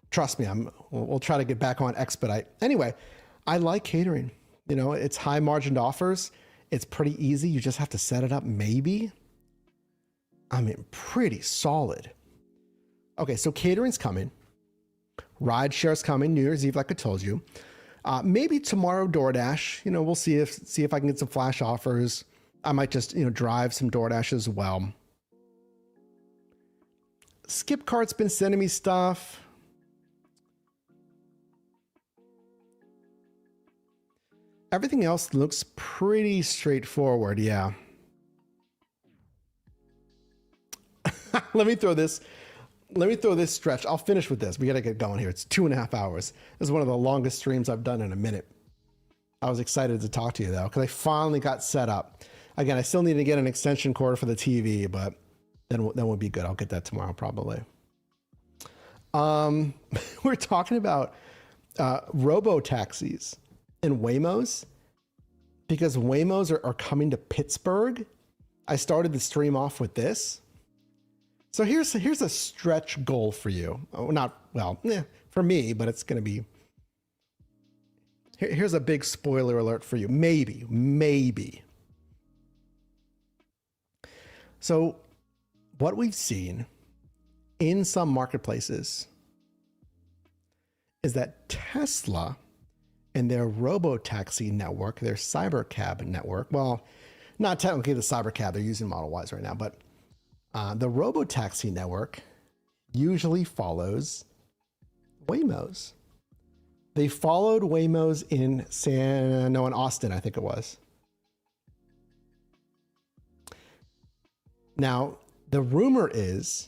Speaker 1: Trust me, we'll try to get back on Expedite. Anyway, I like catering. It's high margined offers. It's pretty easy. You just have to set it up, maybe. I mean, pretty solid. Okay, so catering's coming. Ride share's coming. New Year's Eve, like I told you. Maybe tomorrow DoorDash. You know, we'll see if I can get some flash offers. I might just, drive some DoorDash as well. Skipcart's been sending me stuff. Everything else looks pretty straightforward, yeah. Let me throw this stretch. I'll finish with this. We got to get going here. It's 2.5 hours. This is one of the longest streams I've done in a minute. I was excited to talk to you though, because I finally got set up. Again, I still need to get an extension cord for the TV, but then we'll be good. I'll get that tomorrow probably. We're talking about robo taxis and Waymos, because Waymos are coming to Pittsburgh. I started the stream off with this. So here's a stretch goal for you. For me, but it's going to be. Here's a big spoiler alert for you. Maybe. So what we've seen in some marketplaces is that Tesla and their robo-taxi network, their Cybercab network, well, not technically the Cybercab, they're using Model Ys right now, but the robo-taxi network usually follows Waymos. They followed Waymos in Austin, I think it was. Now, the rumor is,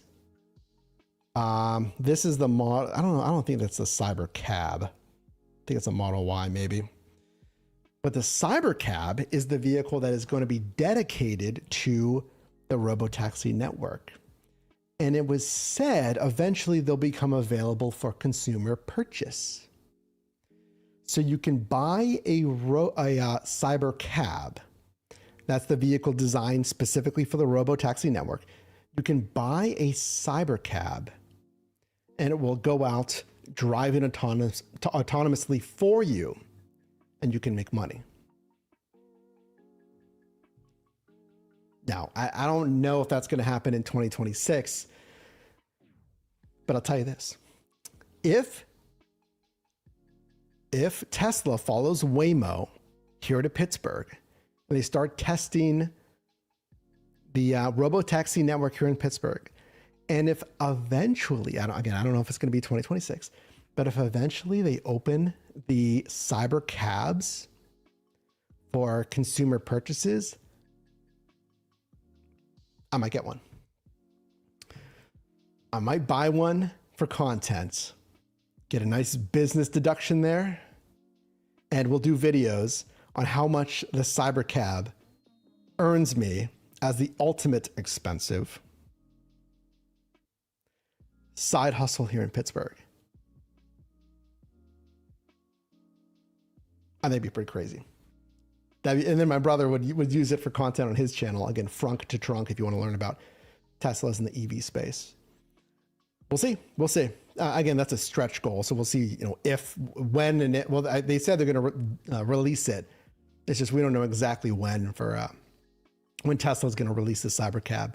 Speaker 1: this is the model. I don't think that's the Cybercab. I think it's a Model Y maybe. But the Cybercab is the vehicle that is going to be dedicated to the robotaxi network. And it was said eventually they'll become available for consumer purchase. So you can buy a Cybercab. That's the vehicle designed specifically for the robotaxi network. You can buy a Cybercab and it will go out driving autonomously for you, and you can make money. Now, I don't know if that's going to happen in 2026, but I'll tell you this. If Tesla follows Waymo here to Pittsburgh, and they start testing the robotaxi network here in Pittsburgh, and if eventually, I don't know if it's going to be 2026, but if eventually they open the Cybercabs for consumer purchases, I might get one. I might buy one for content, get a nice business deduction there, and we'll do videos on how much the Cybercab earns me as the ultimate expensive side hustle here in Pittsburgh. I think it'd be pretty crazy. And then my brother would use it for content on his channel. Again, Frunk to Trunk, if you want to learn about Teslas in the EV space. We'll see. Again, that's a stretch goal. So we'll see, if, when, and it, well, they said they're going to release it. It's just, we don't know exactly when Tesla's going to release the Cybercab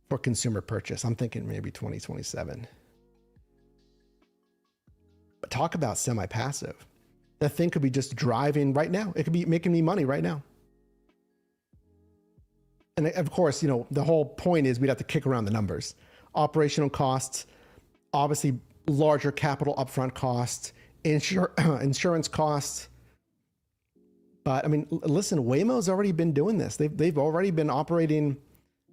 Speaker 1: for consumer purchase. I'm thinking maybe 2027. But talk about semi-passive. That thing could be just driving right now. It could be making me money right now. And of course, the whole point is we'd have to kick around the numbers. Operational costs, obviously larger capital upfront costs, insurance costs. But I mean, listen, Waymo's already been doing this. They've already been operating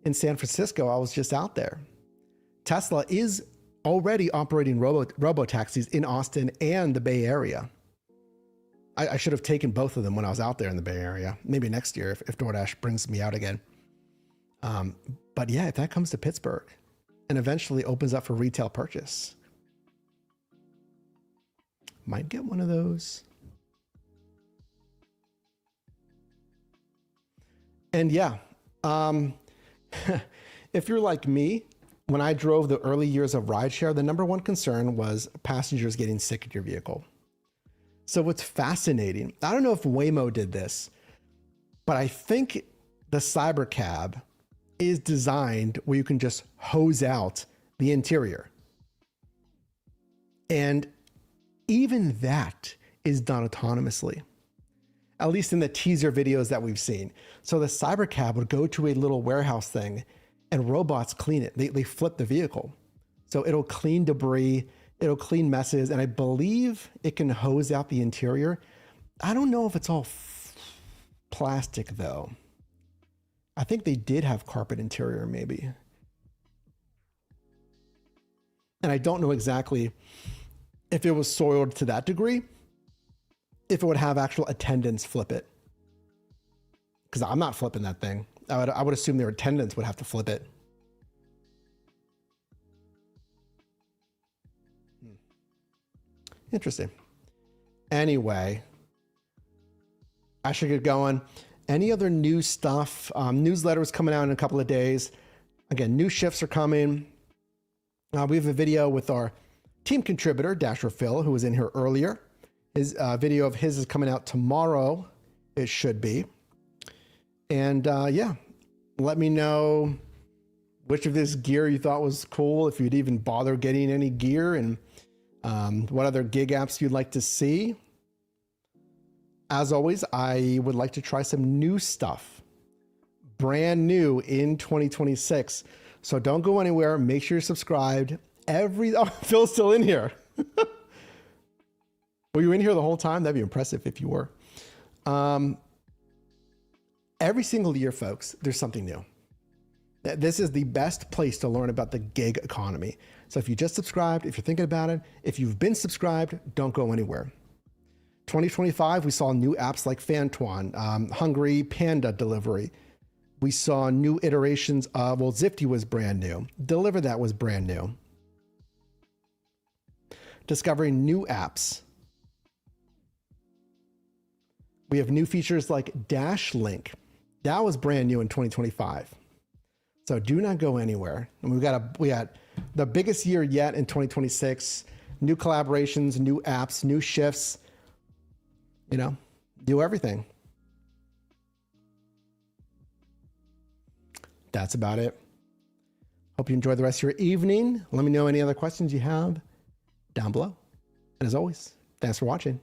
Speaker 1: in San Francisco. I was just out there. Tesla is already operating robo taxis in Austin and the Bay Area. I should have taken both of them when I was out there in the Bay Area. Maybe next year if DoorDash brings me out again. But yeah, if that comes to Pittsburgh and eventually opens up for retail purchase, might get one of those. And yeah, if you're like me, when I drove the early years of rideshare, the number one concern was passengers getting sick in your vehicle. So what's fascinating, I don't know if Waymo did this, but I think the Cybercab is designed where you can just hose out the interior. And even that is done autonomously, at least in the teaser videos that we've seen. So the Cybercab would go to a little warehouse thing and robots clean it. They flip the vehicle. So it'll clean debris, it'll clean messes, and I believe it can hose out the interior. I don't know if it's all plastic though. I think they did have carpet interior maybe. And I don't know exactly if it was soiled to that degree, if it would have actual attendants flip it. Because I'm not flipping that thing. I would assume their attendants would have to flip it. Interesting. Anyway, I should get going. Any other new stuff? Newsletters coming out in a couple of days. Again, new shifts are coming. We have a video with our team contributor, Dasher Phil, who was in here earlier. His video of his is coming out tomorrow. It should be. And yeah, let me know which of this gear you thought was cool, if you'd even bother getting any gear, and what other gig apps you'd like to see. As always, I would like to try some new stuff, brand new in 2026. So don't go anywhere. Make sure you're subscribed. Oh, Phil's still in here. Were you in here the whole time? That'd be impressive if you were. Every single year, folks, there's something new. This is the best place to learn about the gig economy. So if you just subscribed, if you're thinking about it, if you've been subscribed, don't go anywhere. 2025, we saw new apps like Fantuan, Hungry Panda Delivery. We saw new iterations of, well, Zifty was brand new. Deliver That was brand new. Discovering new apps. We have new features like Dash Link. That was brand new in 2025. So do not go anywhere. And we got the biggest year yet in 2026. New collaborations, new apps, new shifts. You know, do everything. That's about it. Hope you enjoy the rest of your evening. Let me know any other questions you have down below. And as always, thanks for watching.